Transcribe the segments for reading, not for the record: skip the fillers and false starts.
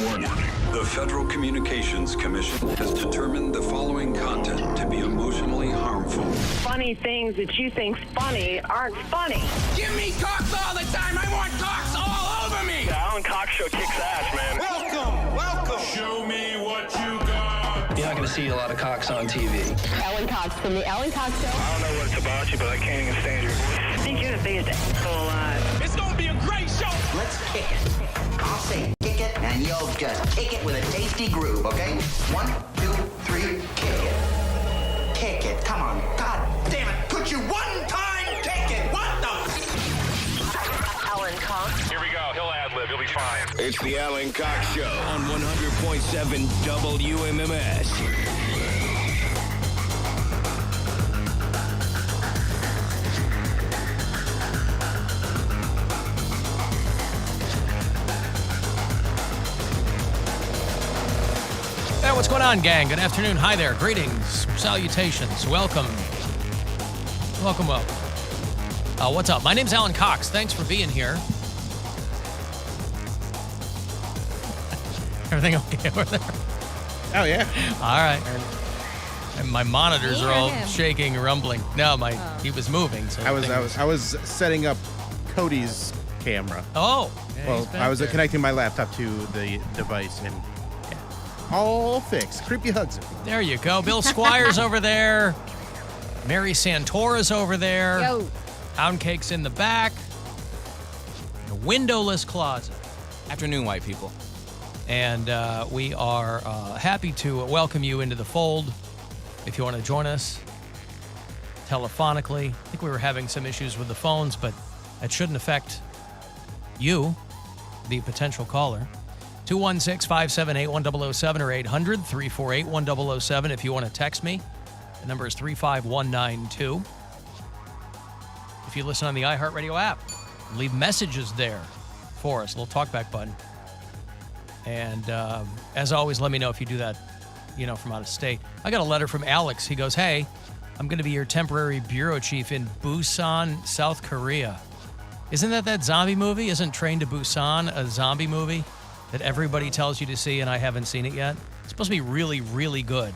Warning. The Federal Communications Commission has determined the following content to be emotionally harmful. Funny things that you think's funny aren't funny. Give me cocks all the time. I want cocks all over me. The Alan Cox Show kicks ass, man. Welcome. Show me what you got. You're not going to see a lot of cocks on TV. Alan Cox from the Alan Cox Show. I don't know what it's about you, but I can't even stand your voice. I think you're the biggest asshole alive. It's going to be a great show. Let's kick it. I'll say kick it, and you'll just kick it with a tasty groove, okay? 1, 2, 3, kick it. Kick it. Come on. God damn it. Could you one time kick it? What the? Alan Cox. Here we go. He'll ad-lib. He'll be fine. It's the Alan Cox Show on 100.7 WMMS. Hey, what's going on, gang? Good afternoon. Hi there. Greetings. Salutations. Welcome. Welcome. What's up? My name's Alan Cox. Thanks for being here. Everything okay over there? Oh, yeah. All right. And my monitors are all shaking and rumbling. No, he was moving. So I was setting up Cody's camera. Oh. Yeah, well, I was connecting my laptop to the device and all fixed. Creepy hugs. There you go. Bill Squire's over there. Mary Santora's over there. Yo. Poundcake's in the back. A windowless closet. Afternoon, white people. And we are happy to welcome you into the fold. If you want to join us telephonically, I think we were having some issues with the phones, but that shouldn't affect you, the potential caller. 216-578-1007 or 800-348-1007 if you want to text me. The number is 35192. If you listen on the iHeartRadio app, leave messages there for us, a little talkback button. And as always, let me know if you do that, from out of state. I got a letter from Alex. He goes, hey, I'm going to be your temporary bureau chief in Busan, South Korea. Isn't that zombie movie? Isn't Train to Busan a zombie movie that everybody tells you to see and I haven't seen it yet? It's supposed to be really, really good.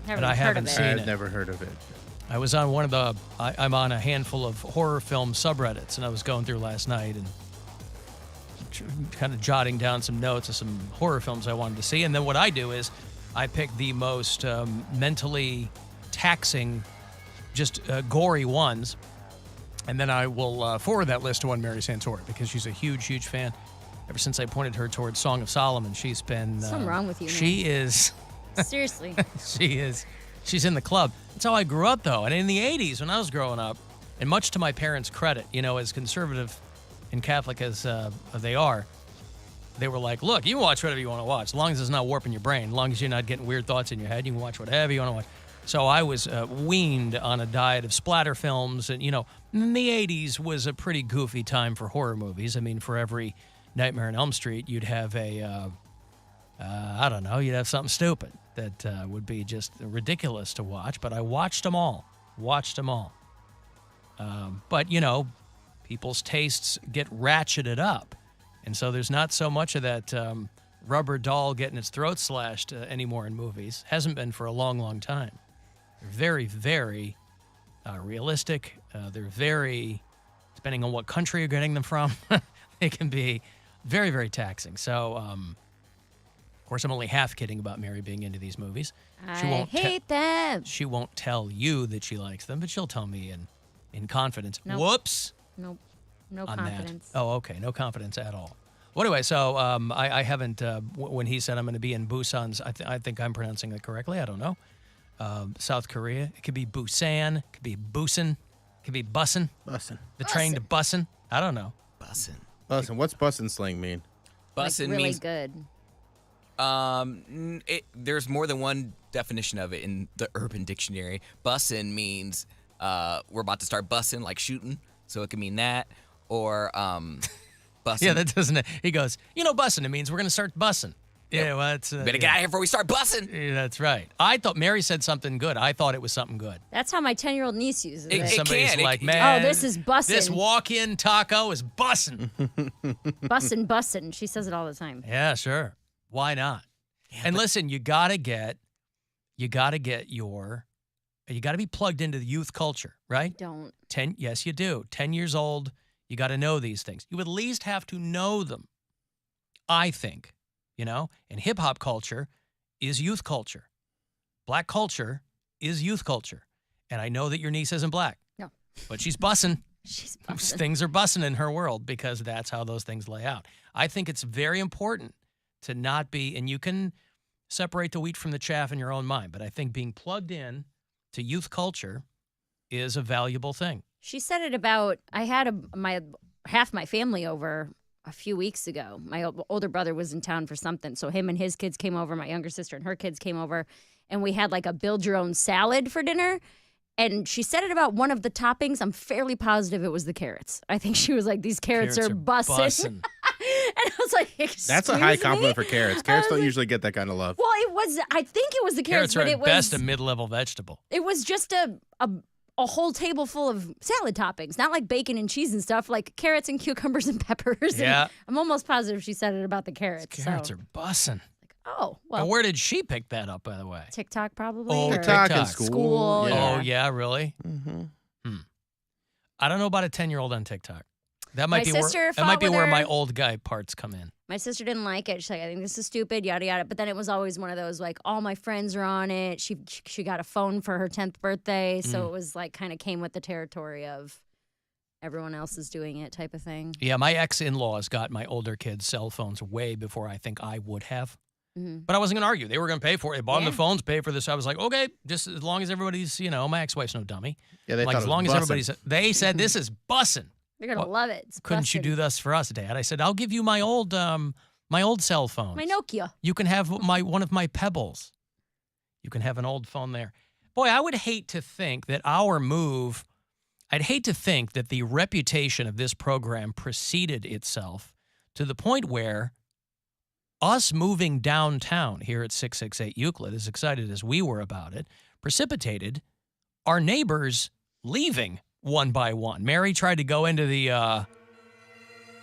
But I haven't seen it. I've never heard of it. I was on I'm on a handful of horror film subreddits, and I was going through last night and kind of jotting down some notes of some horror films I wanted to see. And then what I do is I pick the most mentally taxing, just gory ones, and then I will forward that list to one Mary Santora because she's a huge, huge fan. Ever since I pointed her towards Song of Solomon, she's been... Something wrong with you, man. She is... Seriously. She is. She's in the club. That's how I grew up, though. And in the 80s, when I was growing up, and much to my parents' credit, as conservative and Catholic as they are, they were like, look, you can watch whatever you want to watch, as long as it's not warping your brain, as long as you're not getting weird thoughts in your head, you can watch whatever you want to watch. So I was weaned on a diet of splatter films, and, in the 80s was a pretty goofy time for horror movies. I mean, for every Nightmare on Elm Street, you'd have you'd have something stupid that would be just ridiculous to watch, but I watched them all. But, people's tastes get ratcheted up, and so there's not so much of that rubber doll getting its throat slashed anymore in movies. Hasn't been for a long, long time. They're very, very realistic. They're very, depending on what country you're getting them from, they can be very, very taxing. So, of course, I'm only half kidding about Mary being into these movies. I hate them. She won't tell you that she likes them, but she'll tell me in confidence. Nope. Whoops. Nope. No on confidence. That. Oh, okay. No confidence at all. Well, anyway, so I haven't, when he said I'm going to be in Busan, I think I'm pronouncing it correctly. I don't know. South Korea. It could be Busan. It could be Busan. It could be bussin'. Bussin'. The train to bussin'. I don't know. Bussin'. Bussin'. What's bussin' slang mean? Bussin' really means good. There's more than one definition of it in the Urban Dictionary. Bussin' means we're about to start bussin', like shooting, so it can mean that, or bussin'. Yeah, that doesn't. He goes, bussin'. It means we're going to start bussin'. Yeah, well, it's... better get out of here before we start bussin'. Yeah, that's right. I thought Mary said something good. I thought it was something good. That's how my 10-year-old niece uses it. Somebody's like, man... Oh, this is bussin'. This walk-in taco is bussin'. Bussin'. She says it all the time. Yeah, sure. Why not? Yeah, And but- listen, you gotta be plugged into the youth culture, right? Don't. Yes, you do. 10 years old, you got to know these things. You at least have to know them, I think, and hip hop culture is youth culture. Black culture is youth culture. And I know that your niece isn't black. No. But she's bussing. She's bussing. Things are bussing in her world because that's how those things lay out. I think it's very important to not be, and you can separate the wheat from the chaff in your own mind, but I think being plugged in to youth culture is a valuable thing. She said it about, I had half my family over a few weeks ago. My older brother was in town for something, so him and his kids came over, my younger sister and her kids came over, and we had like a build your own salad for dinner. And she said it about one of the toppings. I'm fairly positive it was the carrots. I think she was like, these carrots are bussin'. And I was like, excuse That's a high me? compliment for carrots. Carrots don't usually get that kind of love. Well, I think it was the carrots, Carrots are but at it was best a mid-level vegetable. It was just a whole table full of salad toppings, not like bacon and cheese and stuff, like carrots and cucumbers and peppers. Yeah. And I'm almost positive she said it about the carrots. Carrots are bussin'. Oh, well. And where did she pick that up, by the way? TikTok probably. Oh, or TikTok and TikTok. School. Yeah. Oh, yeah, really? Mm-hmm. I don't know about a 10-year-old on TikTok. That My might be sister where, that might be followed where her. my old guy parts come in. My sister didn't like it. She's like, I think this is stupid, yada, yada. But then it was always one of those, like, all my friends are on it. She got a phone for her 10th birthday. So it was like kind of came with the territory of everyone else is doing it type of thing. Yeah, my ex-in-laws got my older kids cell phones way before I think I would have. Mm-hmm. But I wasn't going to argue. They were going to pay for it. They bought them Yeah. the phones, pay for this. I was like, okay, just as long as everybody's, my ex-wife's no dummy. Yeah, they Like, thought as it long was as bussin'. everybody's, they said, this is bussin'. They're going to love it. It's Couldn't you busted. do this for us, Dad? I said, I'll give you my old cell phone. My Nokia. You can have one of my Pebbles. You can have an old phone there. Boy, I would hate to think that I'd hate to think that the reputation of this program preceded itself to the point where us moving downtown here at 668 Euclid, as excited as we were about it, precipitated our neighbors leaving one by one. Mary tried to go into the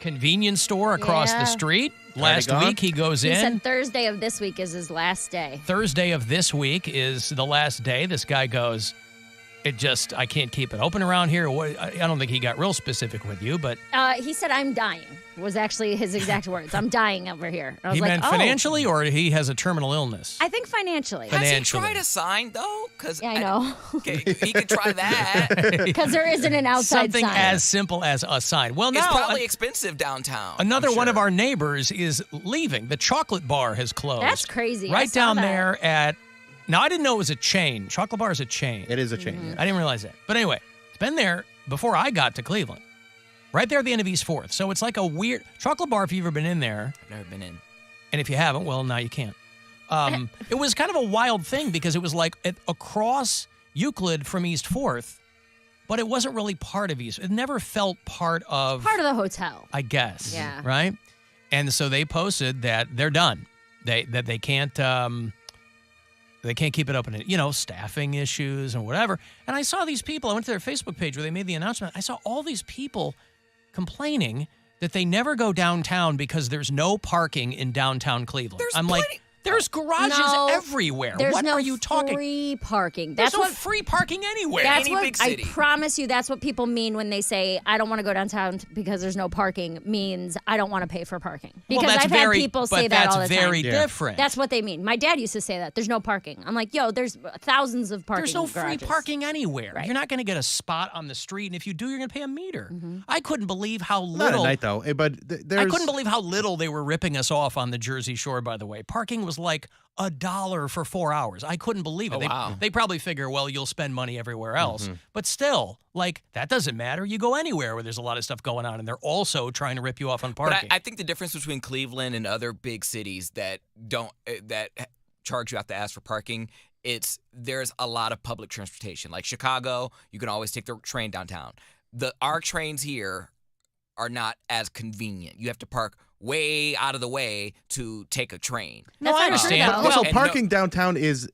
convenience store across the Yeah. street. Already Last gone? week he goes He in. said Thursday of this week is his last day. Thursday of this week is the last day. This guy goes, I can't keep it open around here. I don't think he got real specific with you, but He said, I'm dying, was actually his exact words. I'm dying over here. I was he like, meant oh. financially or he has a terminal illness? I think financially. Finan- Has he Financially. tried a sign though? Because Yeah, I know. Okay, he could try that. Because there isn't an outside Something sign. as simple as a sign. Well, It's now probably expensive downtown. another I'm one of sure. our neighbors is leaving. The chocolate bar has closed. That's crazy. I Right saw down that. there at. Now, I didn't know it was a chain. Chocolate bar is a chain. It is a chain. Mm-hmm. Yeah. I didn't realize that. But anyway, it's been there before I got to Cleveland. Right there at the end of East 4th. So it's like a weird chocolate bar if you've ever been in there. I've never been in. And if you haven't, well, now you can't. It was kind of a wild thing because it was like across Euclid from East 4th, but it wasn't really part of East. It never felt part of Part of the hotel. I guess. Yeah. Right? And so they posted that they're done. They can't keep it open. Staffing issues and whatever. And I saw these people. I went to their Facebook page where they made the announcement. I saw all these people complaining that they never go downtown because there's no parking in downtown Cleveland. There's I'm like, plenty- there's garages No, everywhere. There's What no are you talking? free parking. There's That's no what free parking anywhere. That's any what big city. I promise you. That's what people mean when they say I don't want to go downtown because there's no parking. Means I don't want to pay for parking. Because Well, that's I've very, had people but say that that's all the very time. different. That's what they mean. My dad used to say that there's no parking. I'm like, yo, there's thousands of parking. There's no free garages. parking anywhere. Right. You're not going to get a spot on the street, and if you do, you're going to pay a meter. Mm-hmm. I couldn't believe how Not little. at night though. But there's. I couldn't believe how little they were ripping us off on the Jersey Shore. By the way, parking was like $1 for 4 hours. I couldn't believe it. Oh, wow. They probably figure, well, you'll spend money everywhere else, Mm-hmm. but still, like that doesn't matter. You go anywhere where there's a lot of stuff going on, and they're also trying to rip you off on But parking. I think the difference between Cleveland and other big cities that don't that charge you out the ass for parking, there's a lot of public transportation. Like Chicago, you can always take the train downtown. Our trains here are not as convenient. You have to park way out of the way to take a train. no, That's I not true, understand. though. Also, and parking downtown is,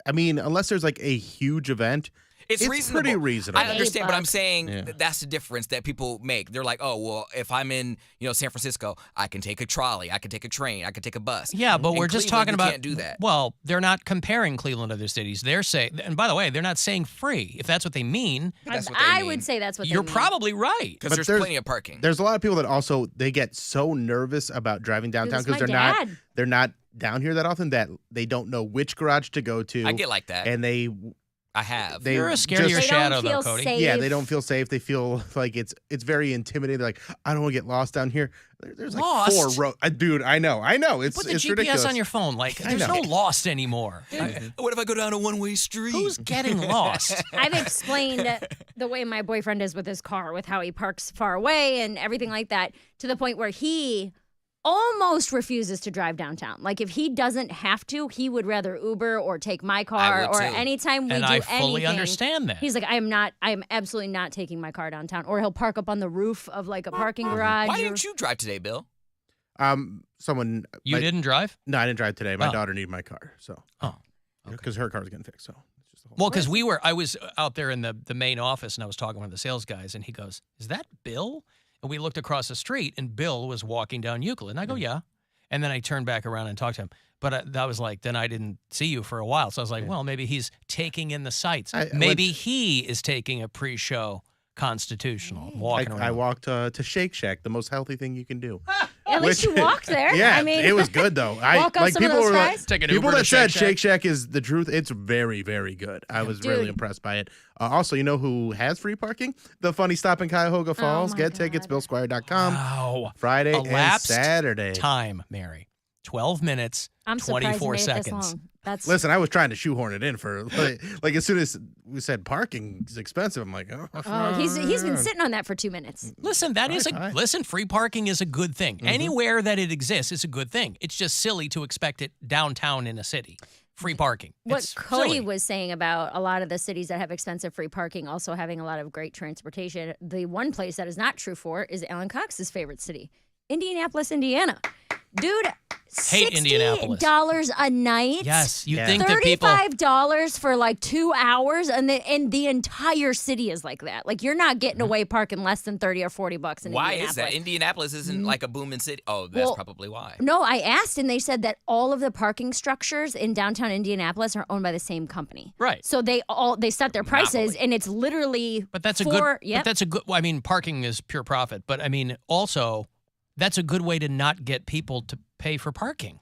unless there's like a huge event, It's reasonable. pretty reasonable. I understand, but I'm $8. saying Yeah. that's the difference that people make. They're like, oh, well, if I'm in, San Francisco, I can take a trolley, I can take a train, I can take a bus. Yeah, but In we're just Cleveland, talking you about. can't do that. Well, they're not comparing Cleveland to other cities. They're saying, and by the way, they're not saying free. If that's what they mean, That's what they I mean. would say that's what you're they mean. probably right. Because But there's there's- plenty of parking. There's a lot of people that also they get so nervous about driving downtown Dude, because that's they're my not dad. they're not down here that often that they don't know which garage to go to. I get like that. and I have. they You're a scared of your just- They don't shadow, though, feel Cody. safe. yeah, they don't feel safe. They feel like it's very intimidating. They're like, I don't want to get lost down here. There's like Lost? 4 roads. Dude, I know. It's Put the it's GPS ridiculous. on your phone. Like, I there's know. no lost anymore. What if I go down a one-way street? Who's getting lost? I've explained the way my boyfriend is with his car, with how he parks far away and everything like that, to the point where he almost refuses to drive downtown. Like if he doesn't have to, he would rather Uber or take my car would or too. anytime we And do I anything. fully understand that. He's like, I am absolutely not taking my car downtown. Or he'll park up on the roof of like a parking garage. Why or- didn't you drive today, Bill? Someone You didn't drive? No, I didn't drive today. My Oh. daughter needed my car, so Oh, because her car's getting fixed. So it's just a whole Well, because I was out there in the main office and I was talking with the sales guys, and he goes, "Is that Bill?" And we looked across the street, and Bill was walking down Euclid. And I go, "Yeah." And then I turned back around and talked to him. But that was like, then I didn't see you for a while. So I was like, well, maybe he's taking in the sights. Maybe he is taking a pre-show constitutional, walking around. I walked to Shake Shack, the most healthy thing you can do. At least you walked there. Yeah, I mean, it was good though. Walk up some of people those were fries? Take an people Uber that to said Shake Shake Shack is the truth. It's very, very good. I was really Dude. impressed by it. Also, you know who has free parking? The Funny Stop in Cuyahoga Falls. my Get tickets, God. BillSquire.com. Wow. Friday and Elapsed Saturday. time, Mary. 12 minutes, I'm surprised you 24 made it this seconds. long. That's Listen, I was trying to shoehorn it in for like as soon as we said parking is expensive, I'm like, Oh, he's been sitting on that for 2 minutes. Listen, that is listen, free parking is a good thing. Anywhere that it exists is a good thing. It's just silly to expect it downtown in a city. Free parking. What It's Cody silly. was saying about a lot of the cities that have expensive free parking also having a lot of great transportation. The one place that is not true for is Alan Cox's favorite city, Indianapolis, Indiana. Dude, Hate Indianapolis. $60 a night. Yes, you Yeah. think that people $35 for like 2 hours, and the entire city is like that. Like you're not getting away parking less than $30 or $40 in Why Indianapolis. is that? Indianapolis isn't like a booming city. Oh, that's Well, probably why. No, I asked, and they said that all of the parking structures in downtown Indianapolis are owned by the same company. Right. So they set their prices, Monopoly. and it's literally. But that's a for, good. Yep. But that's a good. Well, I mean, parking is pure profit. But I mean, also, that's a good way to not get people to pay for parking.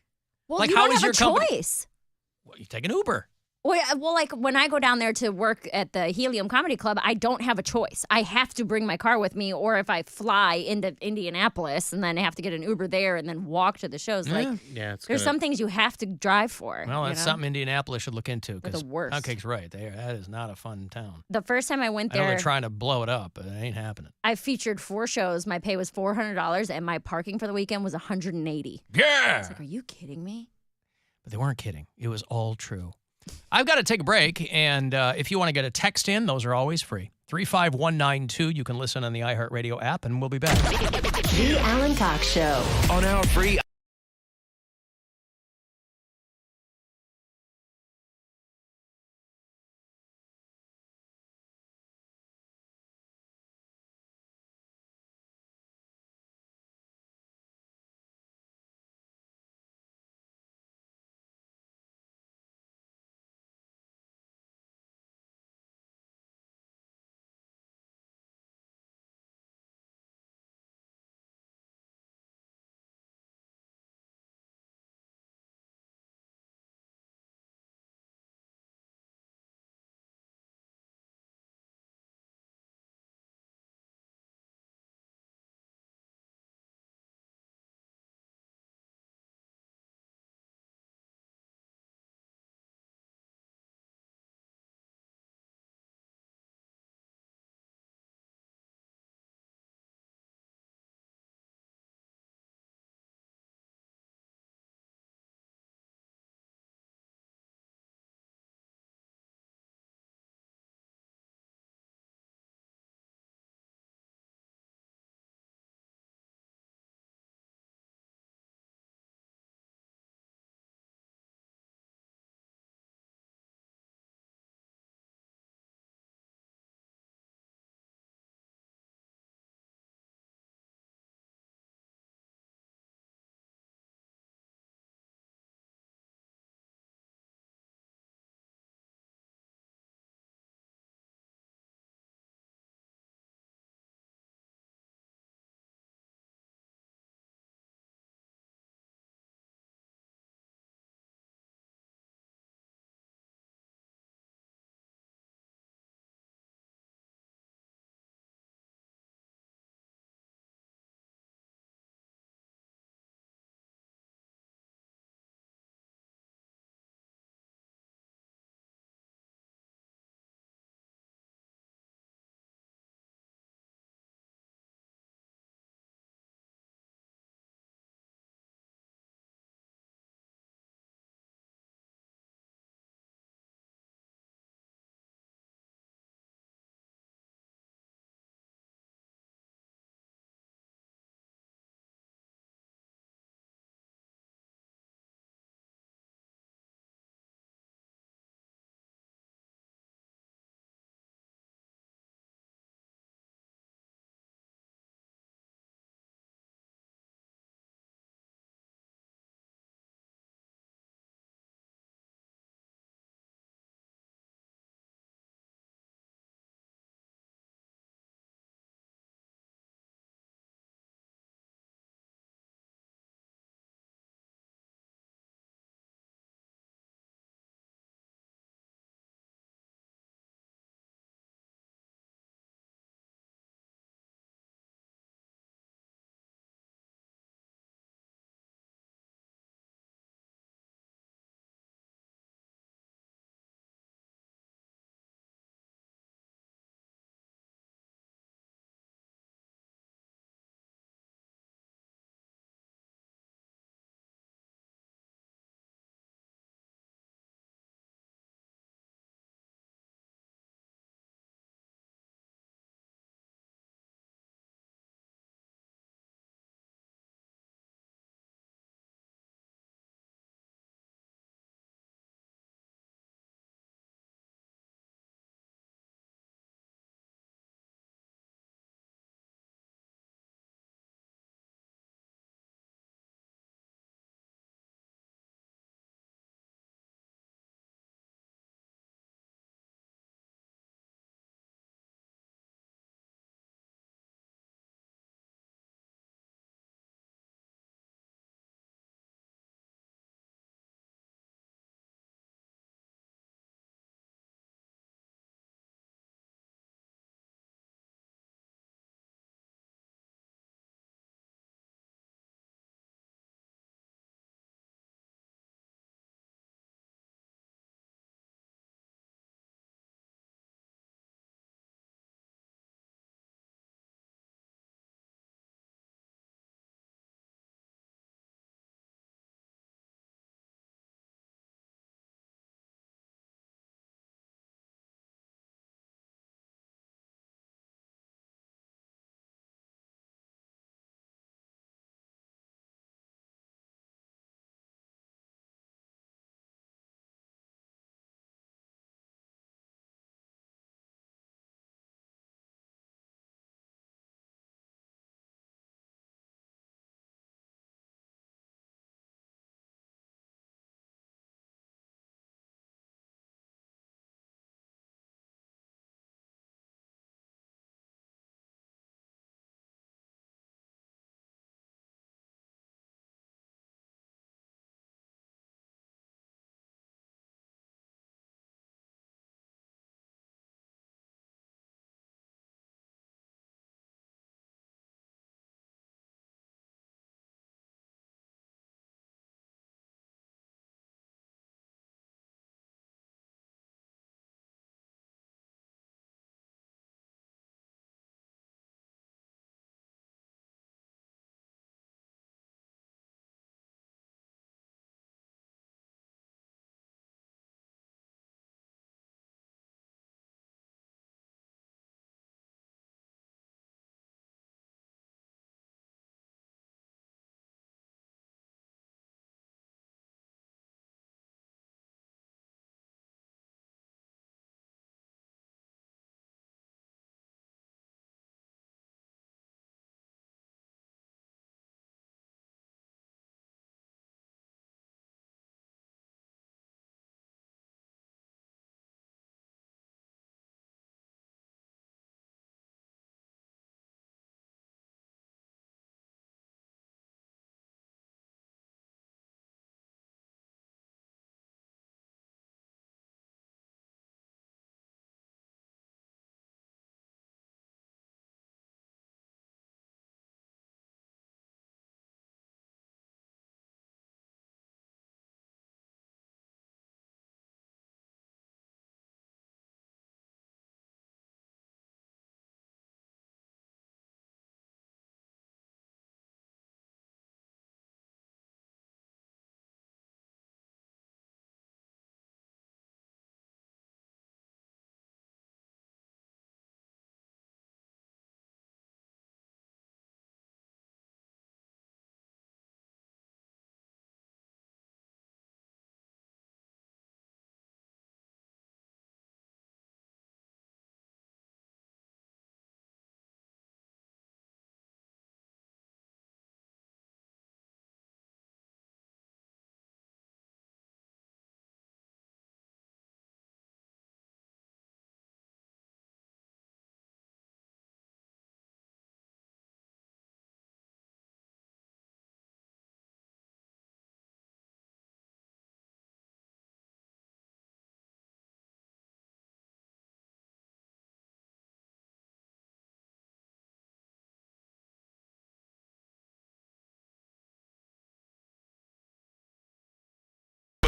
well, like, you how don't is have your a company- choice. Well, you take an Uber. Well, like when I go down there to work at the Helium Comedy Club, I don't have a choice. I have to bring my car with me, or if I fly into Indianapolis and then have to get an Uber there and then walk to the shows, like yeah, it's there's good. some things you have to drive for. Well, you that's know? something Indianapolis should look into. They're the Because worst. Poundcake's right. That is not a fun town. The first time I went I know there, they're trying to blow it up, but it ain't happening. I featured 4 shows. My pay was $400, and my parking for the weekend was $180. I Yeah. was like, "Are you kidding me?" But they weren't kidding. It was all true. I've got to take a break, and if you want to get a text in, those are always free. 35192. You can listen on the iHeartRadio app, and we'll be back. The Alan Cox Show. On our free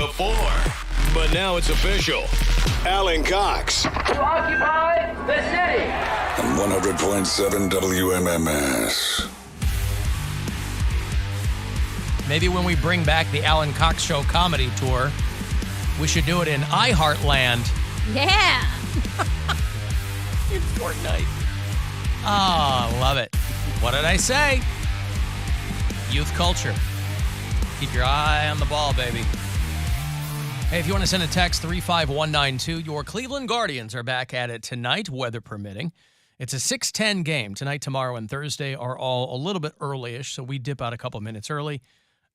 before, but now it's official. Alan Cox. To occupy the city. On 100.7 WMMS. Maybe when we bring back the Alan Cox Show comedy tour, we should do it in iHeartland. Yeah. In Fortnite. Oh, love it. What did I say? Youth culture. Keep your eye on the ball, baby. Hey, if you want to send a text, 35192, your Cleveland Guardians are back at it tonight, weather permitting. It's a 6:10 game. Tonight, tomorrow, and Thursday are all a little bit early-ish, so we dip out a couple minutes early.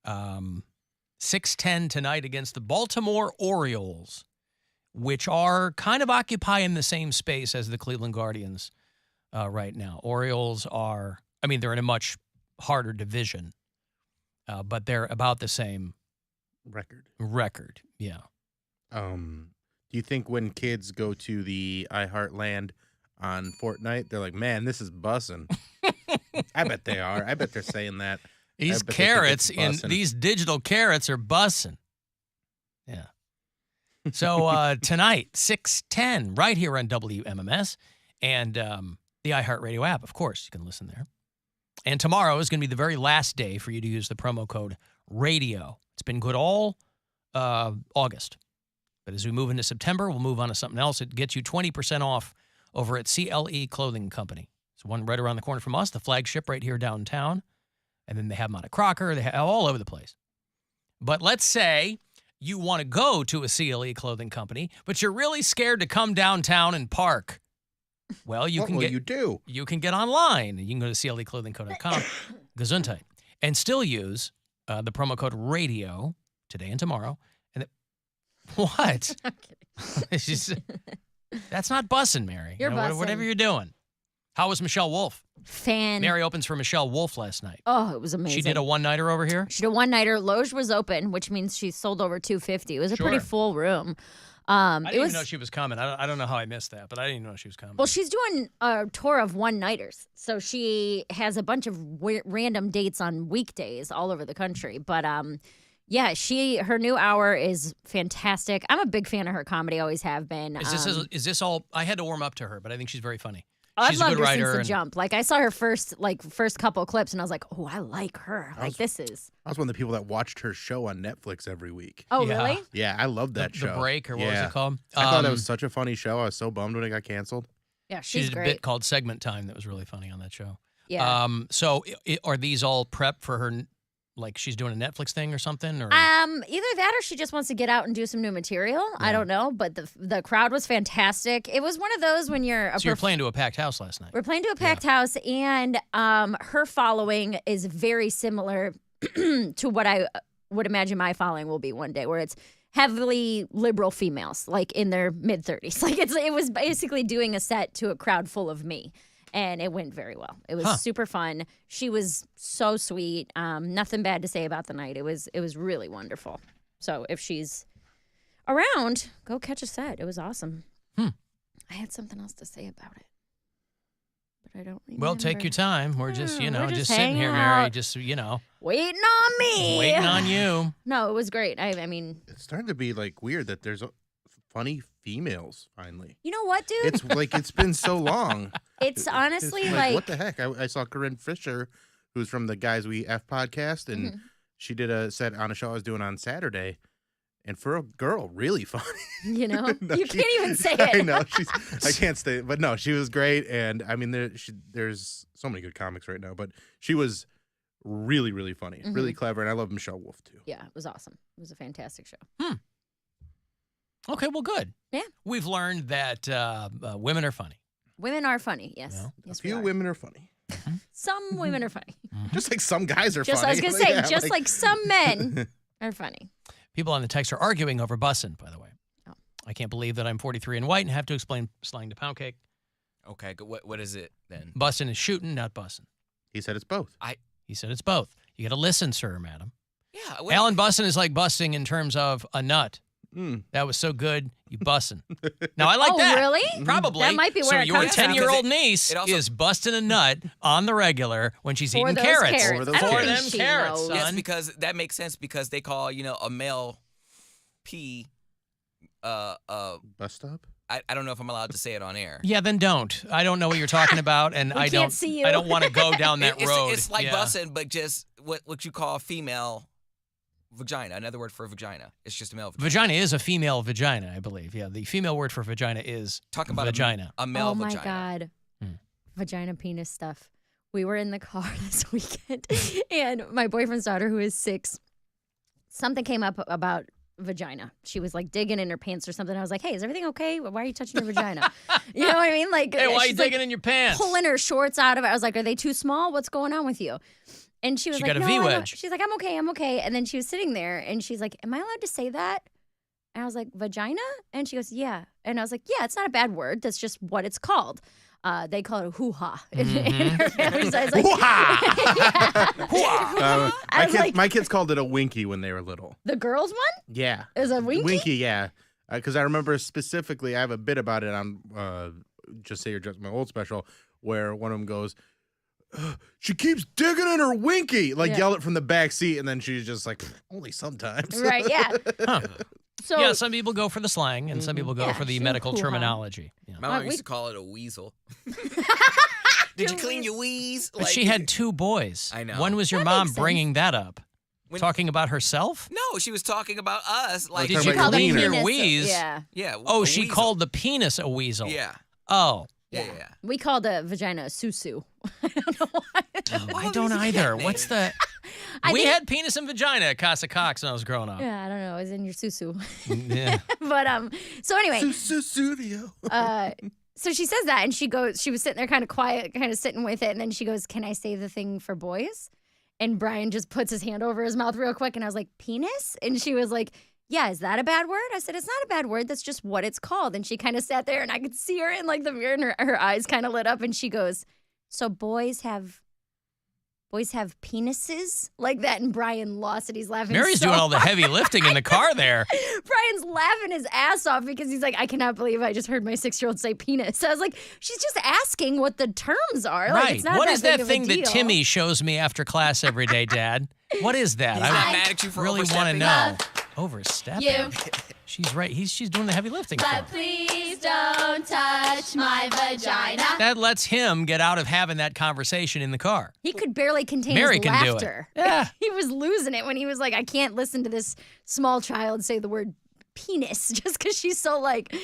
6:10 tonight against the Baltimore Orioles, which are kind of occupying the same space as the Cleveland Guardians right now. Orioles are, they're in a much harder division, but they're about the same record. Yeah. Do you think when kids go to the iHeartland on Fortnite, they're like, man, this is bussin'? I bet they are. I bet they're saying that. These digital carrots are bussin'. Yeah. So tonight, 6:10, right here on WMMS and the iHeartRadio app, of course, you can listen there. And tomorrow is going to be the very last day for you to use the promo code RADIO. It's been good all August. But as we move into September, we'll move on to something else. It gets you 20% off over at CLE Clothing Company. It's one right around the corner from us, the flagship right here downtown. And then they have them out of Crocker. They have all over the place. But let's say you want to go to a CLE Clothing Company, but you're really scared to come downtown and park. Well, you can get online. You can go to cleclothingco.com, Gesundheit, and still use the promo code RADIO today and tomorrow. And what? I'm kidding. That's not bussin', Mary. You're bussin'. Whatever you're doing. How was Michelle Wolf? Mary opens for Michelle Wolf last night. Oh, it was amazing. She did a one-nighter over here? She did a one-nighter. Loge was open, which means she sold over 250. It was a pretty full room. I didn't even know she was coming. I don't know how I missed that, but I didn't even know she was coming. Well, she's doing a tour of one-nighters. So she has a bunch of random dates on weekdays all over the country. But yeah, her new hour is fantastic. I'm a big fan of her comedy, always have been. Is this all? I had to warm up to her, but I think she's very funny. I've loved her since the jump. Like, I saw her first couple clips, and I was like, oh, I like her. I was one of the people that watched her show on Netflix every week. Oh, really? Yeah, I love that show. The Break, or what was it called? I thought that was such a funny show. I was so bummed when it got canceled. Yeah, she did great. a bit called Segment Time that was really funny on that show. Yeah. So are these all prep for her? Like she's doing a Netflix thing or something? Or either that or she just wants to get out and do some new material. Yeah. I don't know, but the crowd was fantastic. It was one of those when you're you're playing to a packed house last night. We're playing to a packed house, and her following is very similar to what I would imagine my following will be one day, where it's heavily liberal females, like in their mid-30s. Like it was basically doing a set to a crowd full of me. And it went very well. It was super fun. She was so sweet. Nothing bad to say about the night. It was really wonderful. So if she's around, go catch a set. It was awesome. I had something else to say about it, but I don't remember. Well, take your time. We're just, just sitting here, out. Mary. Just, waiting on me. Waiting on you. No, it was great. I mean, it's starting to be like weird that there's funny females finally. You know what, dude? It's like it's been so long. It's honestly it's like what the heck? I saw Corinne Fisher, who's from the Guys We F podcast, and she did a set on a show I was doing on Saturday. And for a girl, really funny. You know, you can't even say it. I know I can't stay, but no, she was great. And I mean, there's so many good comics right now, but she was really, really funny, really clever, and I love Michelle Wolf too. Yeah, it was awesome. It was a fantastic show. Okay, well, good. Yeah, we've learned that women are funny. Women are funny. Yes, a few women are funny. Some women are funny. Just like some guys are funny. I was gonna say, like some men are funny. People on the text are arguing over bussin', by the way. Oh. I can't believe that I'm 43 and white and have to explain slang to Poundcake. Okay, what is it then? Bussin' is shooting, not bussin'. He said it's both. He said it's both. You got to listen, sir, madam. Yeah. Alan bussin' is like busting in terms of a nut. That was so good, you bussin'. Now, I like that. Oh, really? Probably. That might be where so it your comes from. 10-year-old niece is busting a nut on the regular when she's eating carrots. For them carrots, son. Yes, because that makes sense because they call, a male P. Bus stop? I don't know if I'm allowed to say it on air. Yeah, then don't. I don't know what you're talking about, and I don't. see you. I don't want to go down that road. It's like Yeah. bussing, but just what you call a female vagina. Another word for vagina. It's just a male vagina. Vagina is a female vagina, I believe. Yeah, the female word for vagina is Talk about vagina. A male Oh my vagina. God. Vagina penis stuff. We were in the car this weekend, and my boyfriend's daughter, who is 6, something came up about vagina. She was like digging in her pants or something. I was like, hey, is everything okay? Why are you touching your vagina? You know what I mean? Like, Hey, why are you she's, like, digging in your pants? pulling her shorts out of it. I was like, are they too small? What's going on with you? And she was She like, got a no, I don't." V-wedge. She's like, I'm okay. And then she was sitting there and she's like, am I allowed to say that? And I was like, vagina? And she goes, yeah. And I was like, yeah, it's not a bad word. That's just what it's called. They call it a hoo-ha in her family. So I was like, I was like, My kids called it a winky when they were little. the girls one Yeah. is a winky? Winky, yeah. Because I remember specifically, I have a bit about it on Just Say You're Just My Old special, where one of them goes, she keeps digging in her winky, like Yeah. yell it from the back seat, and then she's just like, only sometimes. Right, yeah. Huh. So Yeah, some people go for the slang, and some people go Yeah, for the sure. medical Hoo-ha. terminology. Yeah. My mom we- used to call it a weasel. Did you clean your wheeze? But she had 2 boys. I know. When was your That mom makes bringing that up? When- Talking about herself? No, she was talking about us. Like, Did talking you about call your your wiener. wheeze? Yeah. yeah. Oh, a she weasel. called the penis a weasel. Yeah. Oh. Yeah. We called a vagina a susu. I don't know why. I don't either. What's the... I We think- had penis and vagina at Casa Cox when I was growing up. Yeah, I don't know. It was in your susu. Yeah. But so anyway, Studio. so she says that and she was sitting there kind of quiet, kind of sitting with it, and then she goes, "Can I say the thing for boys?" And Brian just puts his hand over his mouth real quick, and I was like, "Penis?" And she was like, "Yeah, is that a bad word?" I said, "It's not a bad word. That's just what it's called." And she kind of sat there, and I could see her in like the mirror, and her eyes kind of lit up, and she goes, "So boys have penises like that?" And Brian lost it. He's laughing. Mary's so doing all the hard. heavy lifting in the car there. Brian's laughing his ass off because he's like, I cannot believe I just heard my 6-year-old say penis. So I was like, she's just asking what the terms are. Like, Right. it's not What that is big that of a thing that deal. Timmy shows me after class every day, Dad? What is that? He's not mad at you for really want to overstepping. know. Overstepping? You. She's right. She's doing the heavy lifting for him. Please don't touch my vagina. That lets him get out of having that conversation in the car. He could barely contain Mary his can do it. laughter. Yeah. He was losing it when he was like, I can't listen to this small child say the word penis just because she's so like,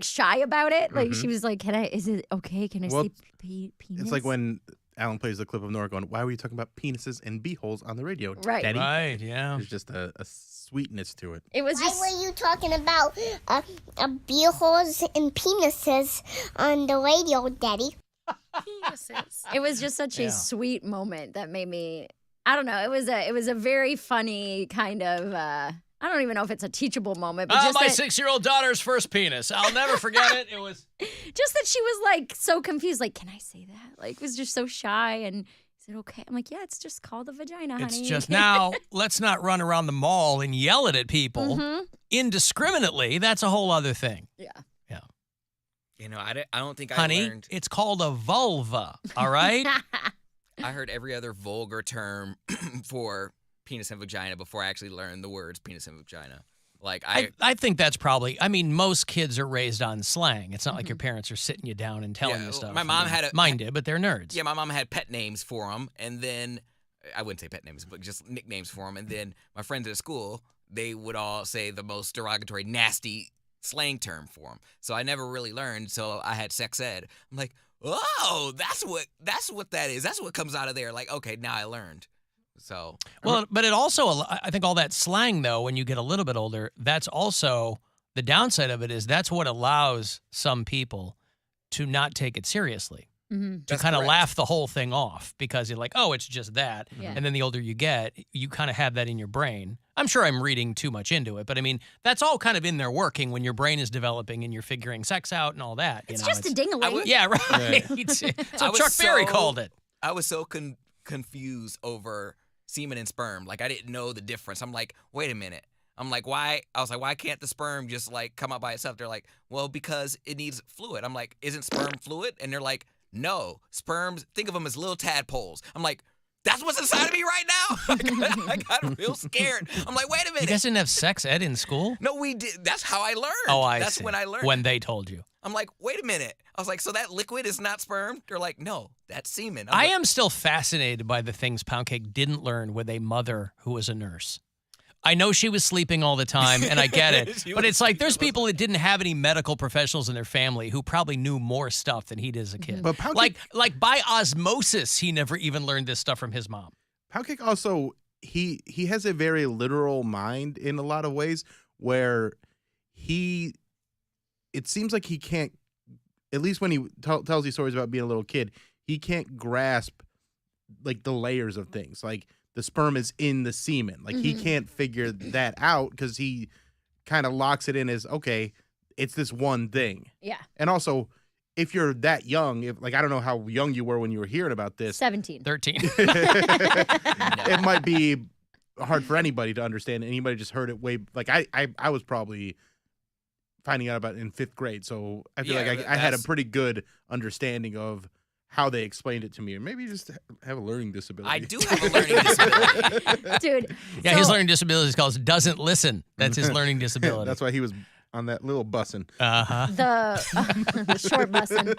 shy about it. Like she was like, is it okay? Can I Well, say penis? It's like when Alan plays the clip of Nora going, why were you talking about penises and beeholes on the radio, Right. Daddy? Right, yeah. There's just a sweetness to it. It was just. Why were you talking about beer holes and penises on the radio, Daddy? It was just such a sweet moment that made me. I don't know. It was a very funny kind of. I don't even know if it's a teachable moment, but just my that, 6-year-old daughter's first penis. I'll never forget it. It was. just that she was like so confused. Like, can I say that? Like, was just so shy. And is it okay? I'm like, yeah, it's just called a vagina, honey. It's just now. Let's not run around the mall and yell it at people indiscriminately. That's a whole other thing. Yeah. Yeah. You know, I don't think I Honey, learned. it's called a vulva. All right. I heard every other vulgar term for penis and vagina before I actually learned the words penis and vagina. Like I think that's probably. I mean, most kids are raised on slang. It's not like your parents are sitting you down and telling you stuff. My mom had mine did, but they're nerds. Yeah, my mom had pet names for them, and then I wouldn't say pet names, but just nicknames for them. And then my friends at school, they would all say the most derogatory, nasty slang term for them. So I never really learned. So I had sex ed. I'm like, oh, that's what that is. That's what comes out of there. Like, okay, now I learned. So Well, but it also, I think all that slang, though, when you get a little bit older, that's also the downside of it is that's what allows some people to not take it seriously. To That's kind of correct. laugh the whole thing off because you're like, oh, it's just that. Yeah. And then the older you get, you kind of have that in your brain. I'm sure I'm reading too much into it, but I mean, that's all kind of in there working when your brain is developing and you're figuring sex out and all that. It's just a ding-a-ling. Yeah, right. That's what Chuck Berry called it. I was so confused over semen and sperm. Like, I didn't know the difference. I'm like, wait a minute. I'm like, why? I was like, why can't the sperm just like come out by itself? They're like, well, because it needs fluid. I'm like, isn't sperm fluid? And they're like, no, sperms, think of them as little tadpoles. I'm like, that's what's inside of me right now? I got real scared. I'm like, wait a minute. You guys didn't have sex ed in school? No, we did. That's how I learned. Oh, I That's see. when I learned. When they told you. I'm like, wait a minute. I was like, so that liquid is not sperm? They're like, no, that's semen. I am still fascinated by the things Poundcake didn't learn with a mother who was a nurse. I know she was sleeping all the time, and I get it. But it's like there's people that didn't have any medical professionals in their family who probably knew more stuff than he did as a kid. But Poundcake, like by osmosis, he never even learned this stuff from his mom. Poundcake also, he has a very literal mind in a lot of ways where it seems like he can't, at least when he tells these stories about being a little kid, he can't grasp like the layers of things. Like the sperm is in the semen. Like he can't figure that out because he kind of locks it in as, okay, it's this one thing. Yeah. And also, if you're that young, I don't know how young you were when you were hearing about this. 17. 13. It might be hard for anybody to understand. Anybody just heard it way, like I was probably finding out about it in 5th grade. So I feel like I had a pretty good understanding of how they explained it to me. Or maybe you just have a learning disability. I do have a learning disability. Dude. Yeah, his learning disability is called doesn't listen. That's his learning disability. That's why he was on that little bussin'. Uh-huh. The short bussin'.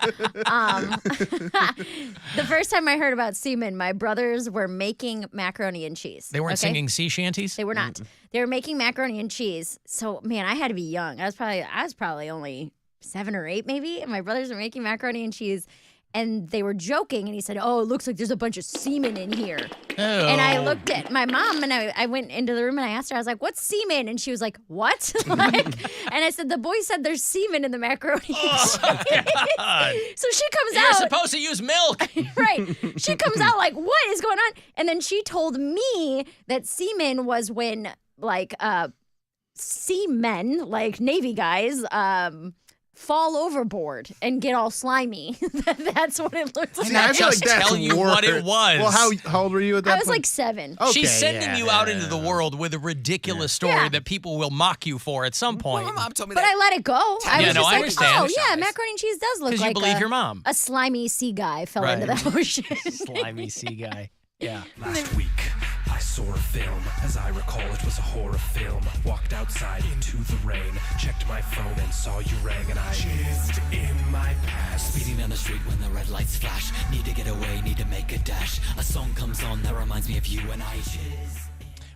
The first time I heard about semen, my brothers were making macaroni and cheese. They weren't singing sea shanties? They were not. They were making macaroni and cheese. So, man, I had to be young. I was probably only 7 or 8 maybe, and my brothers were making macaroni and cheese. And they were joking, and he said, "Oh, it looks like there's a bunch of semen in here." Oh. And I looked at my mom, and I went into the room, and I asked her, I was like, "What's semen?" And she was like, "What?" And I said, "The boy said there's semen in the macaroni and cheese." God. So she comes You're out. supposed to use milk. Right. She comes out like, "What is going on?" And then she told me that semen was when, like, seamen, like Navy guys, fall overboard and get all slimy. That's what it looks like. I'm not just telling you what it was. Well, how old were you at that I was point? like 7. Okay, She's sending you out into the world with a ridiculous story that people will mock you for at some point. Well, my mom told me But that. I let it go. I was just I like, understand. oh, yeah, macaroni and cheese does look 'Cause like you believe your mom. a slimy sea guy fell into Right. the ocean. Slimy sea guy. Yeah. Last week, I saw a film. As I recall, it was a horror film. Walked outside into the rain, checked my phone and saw you rang, and I jizzed in my past. Speeding down the street when the red lights flash. Need to get away, need to make a dash. A song comes on that reminds me of you and I jizz.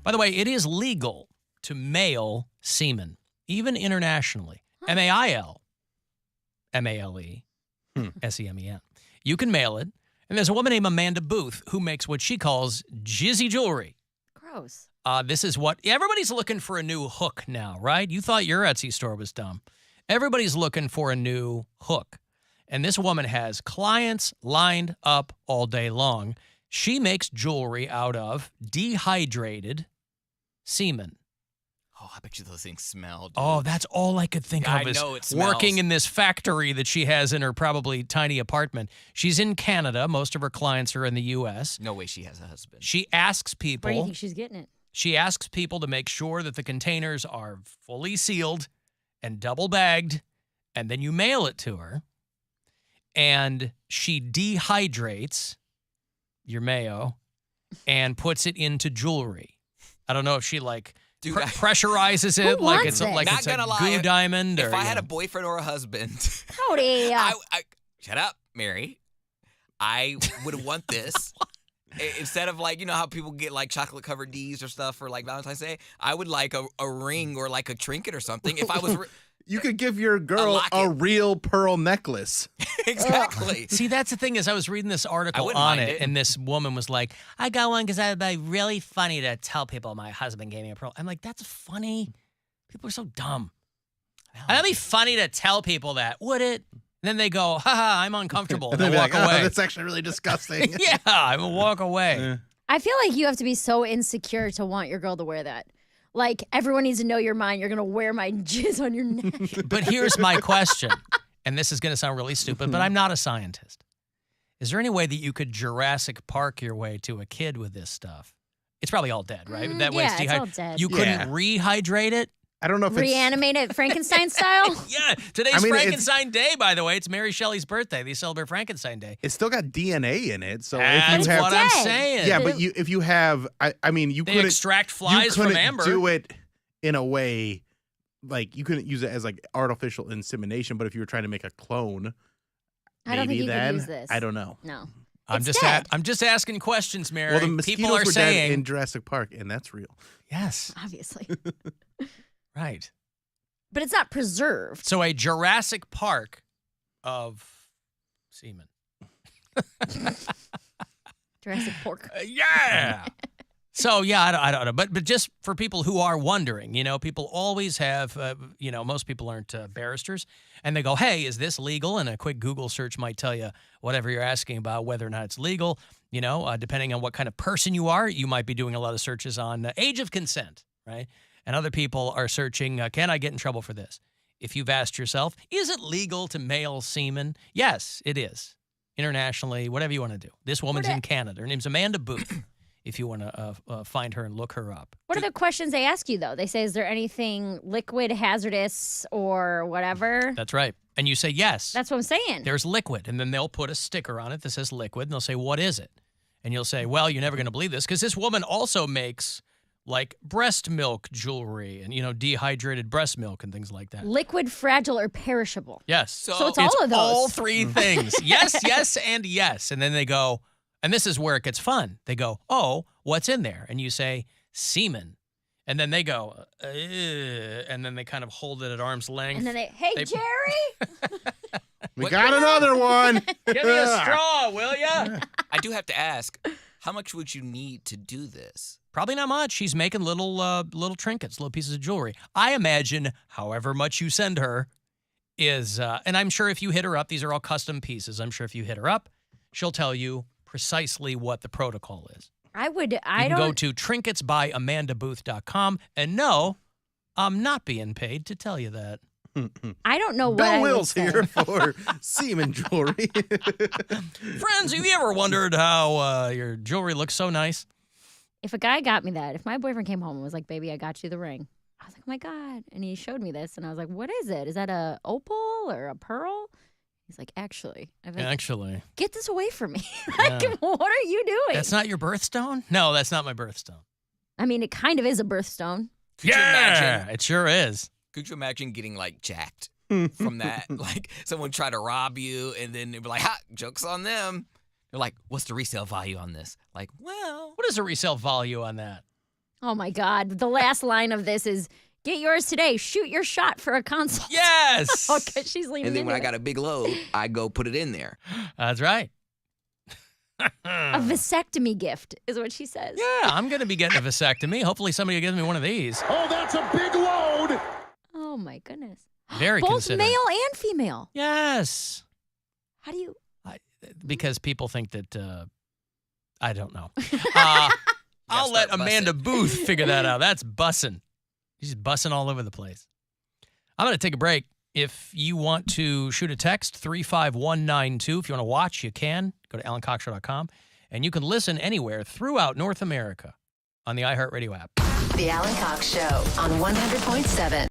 By the way, it is legal to mail semen, even internationally. M-A-I-L, M-A-L-E, S-E-M-E-N. You can mail it. And there's a woman named Amanda Booth who makes what she calls jizzy jewelry. Gross. This is what everybody's looking for, a new hook now, right? You thought your Etsy store was dumb. Everybody's looking for a new hook. And this woman has clients lined up all day long. She makes jewelry out of dehydrated semen. Oh, I bet you those things smell. Dude. Oh, that's all I could think Yeah, of I is know it smells. working in this factory that she has in her probably tiny apartment. She's in Canada. Most of her clients are in the U.S. No way she has a husband. She asks people. Where do you think she's getting it? She asks people to make sure that the containers are fully sealed and double bagged, and then you mail it to her. And she dehydrates your mayo and puts it into jewelry. I don't know if she Dude, pressurizes it Who like wants it's it? like Not it's a gonna lie, goo diamond. If or, I had you a know. boyfriend or a husband, Howdy. shut up, Mary. I would want this. Instead of you know how people get chocolate covered D's or stuff for Valentine's Day, I would like a ring or a trinket or something. If I was, you could give your girl a real pearl necklace. Exactly. See, that's the thing is I was reading this article on it, and this woman was like, I got one because I'd be really funny to tell people my husband gave me a pearl. I'm like, that's funny. People are so dumb. That'd be funny to tell people that, would it? And then they go, haha, I'm uncomfortable. And And they they'll walk be like, away. oh, that's actually really disgusting. Yeah, I will walk away. I feel like you have to be so insecure to want your girl to wear that. Like, everyone needs to know your mind. You're going to wear my jizz on your neck. But here's my question, and this is going to sound really stupid, but I'm not a scientist. Is there any way that you could Jurassic Park your way to a kid with this stuff? It's probably all dead, right? That way yeah, it's all dead. You couldn't Yeah. rehydrate it? I don't know if Reanimate it Frankenstein style? Yeah, today's Frankenstein Day, by the way. It's Mary Shelley's birthday. They celebrate Frankenstein Day. It's still got DNA in it, so That's if you have, what I'm saying. Yeah, but if you have, I mean, you They couldn't extract flies from amber. do it in a way like you couldn't use it as like artificial insemination. But if you were trying to make a clone, I don't think you then could use this. I don't know. No. I'm just asking questions, Mary. Well, the mosquitoes People are were saying dead in Jurassic Park, and that's real. Yes, obviously. Right. But it's not preserved. So a Jurassic Park of semen. Jurassic Pork. Yeah. So, yeah, I don't know. But just for people who are wondering, people always have, most people aren't barristers. And they go, hey, is this legal? And a quick Google search might tell you whatever you're asking about, whether or not it's legal. Depending on what kind of person you are, you might be doing a lot of searches on age of consent, right? And other people are searching, can I get in trouble for this? If you've asked yourself, is it legal to mail semen? Yes, it is. Internationally, whatever you want to do. This woman's in Canada. Her name's Amanda Booth, if you want to find her and look her up. What are the questions they ask you, though? They say, is there anything liquid, hazardous, or whatever? That's right. And you say yes. That's what I'm saying. There's liquid. And then they'll put a sticker on it that says liquid, and they'll say, what is it? And you'll say, well, you're never going to believe this, because this woman also makes like breast milk jewelry and, dehydrated breast milk and things like that. Liquid, fragile, or perishable. Yes. So it's all of those. All three things. Yes, yes, and yes. And then they go, and this is where it gets fun. They go, oh, what's in there? And you say, semen. And then they go, and then they kind of hold it at arm's length. And then hey, Jerry! We got another one. Give me a straw, will ya? I do have to ask, how much would you need to do this? Probably not much. She's making little trinkets, little pieces of jewelry. I imagine however much you send her is, and I'm sure if you hit her up, these are all custom pieces. I'm sure if you hit her up, she'll tell you precisely what the protocol is. You can go to trinketsbyamandabooth.com, and no, I'm not being paid to tell you that. I don't know what Bill I would Will's say. here for semen jewelry. Friends, have you ever wondered how your jewelry looks so nice? If a guy got me that, if my boyfriend came home and was like, baby, I got you the ring. I was like, oh my God. And he showed me this and I was like, what is it? Is that a opal or a pearl? He's like, actually. I'm like, Actually. get this away from me. Like, what are you doing? That's not your birthstone? No, that's not my birthstone. I mean, it kind of is a birthstone. Could you imagine? It sure is. Could you imagine getting like jacked from that? Like someone try to rob you and then they'd be like, ha, joke's on them. They're like, what's the resale value on this? Like, well. What is the resale value on that? Oh my God. The last line of this is, get yours today. Shoot your shot for a consult. Yes. Okay, she's leaning And then into when I it. got a big load, I go put it in there. That's right. A vasectomy gift is what she says. Yeah, I'm going to be getting a vasectomy. Hopefully somebody will give me one of these. Oh, that's a big load. Oh my goodness. Very Both considerate. male and female. Yes. How do you? Because people think that, I don't know. I'll let Amanda Booth figure that out. That's bussin'. She's bussin' all over the place. I'm going to take a break. If you want to shoot a text, 35192. If you want to watch, you can. Go to alancoxshow.com. And you can listen anywhere throughout North America on the iHeartRadio app. The Alan Cox Show on 100.7.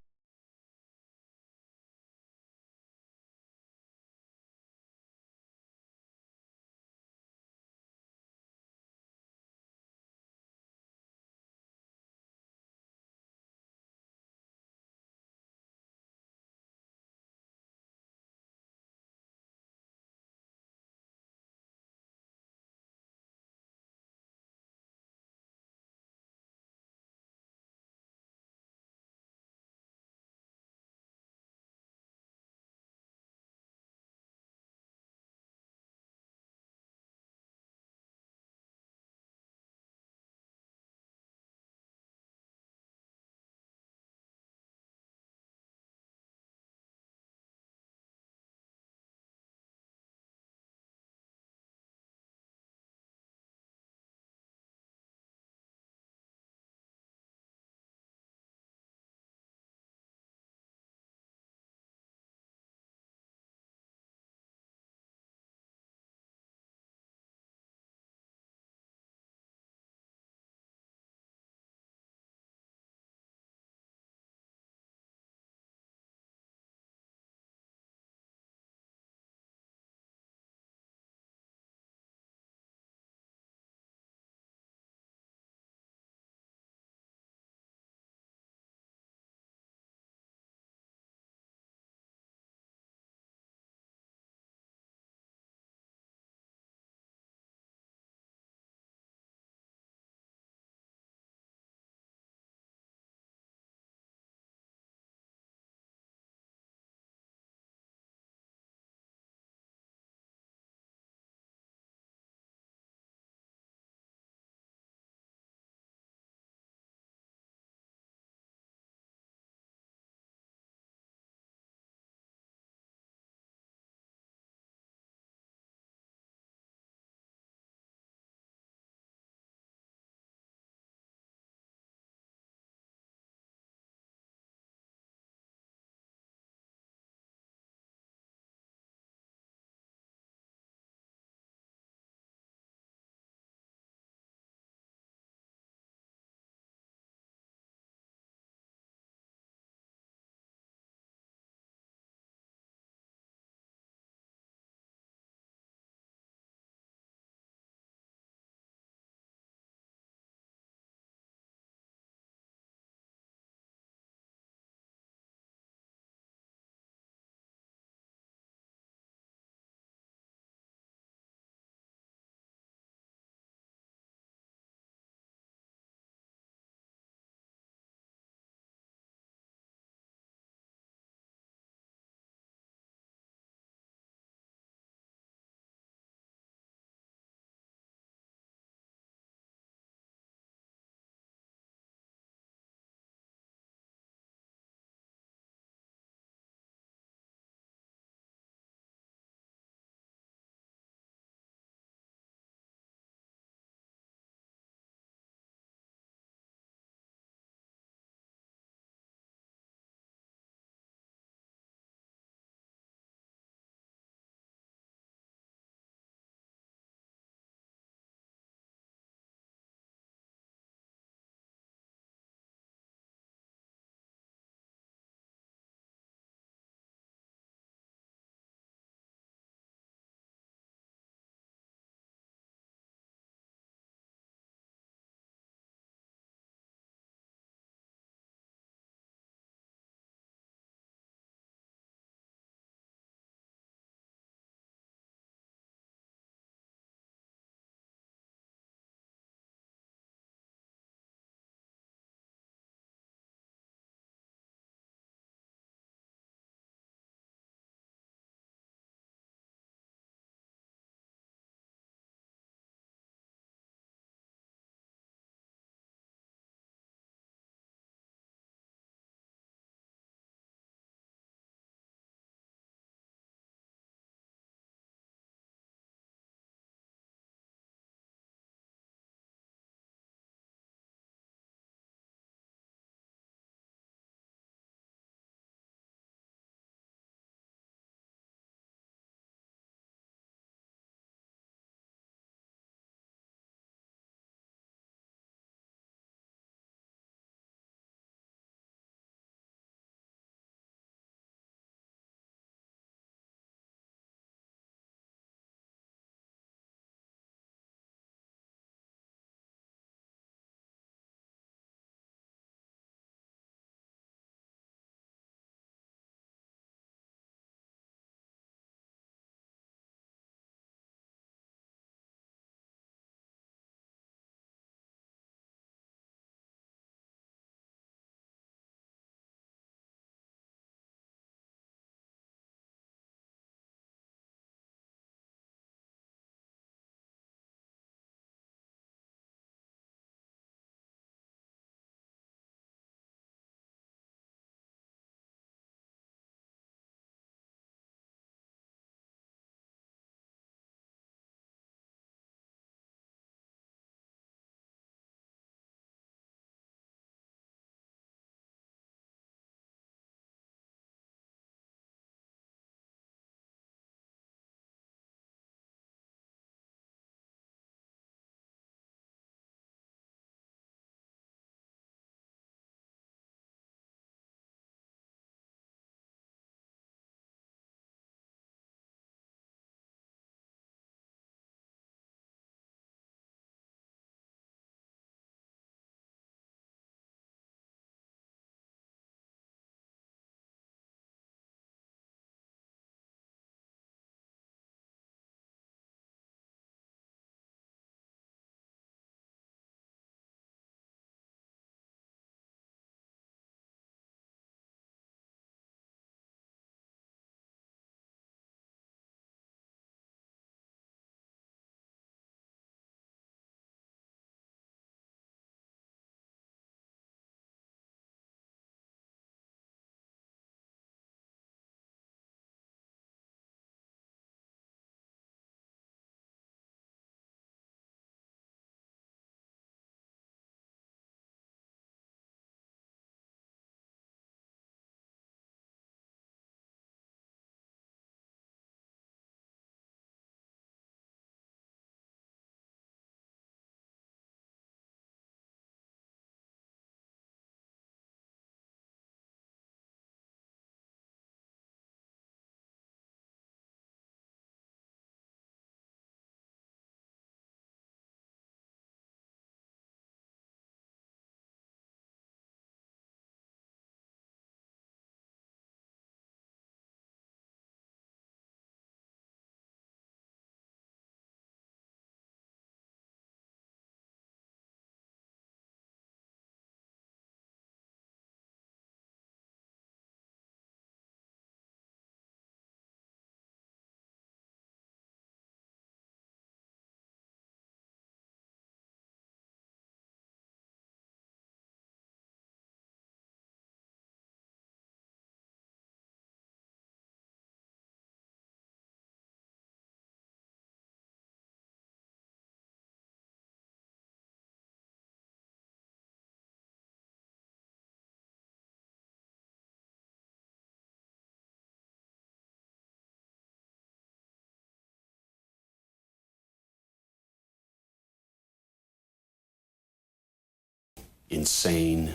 insane,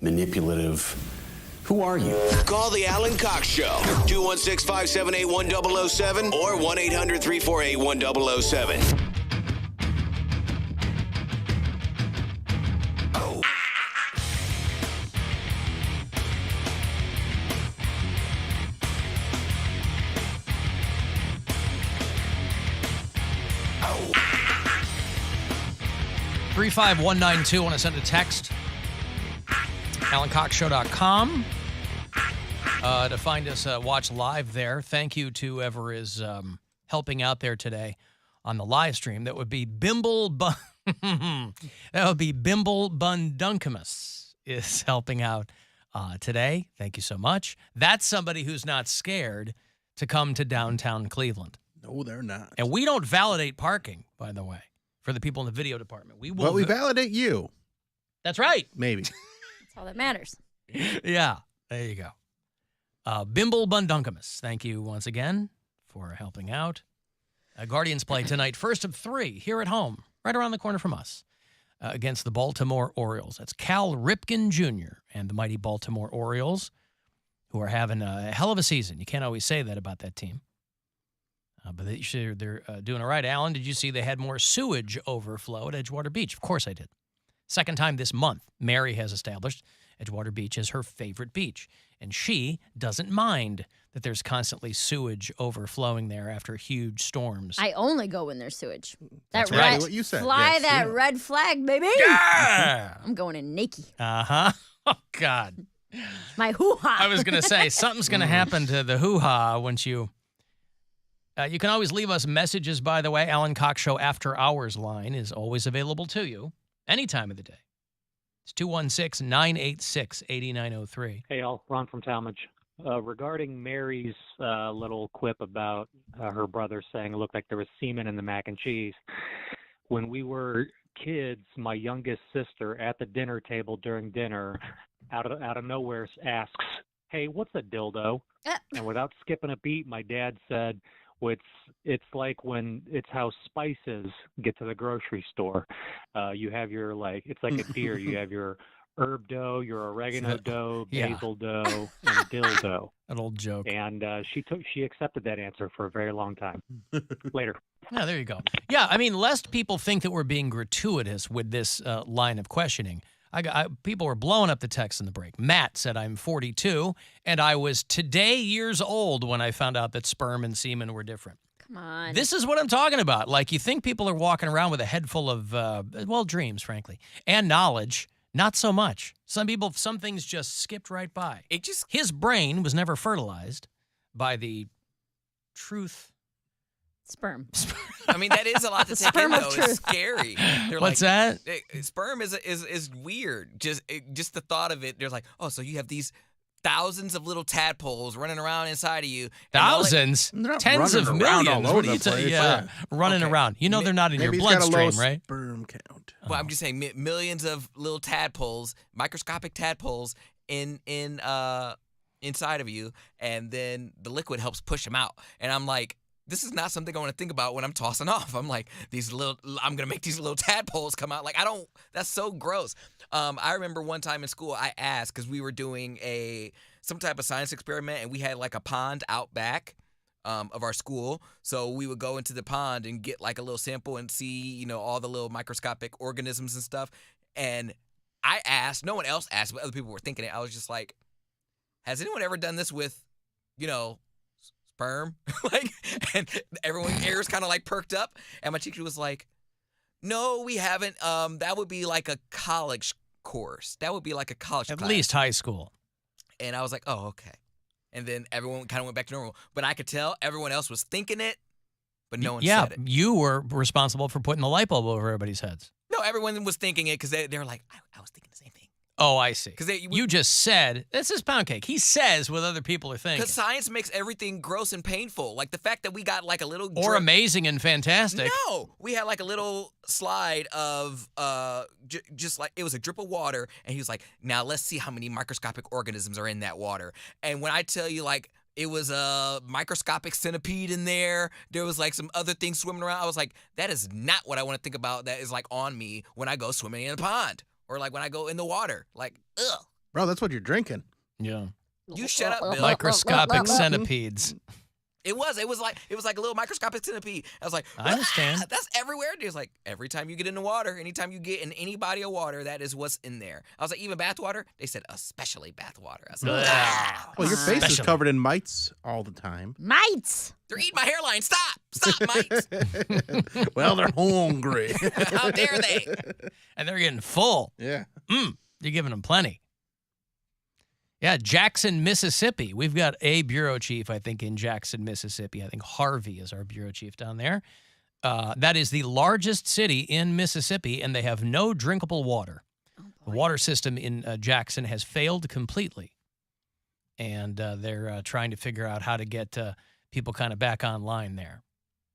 manipulative. Who are you? Call the Alan Cox Show. 216-578-1007 or 1-800-348-1007. Oh. 35192. Want to send a text? AlanCoxShow.com to find us, watch live there. Thank you to whoever is helping out there today on the live stream. That would be Bimble Bunduncamus is helping out today. Thank you so much. That's somebody who's not scared to come to downtown Cleveland. No, they're not. And we don't validate parking, by the way, for the people in the video department. We will. But we validate you. That's right. Maybe. That's all that matters. Yeah, there you go. Bimble Bunduncamus, thank you once again for helping out. Guardians play tonight, first of 3, here at home, right around the corner from us, against the Baltimore Orioles. That's Cal Ripken Jr. and the mighty Baltimore Orioles, who are having a hell of a season. You can't always say that about that team. But they're doing all right. Alan, did you see they had more sewage overflow at Edgewater Beach? Of course I did. Second time this month, Mary has established Edgewater Beach as her favorite beach. And she doesn't mind that there's constantly sewage overflowing there after huge storms. I only go when there's sewage. That's right. What you said. Fly Yes, that yeah. red flag, baby. Yeah! I'm going in naked. Uh-huh. Oh, God. My hoo-ha. I was going to say, something's going to happen to the hoo-ha once you... you can always leave us messages, by the way. Alan Cox Show After Hours line is always available to you any time of the day. It's 216-986-8903. Hey, all. Ron from Talmadge. Regarding Mary's little quip about her brother saying it looked like there was semen in the mac and cheese, when we were kids, my youngest sister at the dinner table during dinner, out of nowhere, asks, "Hey, what's a dildo?" And without skipping a beat, my dad said, well, it's like when it's how spices get to the grocery store. You have your, like, it's like a deer. You have your herb dough, your oregano dough, basil dough, and dildo. An old joke. And she accepted that answer for a very long time. Later. Yeah, there you go. Yeah, I mean, lest people think that we're being gratuitous with this line of questioning, people were blowing up the text in the break. Matt said, I'm 42, and I was today years old when I found out that sperm and semen were different. Come on. This is what I'm talking about. Like, you think people are walking around with a head full of, dreams, frankly, and knowledge. Not so much. Some things just skipped right by. His brain was never fertilized by the truth. Sperm. I mean, that is a lot to take in, though. It's scary. What's that? Sperm is weird. Just the thought of it. There's like, oh, so you have these thousands of little tadpoles running around inside of you. Thousands? Tens of millions. What are you saying? Yeah, running around. You know they're not in your bloodstream, right? Sperm count. Well, I'm just saying millions of little tadpoles, microscopic tadpoles inside of you, and then the liquid helps push them out. And I'm like, this is not something I want to think about when I'm tossing off. I'm like, I'm going to make these little tadpoles come out. Like, that's so gross. I remember one time in school, I asked, because we were doing some type of science experiment, and we had like a pond out back of our school. So we would go into the pond and get like a little sample and see, all the little microscopic organisms and stuff. And I asked, no one else asked, but other people were thinking it. I was just like, has anyone ever done this with, sperm? And everyone's ears kind of like perked up, and my teacher was like, no, we haven't. That would be like a college course. That would be like a college class. At least high school. And I was like, oh, okay. And then everyone kind of went back to normal. But I could tell everyone else was thinking it, but no one said it. Yeah, you were responsible for putting the light bulb over everybody's heads. No, everyone was thinking it because they were like, I was thinking the same thing. Oh, I see. Because you just said, this is Poundcake. He says what other people are thinking. Because science makes everything gross and painful. Like the fact that we got like a little... Or amazing and fantastic. No! We had like a little slide of just like, it was a drip of water. And he was like, now let's see how many microscopic organisms are in that water. And when I tell you like, it was a microscopic centipede in there. There was like some other things swimming around. I was like, that is not what I want to think about that is like on me when I go swimming in a pond Or like when I go in the water, like, ugh. Bro, that's what you're drinking. Yeah. You shut up, Bill. Microscopic centipedes. It was like a little microscopic centipede. I was like, I understand. That's everywhere. It's like every time you get in the water, anytime you get in any body of water, that is what's in there. I was like, even bath water? They said especially bath water. I was like, Well, your face is covered in mites all the time. Mites. They're eating my hairline. Stop, mites. Well, they're hungry. How dare they? And they're getting full. Yeah. You're giving them plenty. Yeah, Jackson, Mississippi. We've got a bureau chief, I think, in Jackson, Mississippi. I think Harvey is our bureau chief down there. That is the largest city in Mississippi, and they have no drinkable water. The water system in Jackson has failed completely, and they're trying to figure out how to get people kind of back online there.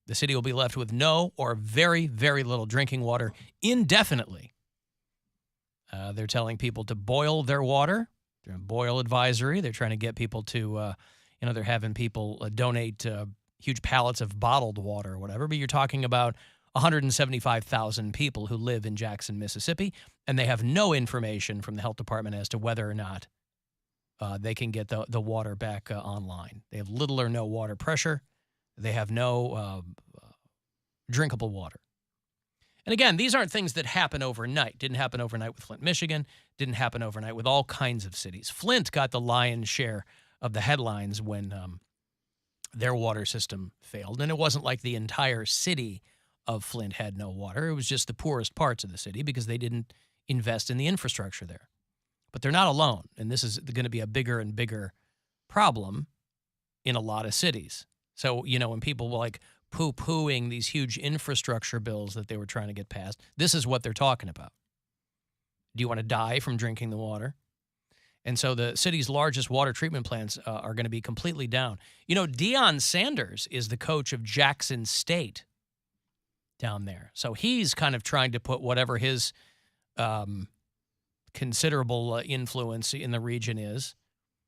The city will be left with no or very, very little drinking water indefinitely. They're telling people to boil their water. They're in boil advisory. They're trying to get people to, they're having people donate huge pallets of bottled water or whatever. But you're talking about 175,000 people who live in Jackson, Mississippi, and they have no information from the health department as to whether or not they can get the water back online. They have little or no water pressure. They have no drinkable water. And again, these aren't things that happen overnight. Didn't happen overnight with Flint, Michigan. Didn't happen overnight with all kinds of cities. Flint got the lion's share of the headlines when their water system failed. And it wasn't like the entire city of Flint had no water. It was just the poorest parts of the city because they didn't invest in the infrastructure there. But they're not alone. And this is going to be a bigger and bigger problem in a lot of cities. So, when people were like poo-pooing these huge infrastructure bills that they were trying to get passed, this is what they're talking about. Do you want to die from drinking the water? And so the city's largest water treatment plants are going to be completely down. Deion Sanders is the coach of Jackson State down there. So he's kind of trying to put whatever his considerable influence in the region is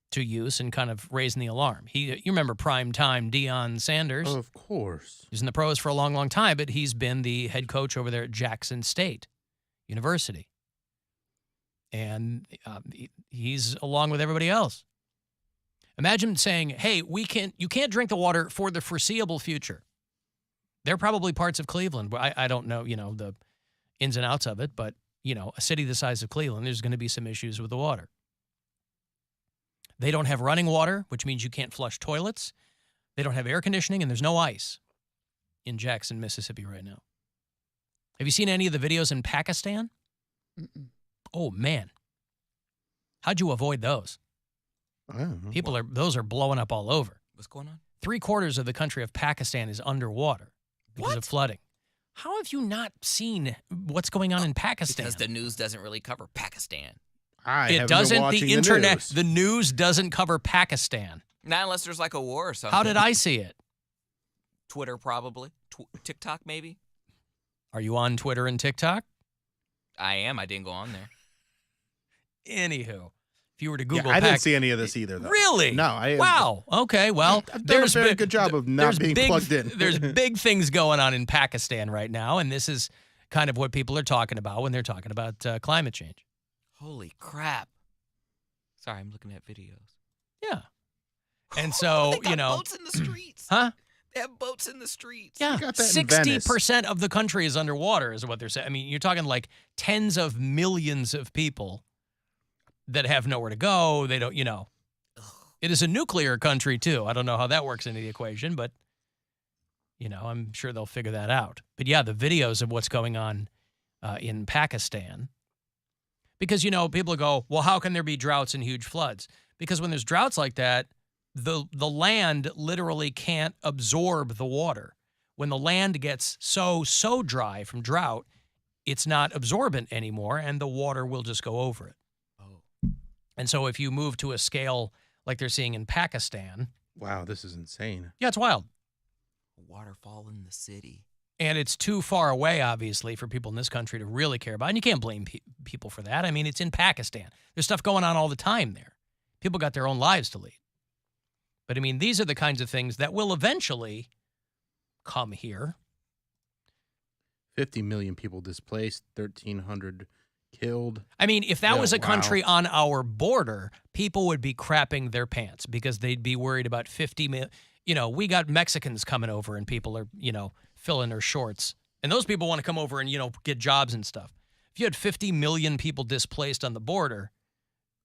to use and kind of raising the alarm. You remember primetime Deion Sanders? Of course. He was in the pros for a long, long time, but he's been the head coach over there at Jackson State University. And he's along with everybody else. Imagine saying, hey, you can't drink the water for the foreseeable future. There are probably parts of Cleveland where I don't know, the ins and outs of it, but, a city the size of Cleveland, there's going to be some issues with the water. They don't have running water, which means you can't flush toilets. They don't have air conditioning, and there's no ice in Jackson, Mississippi right now. Have you seen any of the videos in Pakistan? Mm-mm. Oh, man. How'd you avoid those? I don't know. Those are blowing up all over. What's going on? 3/4 of the country of Pakistan is underwater because of flooding. How have you not seen what's going on in Pakistan? Because the news doesn't really cover Pakistan. It doesn't. The internet, the news doesn't cover Pakistan. Not unless there's like a war or something. How did I see it? Twitter, probably. TikTok, maybe. Are you on Twitter and TikTok? I am. I didn't go on there. Anywho, if you were to Google, I didn't see any of this either, though. Really? No. Wow. Okay. Well, I've done a very good job of not being plugged in. There's big things going on in Pakistan right now, and this is kind of what people are talking about when they're talking about climate change. Holy crap. Sorry, I'm looking at videos. Yeah. And so, they got boats in the streets. Huh? They have boats in the streets. Yeah. 60% of the country is underwater is what they're saying. I mean, you're talking like tens of millions of people that have nowhere to go. They don't, It is a nuclear country, too. I don't know how that works into the equation, but, I'm sure they'll figure that out. But, yeah, the videos of what's going on in Pakistan. Because, people go, well, how can there be droughts and huge floods? Because when there's droughts like that, the land literally can't absorb the water. When the land gets so dry from drought, it's not absorbent anymore, and the water will just go over it. Oh. And so if you move to a scale like they're seeing in Pakistan. Wow, this is insane. Yeah, it's wild. A waterfall in the city. And it's too far away, obviously, for people in this country to really care about. And you can't blame people for that. I mean, it's in Pakistan. There's stuff going on all the time there. People got their own lives to lead. But, I mean, these are the kinds of things that will eventually come here. 50 million people displaced, 1,300 killed. I mean, if that Oh, was a wow. country on our border, people would be crapping their pants because they'd be worried about 50 million. You know, we got Mexicans coming over and people are, filling their shorts. And those people want to come over and, get jobs and stuff. If you had 50 million people displaced on the border,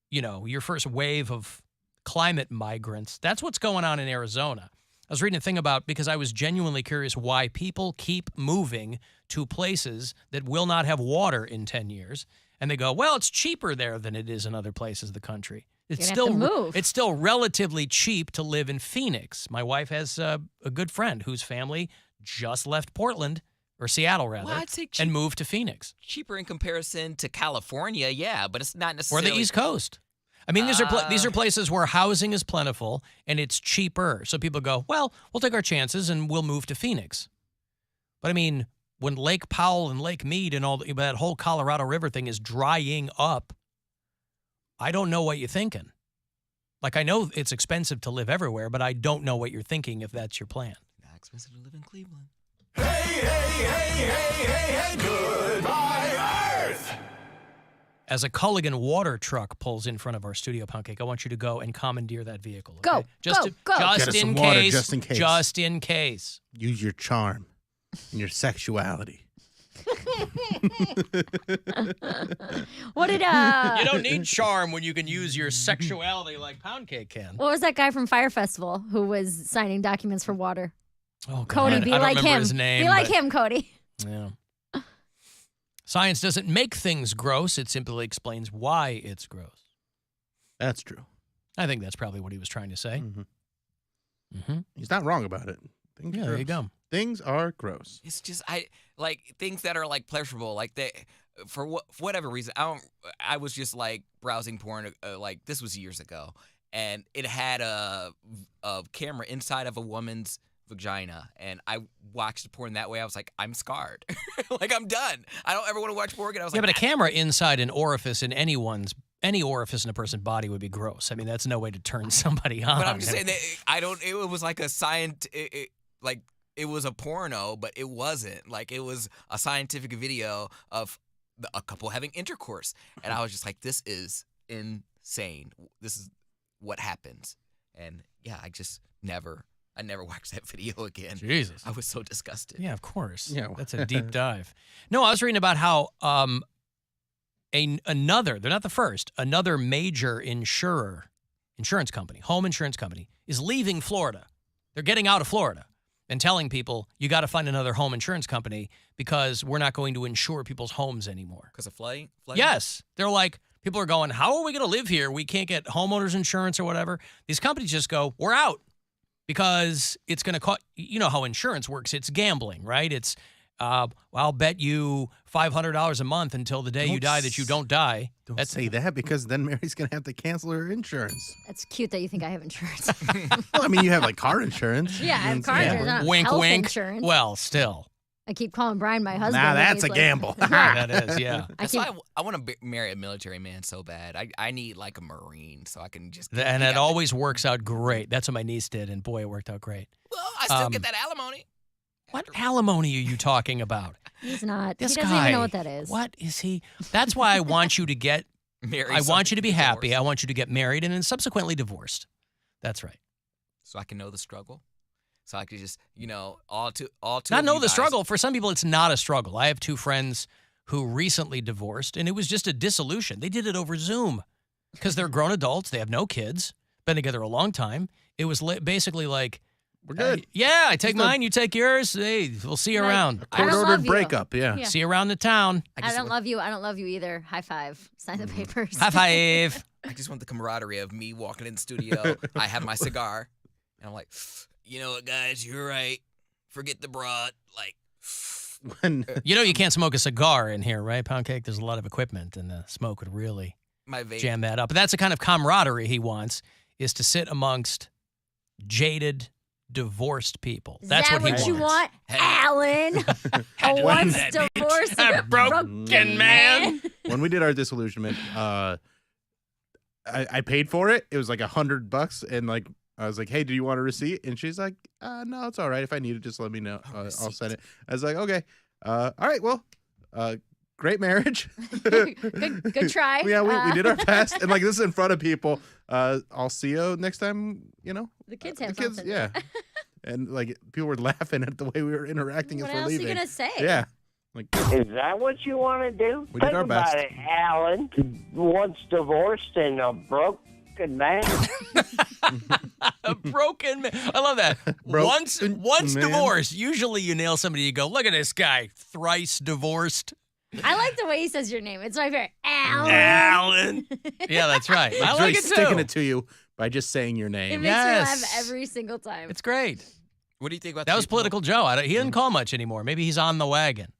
your first wave of climate migrants, that's what's going on in Arizona. I was reading a thing about, because I was genuinely curious why people keep moving to places that will not have water in 10 years. And they go, well, it's cheaper there than it is in other places of the country. It's still relatively cheap to live in Phoenix. My wife has a good friend whose family just left Portland, or Seattle rather, Well, I'd say and moved to Phoenix. Cheaper in comparison to California, yeah, but it's not necessarily. Or the East Coast. I mean, these are places where housing is plentiful and it's cheaper. So people go, well, we'll take our chances and we'll move to Phoenix. But I mean, when Lake Powell and Lake Mead and all that whole Colorado River thing is drying up, I don't know what you're thinking. Like, I know it's expensive to live everywhere, but I don't know what you're thinking if that's your plan. Not expensive to live in Cleveland. Hey, goodbye, Earth. As a Culligan water truck pulls in front of our studio, Poundcake, I want you to go and commandeer that vehicle. Okay? Go, Just go. Get us some water just in case. Just in case. Use your charm and your sexuality. What did You don't need charm when you can use your sexuality like Poundcake can. What was that guy from Fire Festival who was signing documents for water? Oh, God. Cody, be I don't like remember him. his name, be like but- him, Cody. Yeah. Science doesn't make things gross. It simply explains why it's gross. That's true. I think that's probably what he was trying to say. He's not wrong about it. Things Yeah, are there you gross. go. Things are gross. It's just I like things that are like pleasurable, like for whatever reason. I was just like browsing porn, like this was years ago, and it had a camera inside of a woman's vagina, and I watched the porn that way. I was like, I'm scarred. Like, I'm done. I don't ever want to watch porn again. I was Yeah, like, but a camera inside an orifice in any orifice in a person's body would be gross. I mean, that's no way to turn somebody on. But I'm just saying that it was like a like it was a porno, but it wasn't. Like, it was a scientific video of a couple having intercourse, and I was just like, this is insane. This is what happens, and yeah, I never watched that video again. Jesus. I was so disgusted. Yeah, of course. Yeah. That's a deep dive. No, I was reading about how another, they're not the first, another major insurance company, home insurance company, is leaving Florida. They're getting out of Florida and telling people, you got to find another home insurance company because we're not going to insure people's homes anymore. Because of flooding? Yes. They're like, people are going, how are we going to live here? We can't get homeowners insurance or whatever. These companies just go, we're out. Because it's going to cost, you know how insurance works. It's gambling, right? It's, I'll bet you $500 a month until the day you die that you don't die. Don't say that, because then Mary's going to have to cancel her insurance. That's cute that you think I have insurance. Well, I mean, you have like car insurance. Yeah, I have car insurance. Not Wink, health wink. Insurance. Well, still. I keep calling Brian my husband. Nah, and that's he's a like- gamble. That is, yeah. That's why I want to marry a military man so bad. I need like a Marine so I can just. And it always works out great. That's what my niece did, and boy, it worked out great. Well, I still get that alimony. What alimony are you talking about? He's not. This he doesn't guy, even know what that is. What is he? That's why I want you to get Marry I want you to be someone happy. divorced. I want you to get married and then subsequently divorced. That's right. So I can know the struggle. So I could just, all two. Not know the struggle. For some people, it's not a struggle. I have two friends who recently divorced, and it was just a dissolution. They did it over Zoom because they're grown adults. They have no kids, been together a long time. It was basically like, we're good. Yeah, I take mine, you take yours. Hey, we'll see you around. I don't love you. breakup, yeah. See you around the town. I don't love you. I don't love you either. High five. Sign the papers. High five. I just want the camaraderie of me walking in the studio. I have my cigar, and I'm like, you know what, guys, you're right. Forget the broad. Like, You know you can't smoke a cigar in here, right, Poundcake? There's a lot of equipment, and the smoke would really my vape. jam that up. But that's the kind of camaraderie he wants, is to sit amongst jaded, divorced people. That's Is that what he you want, Alan? Had A to once win that, divorced A broken man. When we did our disillusionment, I paid for it. It was like $100, and like I was like, "Hey, do you want a receipt?" And she's like, "No, it's all right. If I need it, just let me know. I'll send it." I was like, "Okay, all right. Well, great marriage. Good try. Yeah, we did our best. And like, this is in front of people. I'll see you next time, The kids have the kids, something. yeah. And like, people were laughing at the way we were interacting as What we're else are you leaving. gonna say? Yeah. Like, is that what you want to do? We did Think our best. about it, Alan. Once divorced and a broken man. A broken man. I love that. Once man. divorced. Usually you nail somebody, you go, look at this guy, thrice divorced. I like the way he says your name. It's my favorite. Alan. Alan. Yeah, that's right. I It's like really it too. sticking it to you by just saying your It name. makes me laugh every single time. It's great. What do you think about That the was people- Political Joe. He doesn't call much anymore. Maybe he's on the wagon.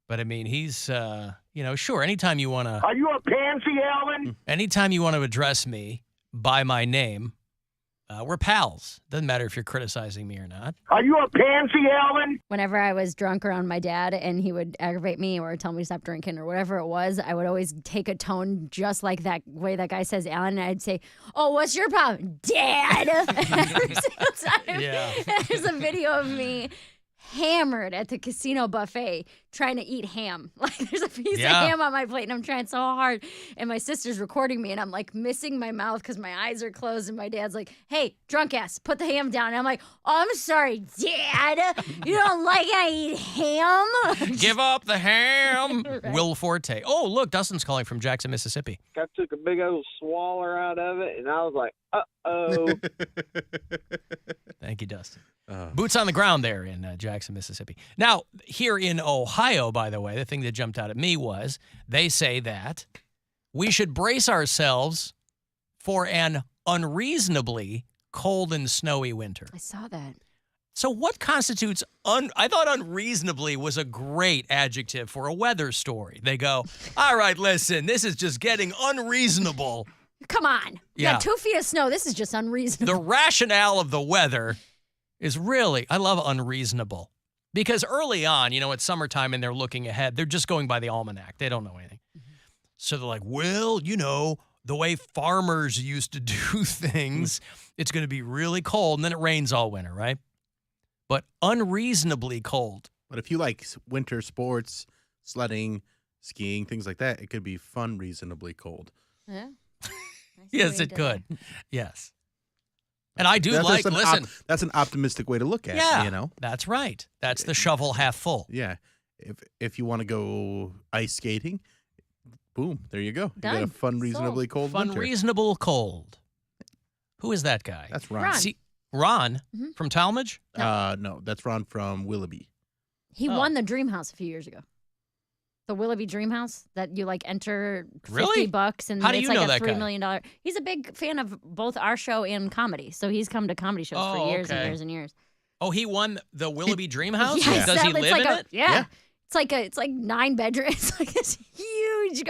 But I mean, he's, sure, anytime you want to. Are you a pansy, Alan? Anytime you want to address me by my name, we're pals. Doesn't matter if you're criticizing me or not. Are you a pansy, Alan? Whenever I was drunk around my dad and he would aggravate me or tell me to stop drinking or whatever it was, I would always take a tone just like that way that guy says Alan, and I'd say, "Oh, what's your problem, Dad?" Every single time. Yeah. There's a video of me hammered at the casino buffet trying to eat ham. Like, there's a piece of ham on my plate and I'm trying so hard, and my sister's recording me and I'm like missing my mouth because my eyes are closed, and my dad's like, "Hey, drunk ass, put the ham down." And I'm like, "Oh, I'm sorry, Dad. You don't like I eat ham?" Give up the ham. Right. Will Forte. Oh, look, Dustin's calling from Jackson, Mississippi. I took a big old swaller out of it, and I was like, uh-oh. Thank you, Dustin. Boots on the ground there in Jackson, Mississippi. Now, here in Ohio, by the way, the thing that jumped out at me was they say that we should brace ourselves for an unreasonably cold and snowy winter. I saw that. So what constitutes I thought unreasonably was a great adjective for a weather story. They go, all right, listen, this is just getting unreasonable. Come on. You Yeah. got 2 feet of snow. This is just unreasonable. The rationale of the weather is really, I love unreasonable. Because early on, it's summertime and they're looking ahead. They're just going by the almanac. They don't know anything. So they're like, well, the way farmers used to do things, it's going to be really cold and then it rains all winter, right? But unreasonably cold. But if you like winter sports, sledding, skiing, things like that, it could be fun, reasonably cold. Yeah. Yes, it could. Yes. And I do that's an optimistic way to look at it, That's right. That's the shovel half full. Yeah. If you want to go ice skating, boom, there you go. Done. You got a fun, reasonably cold Fun, winter. reasonable cold. Who is that guy? That's Ron. Ron. See, Ron from Talmadge? No, that's Ron from Willoughby. He won the Dream House a few years ago. The Willoughby Dream House that you enter Really? $50 and How do it's you like know a that $3 guy? million. He's a big fan of both our show and comedy. So he's come to comedy shows for years and years and years. Oh, he won the Willoughby Dream House? Yes, Does he it's live like in it? Yeah. It's like 9 bedrooms. It's like this huge,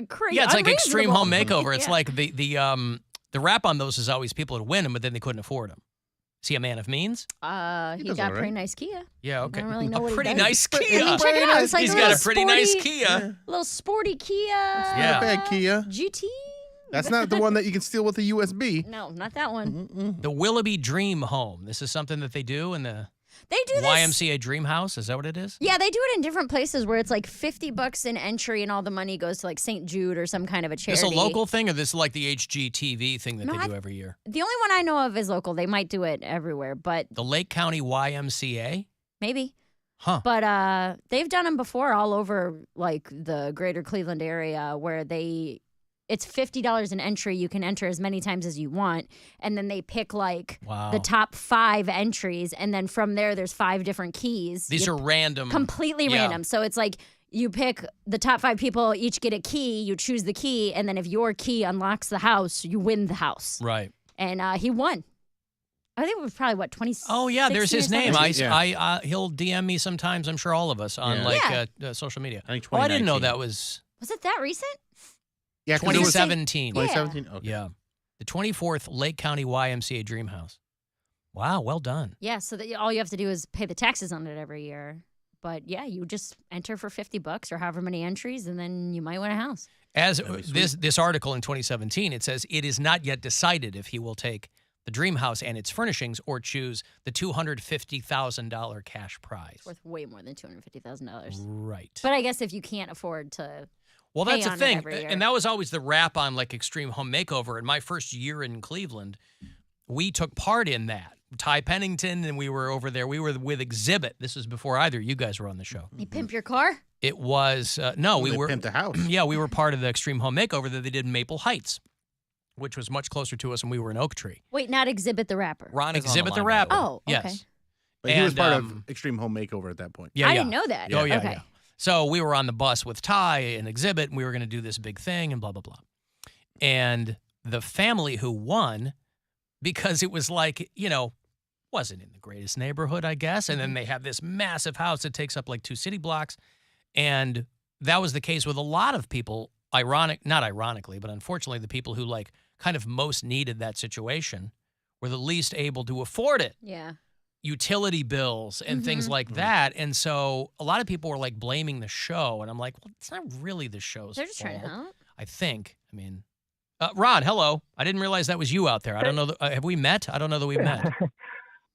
crazy. Yeah, it's like Extreme Home unreasonable. Makeover. It's Yeah. like the rap on those is always people would win them, but then they couldn't afford them. Is he a man of means? He got does a all pretty right. nice Kia. Yeah, okay. I don't really know A what pretty he does. nice But, Kia. I mean, check it out. It's like He's a got a little pretty nice sporty- Kia. Little sporty Kia. Not a bad Kia. GT. That's not the one that you can steal with a USB. No, not that one. The Willoughby Dream Home. This is something that they do in the They do this. YMCA Dream House. Is that what it is? Yeah, they do it in different places where it's like $50 an entry and all the money goes to like St. Jude or some kind of a charity. This a local thing or this is like the HGTV thing that No, they do every year? The only one I know of is local. They might do it everywhere, but The Lake County YMCA? maybe. Huh. But they've done them before all over like the greater Cleveland area where it's $50 an entry. You can enter as many times as you want. And then they pick like the top 5 entries. And then from there, there's 5 different keys. These are random. Completely Yeah. random. So it's like you pick the top 5 people, each get a key. You choose the key. And then if your key unlocks the house, you win the house. Right. And he won. I think it was probably, 2016 Oh, yeah, there's his name. or He'll DM me sometimes, I'm sure all of us, on social media. I think Oh, I didn't know 2019. that was Was it that recent? Yeah, 'cause it was 2017. 2017? Okay. Yeah. The 24th Lake County YMCA Dream House. Wow, well done. Yeah, so that all you have to do is pay the taxes on it every year. But yeah, you just enter for $50 or however many entries, and then you might win a house. As this article in 2017, it says it is not yet decided if he will take the dream house and its furnishings, or choose the $250,000 cash prize. It's worth way more than $250,000. Right. But I guess if you can't afford to Well, pay that's the on it thing. every year. And that was always the rap on like Extreme Home Makeover. In my first year in Cleveland, we took part in that. Ty Pennington, and we were over there. We were with Exhibit. This was before either you guys were on the show. You pimp your car? It was, no, we They were. pimped the house. Yeah, we were part of the Extreme Home Makeover that they did in Maple Heights, which was much closer to us, and we were in Oak Tree. Wait, not Exhibit the rapper. Ron is on Exhibit the line, by rapper. way. Oh, okay. Yes. But he was And, part of Extreme Home Makeover at that point. Yeah, I yeah. didn't know that. Oh, yeah, Okay. yeah. So we were on the bus with Ty and Exhibit, and we were going to do this big thing and blah, blah, blah. And the family who won, because it was like, wasn't in the greatest neighborhood, I guess. And then they have this massive house that takes up like 2 city blocks. And that was the case with a lot of people, not ironically, but unfortunately, the people who like kind of most needed that situation were the least able to afford it. Yeah. Utility bills and things like that. And so a lot of people were like blaming the show. And I'm like, well, it's not really the show's They're just trying to fault. help. I think. I mean, Rod, hello. I didn't realize that was you out there. I don't know. Have we met? I don't know that we've met.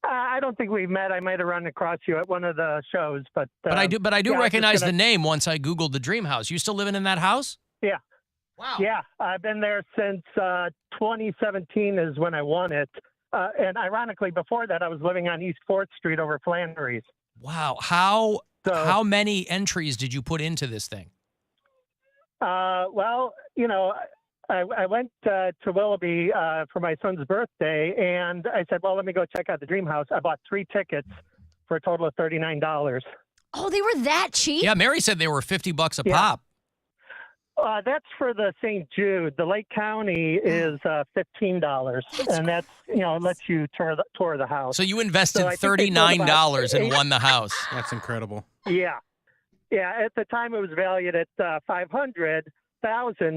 I don't think we've met. I might have run across you at one of the shows, but I do yeah, recognize the name once I Googled the Dream House. You still living in that house? Yeah. Wow. Yeah, I've been there since 2017 is when I won it. And ironically, before that, I was living on East 4th Street over Flannery's. Wow. How many entries did you put into this thing? Well, I went to Willoughby for my son's birthday, and I said, well, let me go check out the Dream House. I bought 3 tickets for a total of $39. Oh, they were that cheap? Yeah, Mary said they were $50 a pop. That's for the St. Jude. The Lake County is $15, and that's lets you tour the house. So you invested So I think they sold about $39 and won the house. That's incredible. Yeah. At the time, it was valued at $500,000.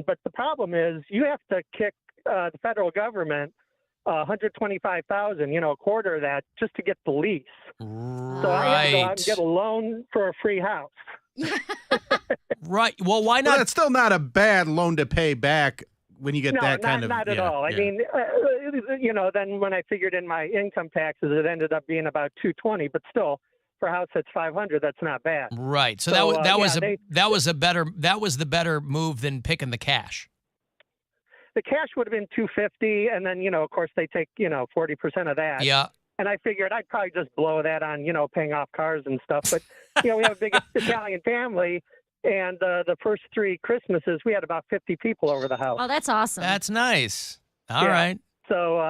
But the problem is, you have to kick the federal government $125,000, a quarter of that, just to get the lease. So I had to go out and get a loan for a free house. Right. Well, why not? Well, that's still not a bad loan to pay back when you get that kind of. Not at all. I mean, then when I figured in my income taxes, it ended up being about $220, but still, for a house that's $500, that's not bad. Right. So that was the better move than picking the cash. The cash would have been $250, and then of course they take 40% of that. Yeah. And I figured I'd probably just blow that on paying off cars and stuff. But we have a big Italian family, and the first 3 Christmases we had about 50 people over the house. Oh, that's awesome. That's nice. All right. So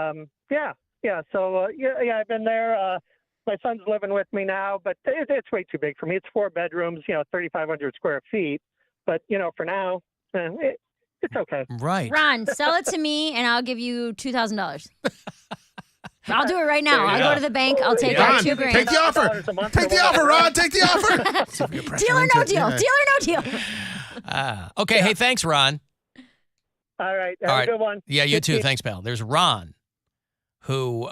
So I've been there. My son's living with me now, but it's way too big for me. It's 4 bedrooms, 3,500 square feet. But for now, it's okay. Right. Ron, sell it to me, and I'll give you $2,000. I'll do it right now. I'll go to the bank. I'll take out $2 grand. Take the offer. Take the offer, Ron. Take the offer. Deal or no deal. Deal or no deal. Okay. Hey, thanks, Ron. All right. Have a good one. Yeah, you too. Thanks, pal. There's Ron, who,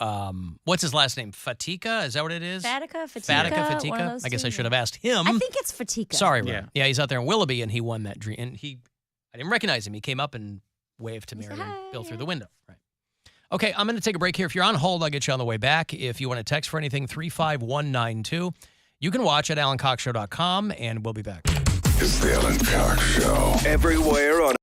what's his last name? Fatica? Is that what it is? Fatica? One of those I guess two, I should have asked him. I think it's Fatica. Sorry, Ron. Yeah, he's out there in Willoughby, and he won that dream. And I didn't recognize him. He came up and waved to Mary and Bill through the window. Right. Okay, I'm going to take a break here. If you're on hold, I'll get you on the way back. If you want to text for anything, 35192. You can watch at alancoxshow.com, and we'll be back. It's the Alan Cox Show. Everywhere on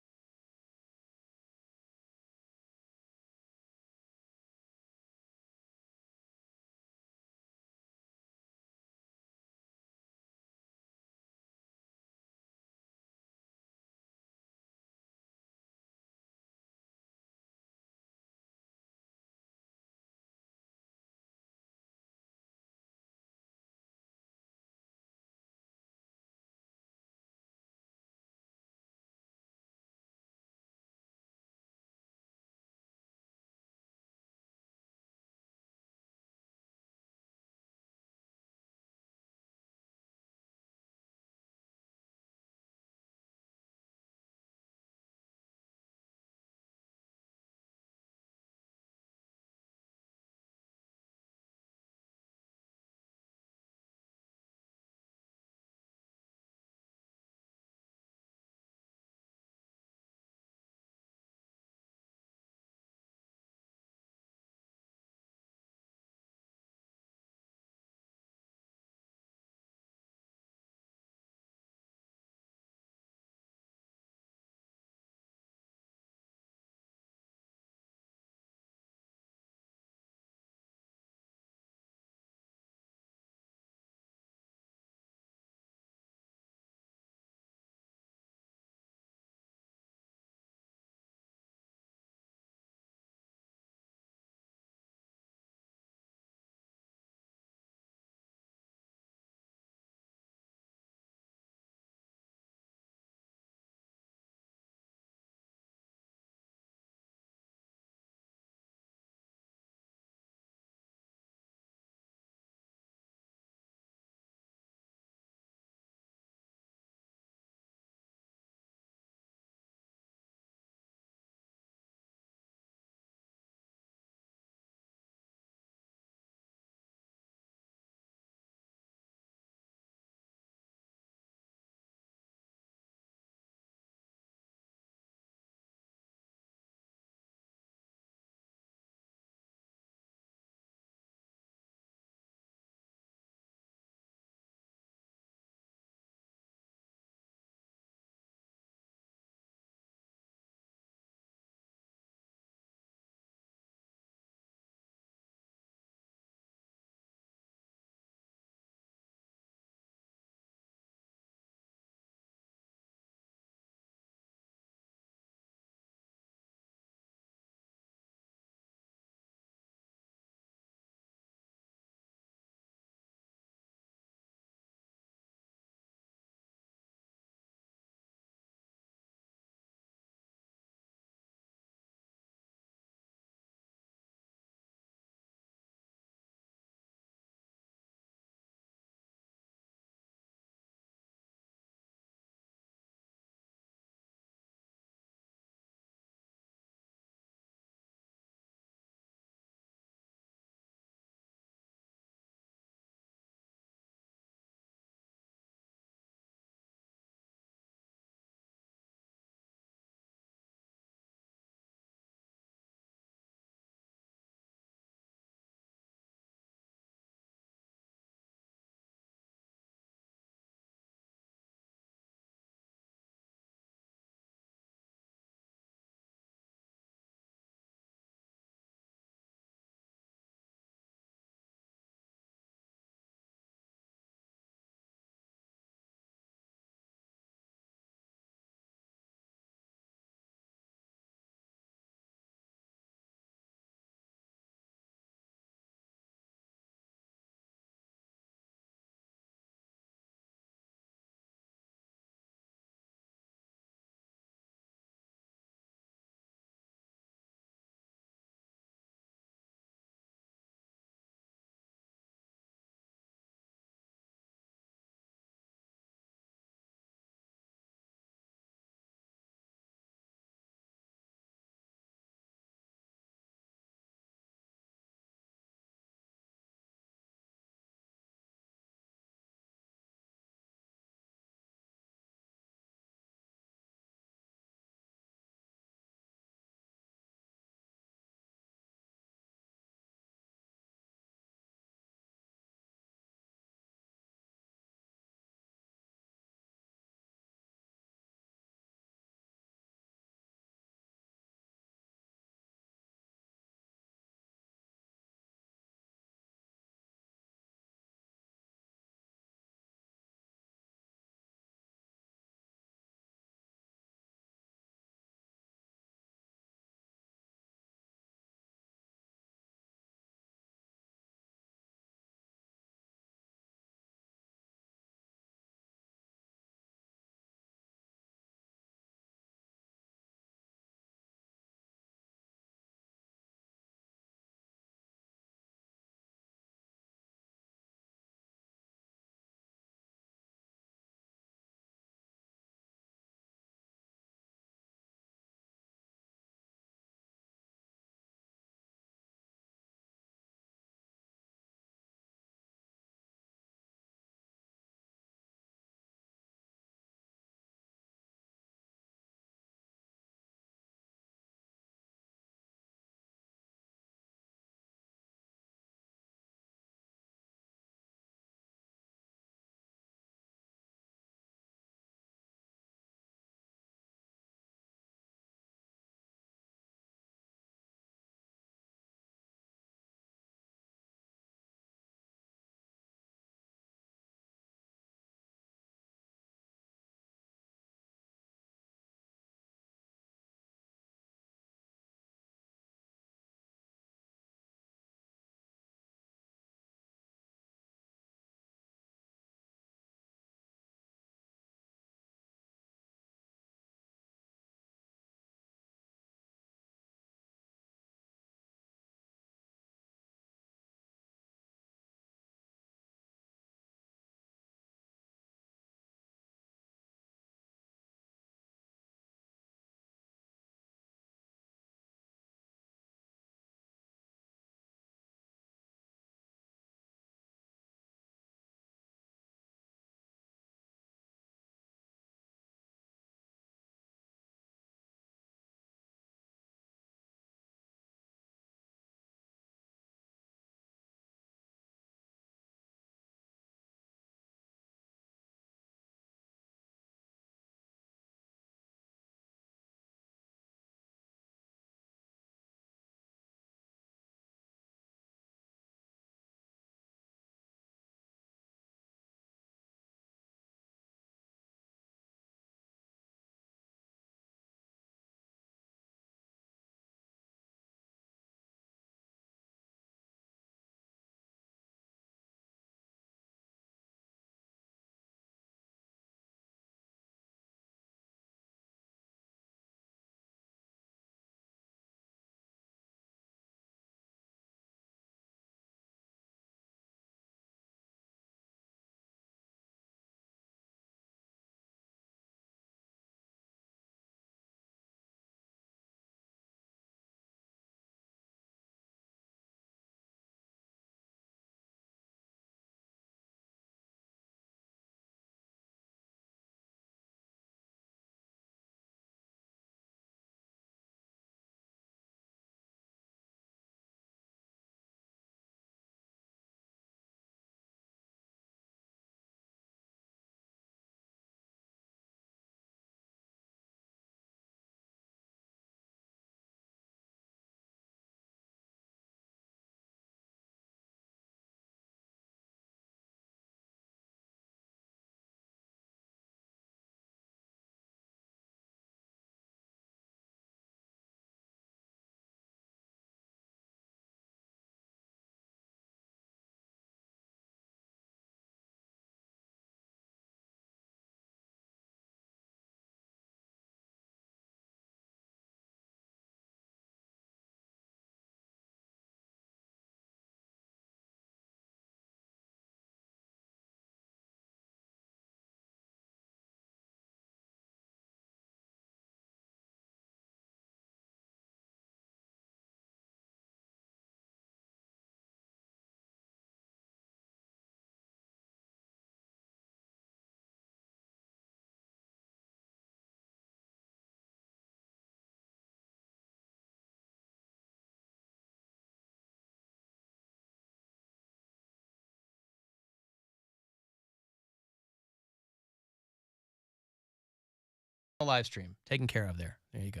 live stream taken care of there. There you go.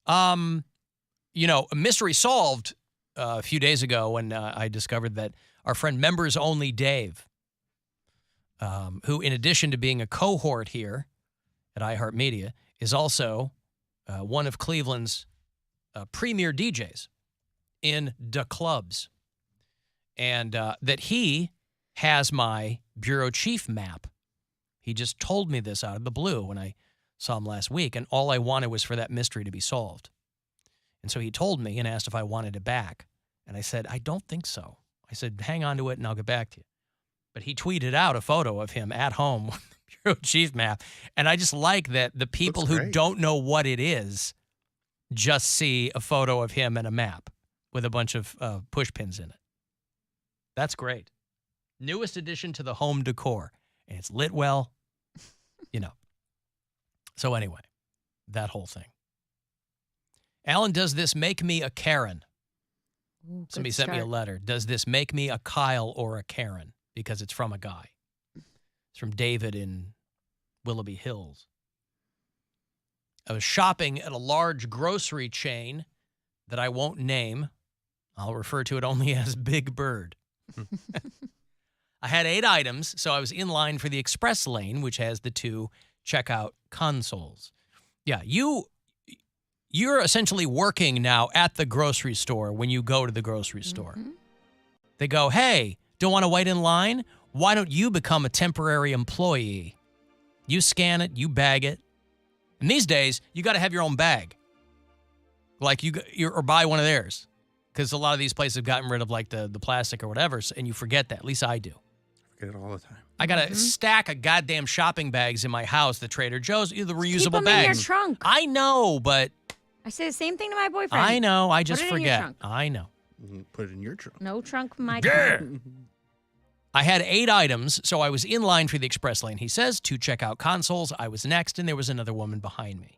A mystery solved a few days ago when I discovered that our friend Members Only Dave, who in addition to being a cohort here at iHeartMedia, is also one of Cleveland's premier DJs in the clubs. And that he has my bureau chief map. He just told me this out of the blue when I saw him last week, and all I wanted was for that mystery to be solved. And so he told me and asked if I wanted it back. And I said, I don't think so. I said, hang on to it and I'll get back to you. But he tweeted out a photo of him at home with the bureau chief map. And I just like that the people who don't know what it is just see a photo of him and a map with a bunch of push pins in it. That's great. Newest addition to the home decor. And it's lit well, So anyway, that whole thing. Alan, does this make me a Karen? Ooh, Somebody sent me a letter. Does this make me a Kyle or a Karen? Because it's from a guy. It's from David in Willoughby Hills. I was shopping at a large grocery chain that I won't name. I'll refer to it only as Big Bird. I had 8 items, so I was in line for the express lane, which has the 2 checkout consoles. Yeah, you're essentially working now at the grocery store when you go to the grocery store. They go, hey, don't want to wait in line? Why don't you become a temporary employee? You scan it, you bag it. And these days, you got to have your own bag. Like or buy one of theirs. Because a lot of these places have gotten rid of like the plastic or whatever, and you forget that. At least I do. I forget it all the time. I got a stack of goddamn shopping bags in my house, the Trader Joe's, the reusable Keep them bags. in your trunk. I know, but I say the same thing to my boyfriend. I know. I just Put it in your forget. trunk. I know. Put it in your trunk. No trunk in my trunk. I had 8 items, so I was in line for the express lane. He says 2 checkout consoles. I was next, and there was another woman behind me.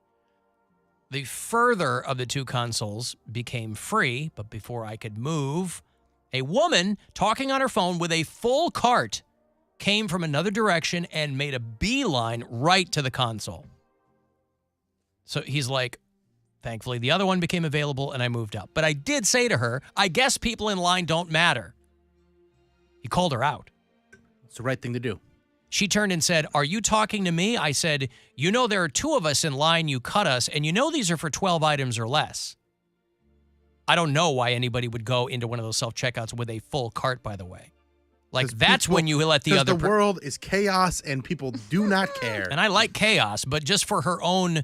The further of the 2 consoles became free, but before I could move, a woman talking on her phone with a full cart came from another direction and made a beeline right to the console. So he's like, thankfully, the other one became available and I moved up. But I did say to her, I guess people in line don't matter. He called her out. It's the right thing to do. She turned and said, are you talking to me? I said, you know there are 2 of us in line, you cut us, and you know these are for 12 items or less. I don't know why anybody would go into one of those self-checkouts with a full cart, by the way. Like, that's when you let the other... Because the world is chaos and people do not care. And I like chaos, but just for her own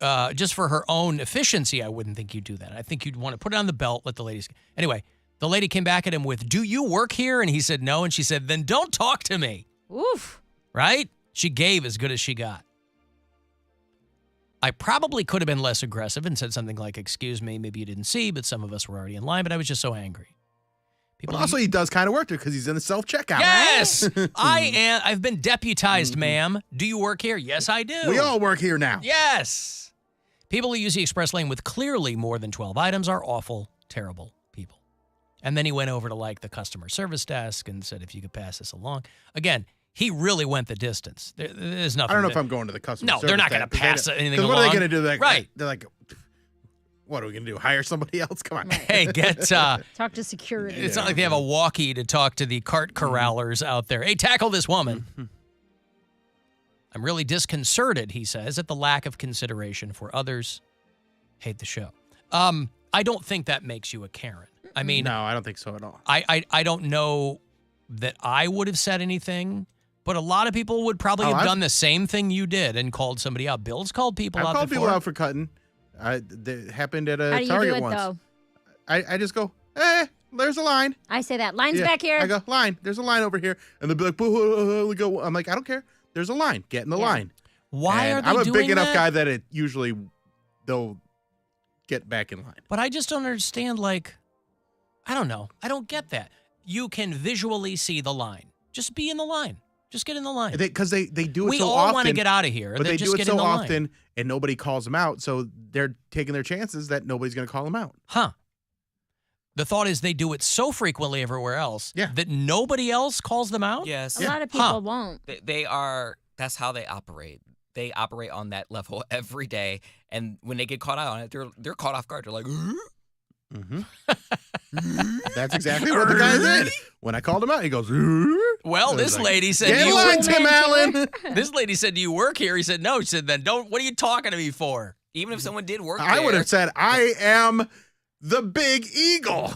efficiency, I wouldn't think you'd do that. I think you'd want to put it on the belt, let the ladies... Anyway, the lady came back at him with, do you work here? And he said no, and she said, then don't talk to me. Oof. Right? She gave as good as she got. I probably could have been less aggressive and said something like, excuse me, maybe you didn't see, but some of us were already in line, but I was just so angry. But also, he does kind of work there because he's in the self-checkout. Yes! I've been deputized, ma'am. Do you work here? Yes, I do. We all work here now. Yes! People who use the express lane with clearly more than 12 items are awful, terrible people. And then he went over to, like, the customer service desk and said, if you could pass this along. Again, he really went the distance. There's nothing. I don't know if I'm going to the customer service. No, they're not going to pass anything along. What are they going to do? Right. They're like, what are we going to do? Hire somebody else? Come on. Hey, talk to security. It's not like they have a walkie to talk to the cart corrallers out there. Hey, tackle this woman. I'm really disconcerted, he says, at the lack of consideration for others. Hate the show. I don't think that makes you a Karen. I mean, no, I don't think so at all. I don't know that I would have said anything, but a lot of people would probably have done the same thing you did and called somebody out. Bill's called people out before. I've called people out for cutting. That happened at a How do you Target do it, once. though? I just go, there's a line. I say that. Line's back here. I go, line. There's a line over here. And they'll be like, boo, go. I'm like, I don't care. There's a line. Get in the line. Why are they I'm a doing big enough that? guy that it usually they'll get back in line. But I just don't understand, like, I don't know. I don't get that. You can visually see the line. Just be in the line. Just get in the line. Because they do it we so all often. want to get out of here. But they just do it get so in the often, line. and nobody calls them out. So they're taking their chances that nobody's going to call them out. Huh. The thought is they do it so frequently everywhere else that nobody else calls them out? Yes. A lot of people won't. They are, that's how they operate. they operate on that level every day, and when they get caught out on it, they're caught off guard. They're like, Mm-hmm. That's exactly what the guy did. When I called him out, he goes, well, this lady said, "Get in line, Tim Allen." This lady said, do you work here? He said, no. She said, then don't. What are you talking to me for? even if someone did work I there, would have said, I am the Big Eagle.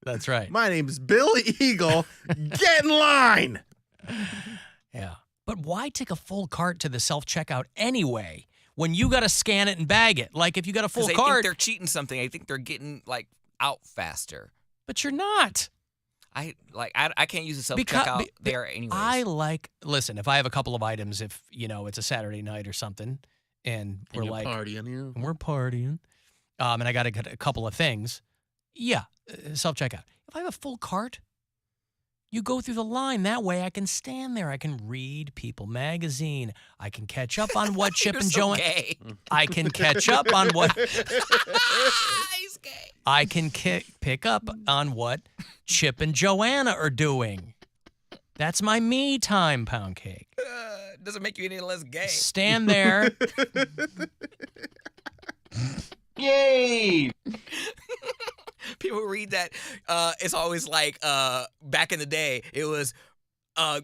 That's right. My name's Bill Eagle. Get in line. Yeah. But why take a full cart to the self-checkout anyway when you got to scan it and bag it? Like, if you got a full they cart. think they're cheating something. I think they're getting, like, out faster. But you're not. I can't use a self-checkout there anyways. Listen, if I have a couple of items, if, it's a Saturday night or something, and we're like partying, and we're partying, and I got to get a couple of things, self-checkout. If I have a full cart, you go through the line. That way I can stand there. I can read People magazine. I can catch up on what Chip and Joanna. I can catch up on what. He's gay. I can pick up on what Chip and Joanna are doing. That's my me time, Poundcake. Doesn't make you any less gay. Stand there. Yay! People read that. It's always like back in the day, it was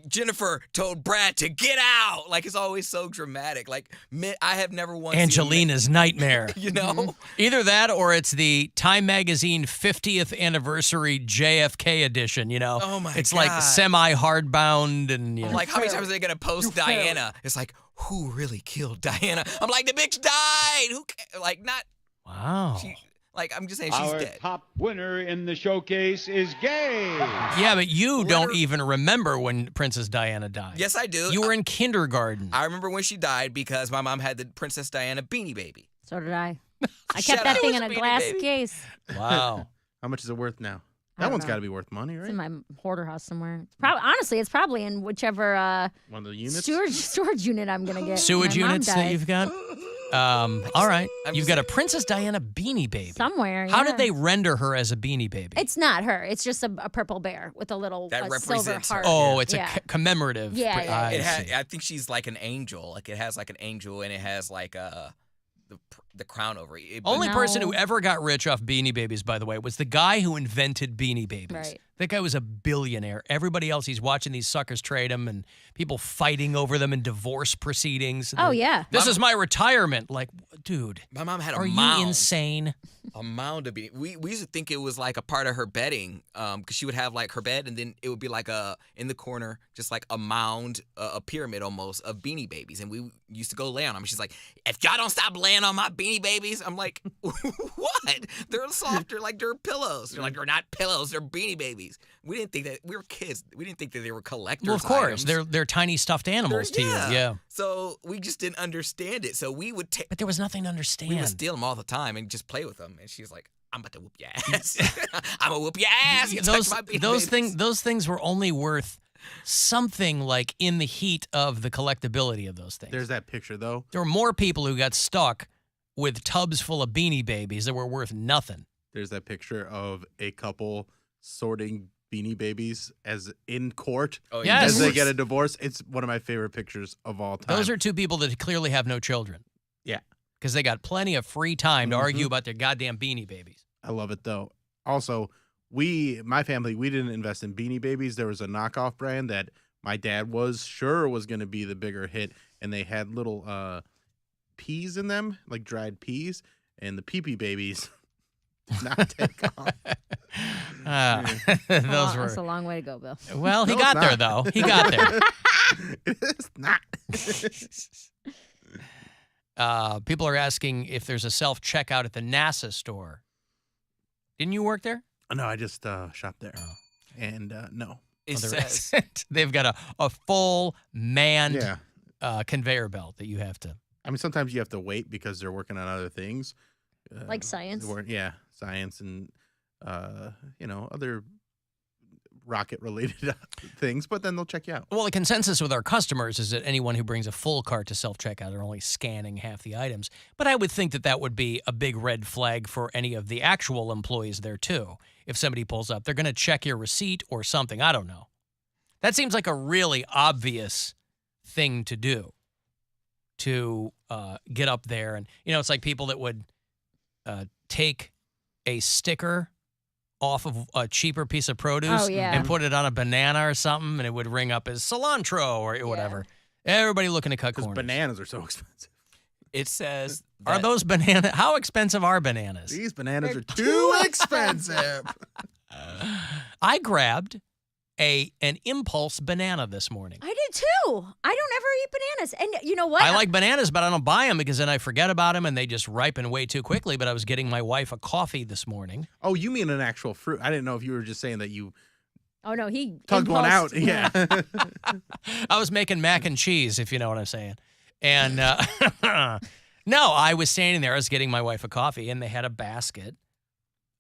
Jennifer told Brad to get out. Like, it's always so dramatic. Like, I have never once Angelina's nightmare. You know? Either that or it's the Time Magazine 50th anniversary JFK edition, Oh, my It's God. like semi-hardbound and, I'm like, how many times are they going to post Diana? It's like, who really killed Diana? I'm like, the bitch died. Who? Like, not. Wow. I'm just saying she's Our dead. top winner in the showcase is gay. Yeah, but you don't even remember when Princess Diana died. Yes, I do. You were in kindergarten. I remember when she died because my mom had the Princess Diana Beanie Baby. So did I. I kept that thing in a glass case. Wow. How much is it worth now? I That don't one's know. got to be worth money, right? It's in my hoarder house somewhere. Honestly, it's probably in whichever one of the units? storage unit I'm gonna get. Sewage My mom units that died. you've got? All right. You've got a Princess Diana Beanie Baby. Somewhere. How yeah. did they render her as a Beanie Baby? It's not her. It's just a purple bear with a little That silver represents her. heart. Oh, it's Yeah. a commemorative. Yeah, yeah, I I think she's like an angel. Like, it has like an angel and it has like the crown over it. Only person who ever got rich off Beanie Babies, by the way, was the guy who invented Beanie Babies. Right. That guy was a billionaire. Everybody else, he's watching these suckers trade them and people fighting over them in divorce proceedings. Oh, yeah. This is my retirement. Like, dude. My mom had a Are mound. you insane? A mound of beanie. We used to think it was like a part of her bedding, because she would have like her bed, and then it would be like in the corner, just like a mound, a pyramid almost of Beanie Babies, and we used to go lay on them. She's like, "If y'all don't stop laying on my Beanie Babies," I'm like, "What? They're softer, like they're pillows." They're like, "They're not pillows, they're Beanie Babies." We didn't think that we were kids. We didn't think that they were collectors. Well, of course. items. They're tiny stuffed animals to you. Yeah. So we just didn't understand it. So we would take. But there was nothing to understand. We would steal them all the time and just play with them. And she's like, "I'm about to whoop your ass. I'm gonna whoop your ass." You touch my Beanie Babies." Those things were only worth something like in the heat of the collectability of those things. There's that picture, though. There were more people who got stuck with tubs full of Beanie Babies that were worth nothing. There's that picture of a couple sorting Beanie Babies as in court yes. as they get a divorce. It's one of my favorite pictures of all time. Those are two people that clearly have no children. Yeah. Because they got plenty of free time to argue about their goddamn Beanie Babies. I love it, though. Also, my family, we didn't invest in Beanie Babies. There was a knockoff brand that my dad was sure was going to be the bigger hit, and they had little peas in them, like dried peas, and the pee-pee babies did not take off. Those were. That's a long way to go, Bill. Well, he No, got it's there, not. though. He got there. It's not. People are asking if there's a self-checkout at the NASA store. Didn't you work there? No, I just shopped there. And no. It There says isn't. They've got a full manned Yeah. conveyor belt that you have to. I mean, sometimes you have to wait because they're working on other things. Like science? Yeah, science and, other rocket-related things, but then they'll check you out. Well, the consensus with our customers is that anyone who brings a full cart to self-checkout are only scanning half the items. But I would think that would be a big red flag for any of the actual employees there, too. If somebody pulls up, they're going to check your receipt or something. I don't know. That seems like a really obvious thing to do. to get up there. And, it's like people that would take a sticker off of a cheaper piece of produce and put it on a banana or something, and it would ring up as cilantro or whatever. Everybody looking to cut corners. Bananas are so expensive. It says Are those bananas? How expensive are bananas? These bananas are too expensive. I grabbed an impulse banana this morning. I did too. I don't ever eat bananas. And you know what? I like bananas, but I don't buy them because then I forget about them and they just ripen way too quickly. But I was getting my wife a coffee this morning. Oh, you mean an actual fruit? I didn't know if you were just saying that you Oh, no, he tugged one out. Yeah. I was making mac and cheese, if you know what I'm saying. And no, I was standing there. I was getting my wife a coffee, and they had a basket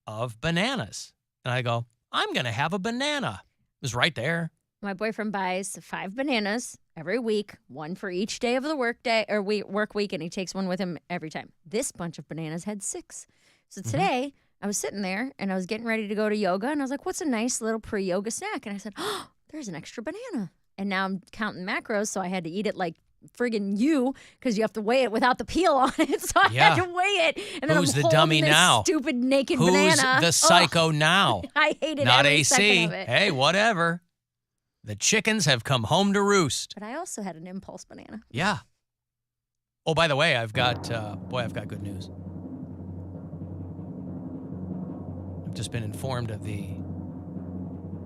of bananas. And I go, I'm going to have a banana. It was right there. My boyfriend buys 5 bananas every week, one for each day of the work week, and he takes one with him every time. This bunch of bananas had 6. So today, I was sitting there, and I was getting ready to go to yoga, and I was like, what's a nice little pre-yoga snack? And I said, oh, there's an extra banana. And now I'm counting macros, so I had to eat it like friggin' you, because you have to weigh it without the peel on it. So I had to weigh it. And then Who's I'm the dummy this now? Stupid naked Who's banana. the psycho now? I hated Not every AC. second of it. Hey, whatever. The chickens have come home to roost. But I also had an impulse banana. Yeah. Oh, by the way, I've got good news. I've just been informed of the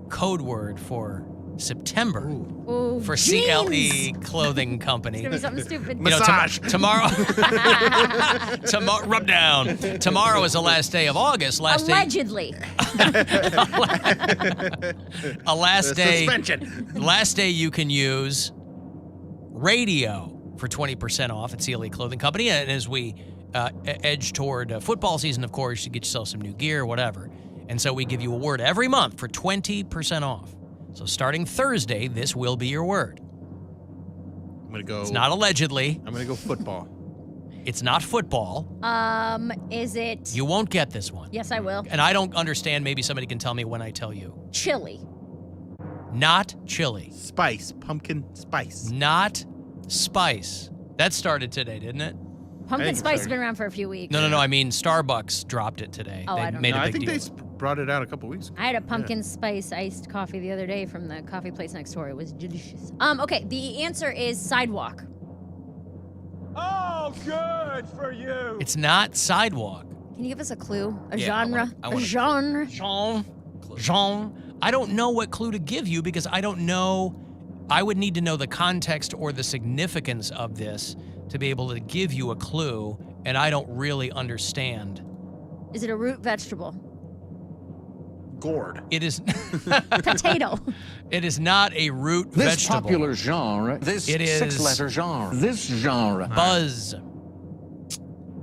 code word for September for CLE Clothing Company. It's going to be something stupid. Massage. Tomorrow. Rub down. Tomorrow is the last day of August. Allegedly. A last day. Suspension. Last day you can use radio for 20% off at CLE Clothing Company. And as we edge toward football season, of course, you get yourself some new gear, whatever. And so we give you a word every month for 20% off. So starting Thursday, this will be your word. I'm going to go. It's not allegedly. I'm going to go football. It's not football. Is it? You won't get this one. Yes, I will. And I don't understand. Maybe somebody can tell me when I tell you. Chili. Not chili. Spice. Pumpkin spice. Not spice. That started today, didn't it? Pumpkin spice has been around for a few weeks. No. I mean, Starbucks dropped it today. Oh, they I don't made know. a I big think deal. they brought it out a couple weeks ago. I had a pumpkin spice iced coffee the other day from the coffee place next door. It was delicious. Okay, the answer is sidewalk. Oh, good for you. It's not sidewalk. Can you give us a clue? A Yeah, genre? I want a genre? Jean. I don't know what clue to give you because I don't know. I would need to know the context or the significance of this to be able to give you a clue, and I don't really understand. Is it a root vegetable? Gourd. It is Potato. It is not a root This vegetable. popular genre, this It is 6-letter genre, this genre. Buzz.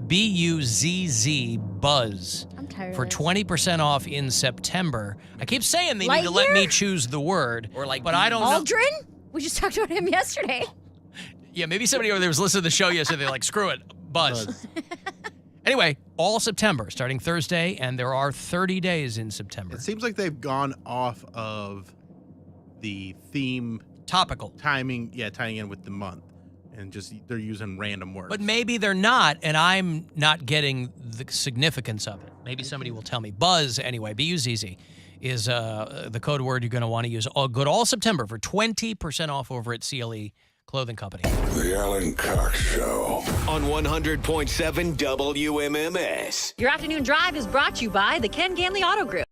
B-U-Z-Z, Buzz. I'm tired For of this. 20% off in September. I keep saying they need to Lightyear? let me choose the word, Or like but I don't know. Aldrin? We just talked about him yesterday. Yeah, maybe somebody over there was listening to the show yesterday. They're like, screw it, Buzz. Anyway, all September, starting Thursday, and there are 30 days in September. It seems like they've gone off of the theme. Topical. Timing, tying in with the month. And just they're using random words. But maybe they're not, and I'm not getting the significance of it. Maybe somebody will tell me. Buzz, anyway, B-U-Z-Z, is the code word you're going to want to use all September for 20% off over at CLE Clothing Company. The Alan Cox Show. On 100.7 WMMS. Your afternoon drive is brought to you by the Ken Ganley Auto Group.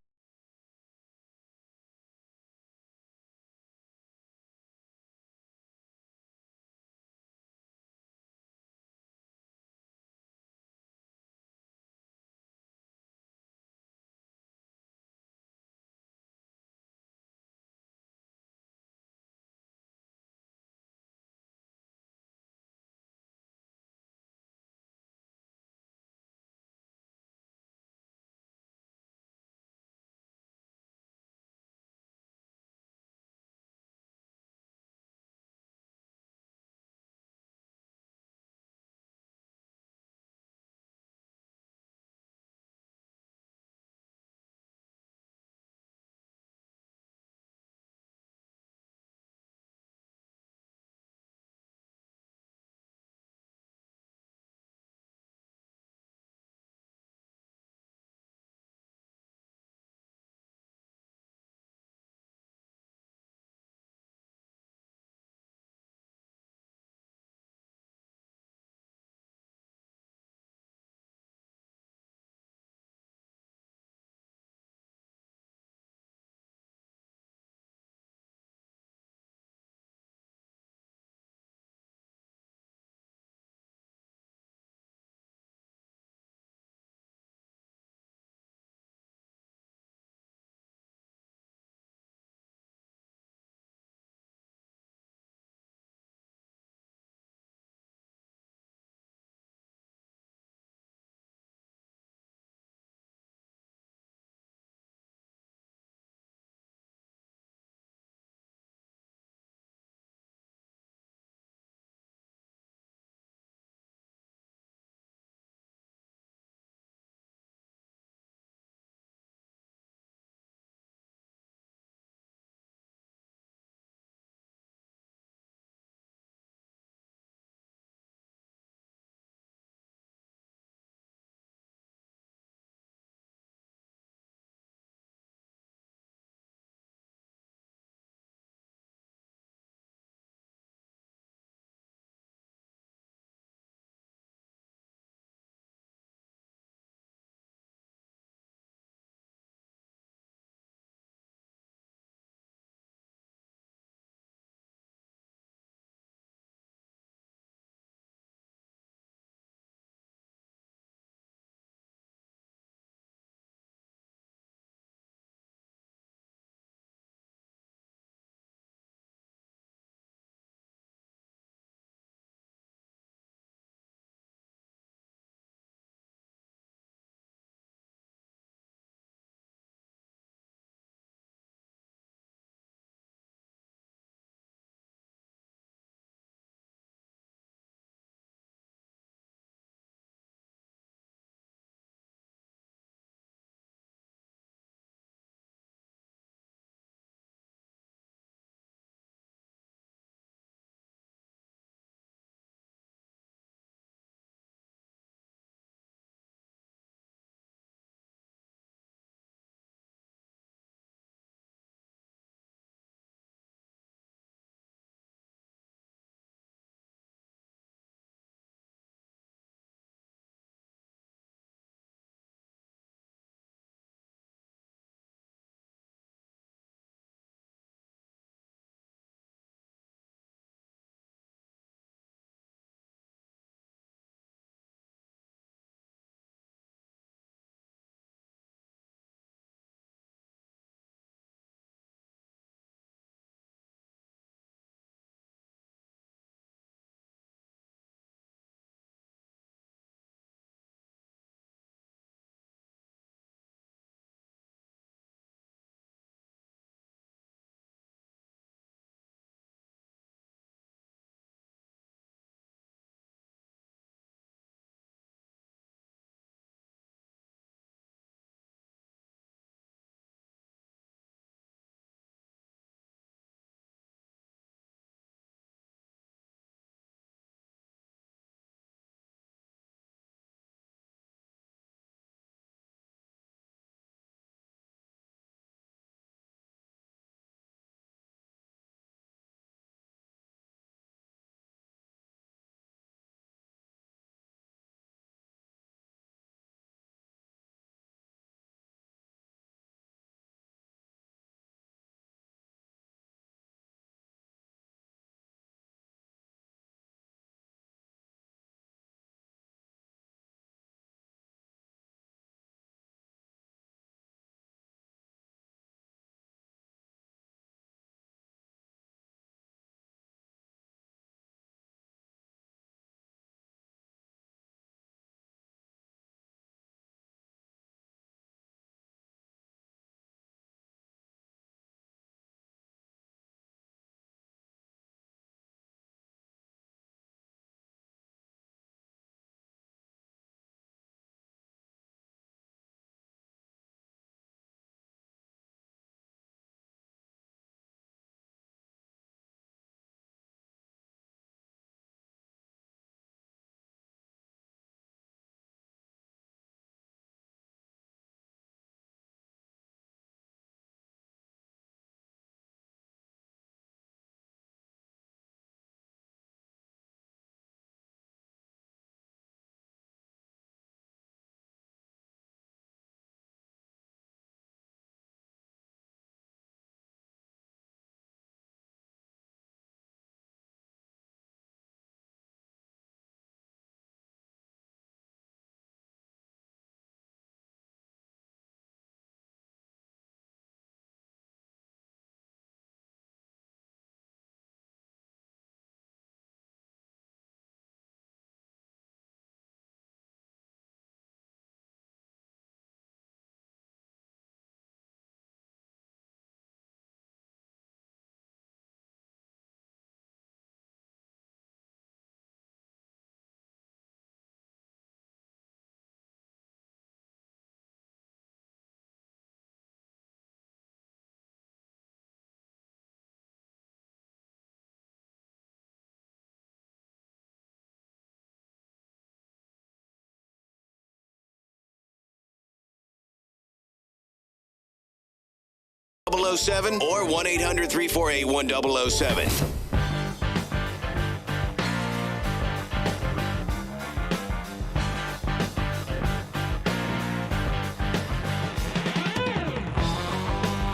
1007 or 1-800-348-1007.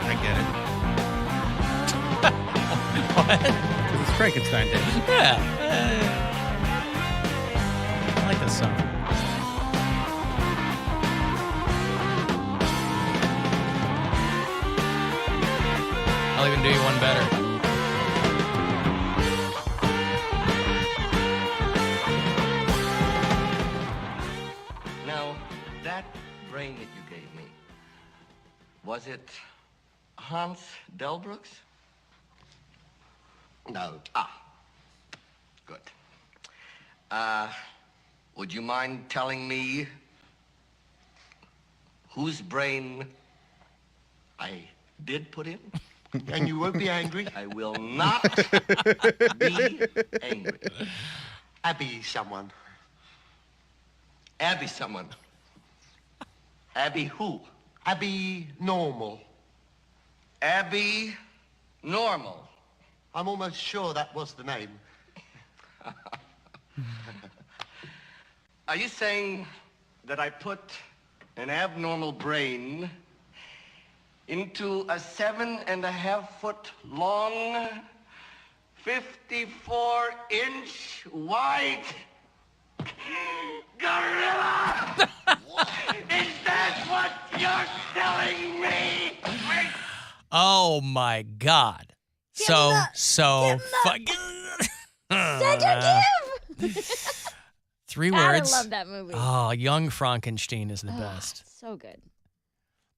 I get it. What? Because it's Frankenstein Day. Yeah. I like this song. I'll even do you one better. Now, that brain that you gave me, was it Hans Delbrooks? No. Good. Would you mind telling me whose brain I did put in? And you won't be angry? I will not be angry. Abby someone. Abby someone. Abby who? Abby Normal. Abby Normal. I'm almost sure that was the name. Are you saying that I put an abnormal brain into a 7.5-foot long, 54-inch wide gorilla? Is that what you're telling me? Oh my God. So fucking. Three God, words. I love that movie. Oh, Young Frankenstein is the best. So good.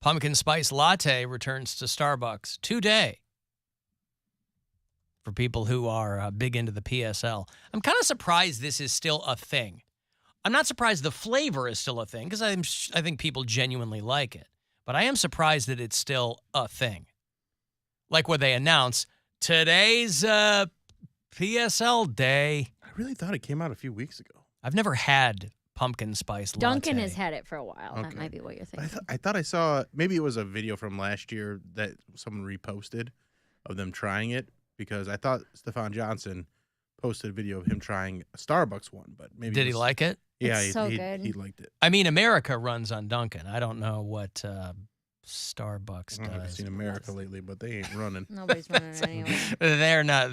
Pumpkin Spice Latte returns to Starbucks today. For people who are big into the PSL. I'm kind of surprised this is still a thing. I'm not surprised the flavor is still a thing because I think people genuinely like it. But I am surprised that it's still a thing. Like when they announce, today's PSL day. I really thought it came out a few weeks ago. I've never had pumpkin spice latte. Duncan has had it for a while. That Okay. might be what you're thinking. I thought I saw, maybe it was a video from last year that someone reposted of them trying it, because I thought Stefan Johnson posted a video of him trying a Starbucks one, but maybe Did he like it? Yeah, It's so good. he liked it. I mean, America runs on Duncan. I don't know what Starbucks I haven't does. seen America lately, but they ain't running. Nobody's running it anyway. They're not.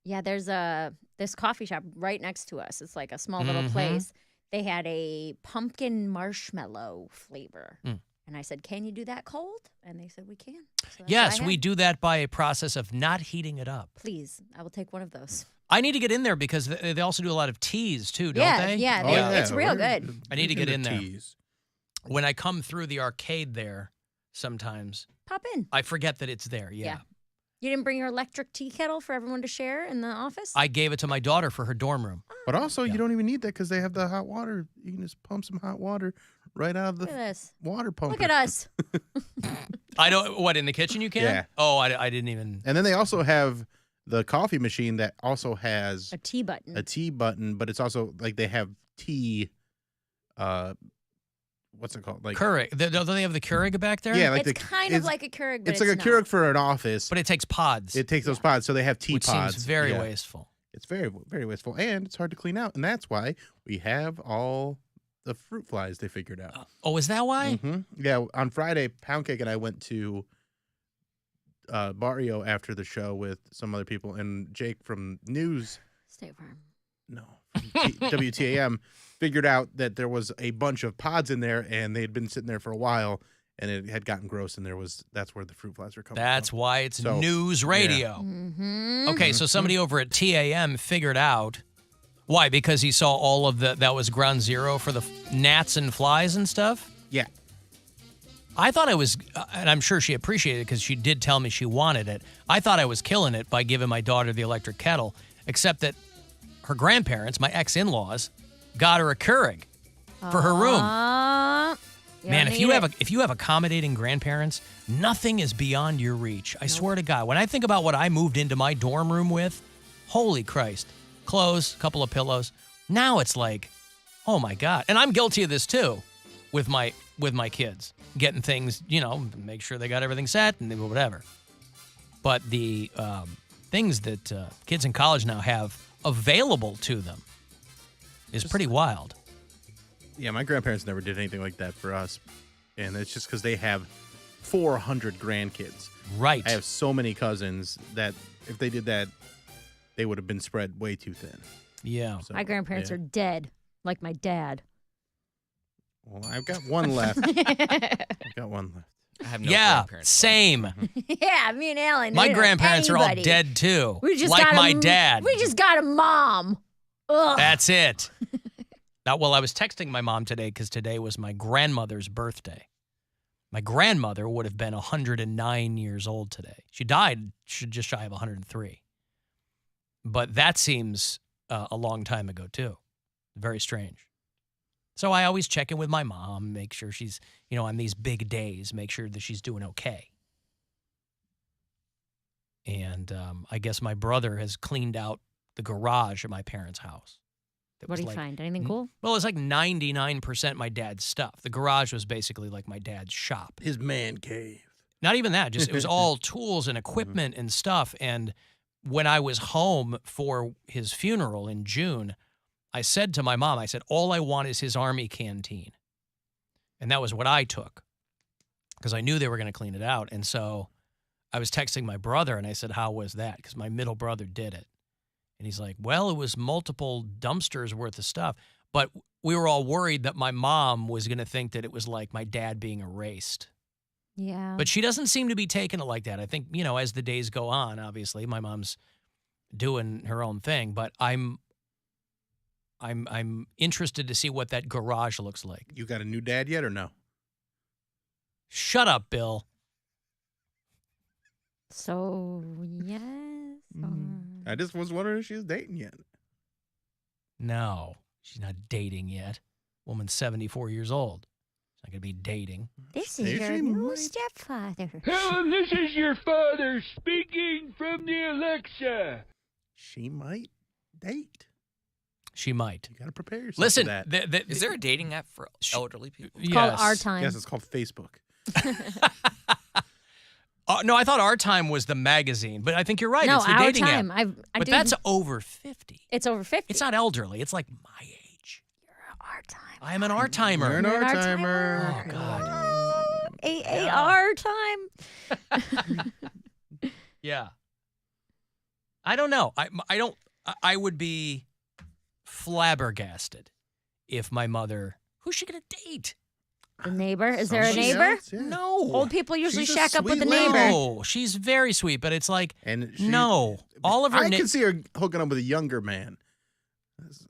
Yeah, there's this coffee shop right next to us. It's like a small little place. They had a pumpkin marshmallow flavor. And I said, can you do that cold? And they said, we can. So that's what Yes, I we had. do that by a process of not heating it up. Please, I will take one of those. I need to get in there because they also do a lot of teas too, don't Yeah, they? yeah, it's real good. I need to get in there. Teas. When I come through the arcade there, sometimes Pop in. I forget that it's there. Yeah. You didn't bring your electric tea kettle for everyone to share in the office? I gave it to my daughter for her dorm room. But also, you don't even need that because they have the hot water. You can just pump some hot water right out of the Look at this. water pump. Look at us. I don't. What, in the kitchen you can? Yeah. Oh, I didn't even. And then they also have the coffee machine that also has A tea button. a tea button, but it's also like they have tea. What's it called? Like Keurig. Don't they have the Keurig back there? Yeah, like it's kind of like a Keurig, but it's like a not. Keurig for an office, but it takes pods. It takes those pods, so they have tea Which pods. seems very Yeah. wasteful. It's very, very wasteful, and it's hard to clean out, and that's why we have all the fruit flies they figured out. Oh, is that why? Yeah, on Friday, Poundcake and I went to Barrio after the show with some other people, and Jake from News, State Farm. no, from WTAM, figured out that there was a bunch of pods in there, and they had been sitting there for a while, and it had gotten gross, and that's where the fruit flies were coming That's from. why it's So, news radio. Mm-hmm. Okay, so somebody over at TAM figured out why, because he saw all of that was ground zero for the gnats and flies and stuff. Yeah. I thought I was, and I'm sure she appreciated it because she did tell me she wanted it. I thought I was killing it by giving my daughter the electric kettle, except that her grandparents, my ex-in-laws, got her a Keurig for her room. Man, if you have accommodating grandparents, nothing is beyond your reach. I swear to God. When I think about what I moved into my dorm room with, holy Christ. Clothes, a couple of pillows. Now it's like, oh my God. And I'm guilty of this too with my kids. getting things, make sure they got everything set and whatever. But the things that kids in college now have available to them is pretty wild. Yeah, my grandparents never did anything like that for us. And it's just because they have 400 grandkids. Right. I have so many cousins that if they did that, they would have been spread way too thin. Yeah. So, My grandparents are dead, like my dad. Well, I've got one left. I've got one left. I have no grandparents. Same. Yeah, me and Alan. My they don't have grandparents are all anybody. dead too. We just like got my a, dad. We just got a mom. Ugh. That's it. Now, well, I was texting my mom today because today was my grandmother's birthday. My grandmother would have been 109 years old today. She died just shy of 103. But that seems a long time ago, too. Very strange. So I always check in with my mom, make sure she's, on these big days, make sure that she's doing okay. And I guess my brother has cleaned out the garage at my parents' house. What did you find? Anything cool? Well, it's like 99% my dad's stuff. The garage was basically like my dad's shop. His man cave. Not even that. Just it was all tools and equipment and stuff. And when I was home for his funeral in June, I said to my mom, I said, all I want is his Army canteen. And that was what I took because I knew they were going to clean it out. And so I was texting my brother and I said, how was that? Because my middle brother did it. And he's like, well, it was multiple dumpsters worth of stuff. But we were all worried that my mom was going to think that it was like my dad being erased. Yeah. But she doesn't seem to be taking it like that. I think, as the days go on, obviously, my mom's doing her own thing. But I'm interested to see what that garage looks like. You got a new dad yet or no? Shut up, Bill. So, yes. I just was wondering if she was dating yet. No, she's not dating yet. Woman's 74 years old. She's not going to be dating. This is your new stepfather. Helen, this is your father speaking from the Alexa. She might date. She might. You got to prepare yourself Listen, for that. Is there a dating app for elderly people? It's called Our Time. Yes, it's called Facebook. No, I thought Our Time was the magazine, but I think you're right. No, it's the Our dating Time. app. I But do- that's over 50. It's over 50. It's not elderly. It's like my age. Our Time. I am an Our Timer. You're an Our-Timer. Oh, God. AAR Time. Yeah. I don't know. I would be flabbergasted if my mother, who's she going to date? The neighbor. Is there a Somebody neighbor? else, yeah. No. Old people usually She's a shack up with the sweet lady. neighbor. No, she's very sweet, but it's like, And no. All of her, I can see her hooking up with a younger man.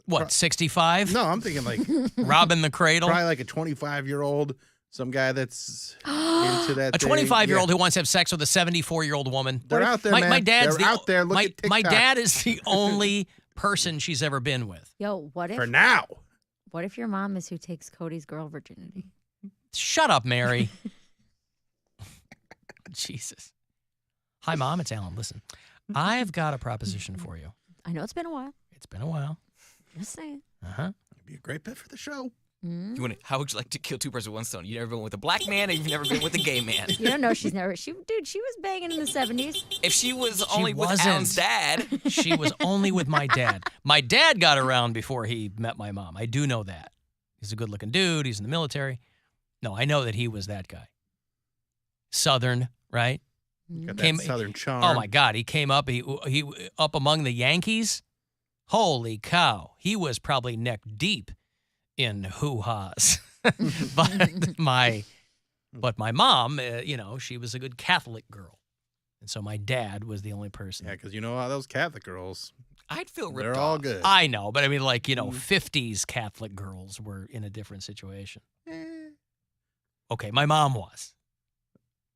what, 65? No, I'm thinking like Robbing the cradle? probably like a 25-year-old, some guy that's into that. A 25-year-old who wants to have sex with a 74-year-old woman. They're out there, my man. dad's They're out there. Look my, at my TikTok. dad is the only person she's ever been with. Yo, what if For now. What if your mom is who takes Cody's girl virginity? Shut up, Mary. Jesus. Hi, Mom. It's Alan. Listen, I've got a proposition for you. I know it's been a while. It's been a while. Just saying. Uh-huh. It'd be a great bet for the show. How would you like to kill two birds with one stone? You've never been with a black man and you've never been with a gay man. You don't know she's never. She was banging in the 70s. If she was She only with wasn't. Alan's dad. She was only with my dad. My dad got around before he met my mom. I do know that. He's a good-looking dude. He's in the military. No, I know that he was that guy. Southern, right? Got that Southern charm. Oh my God, he came up. He up among the Yankees. Holy cow, he was probably neck deep in hoo-has. but my mom, she was a good Catholic girl, and so my dad was the only person. Yeah, because you know how those Catholic girls. I'd feel ripped They're off. all good. I know, but I mean, 50s Catholic girls were in a different situation. Okay, my mom was.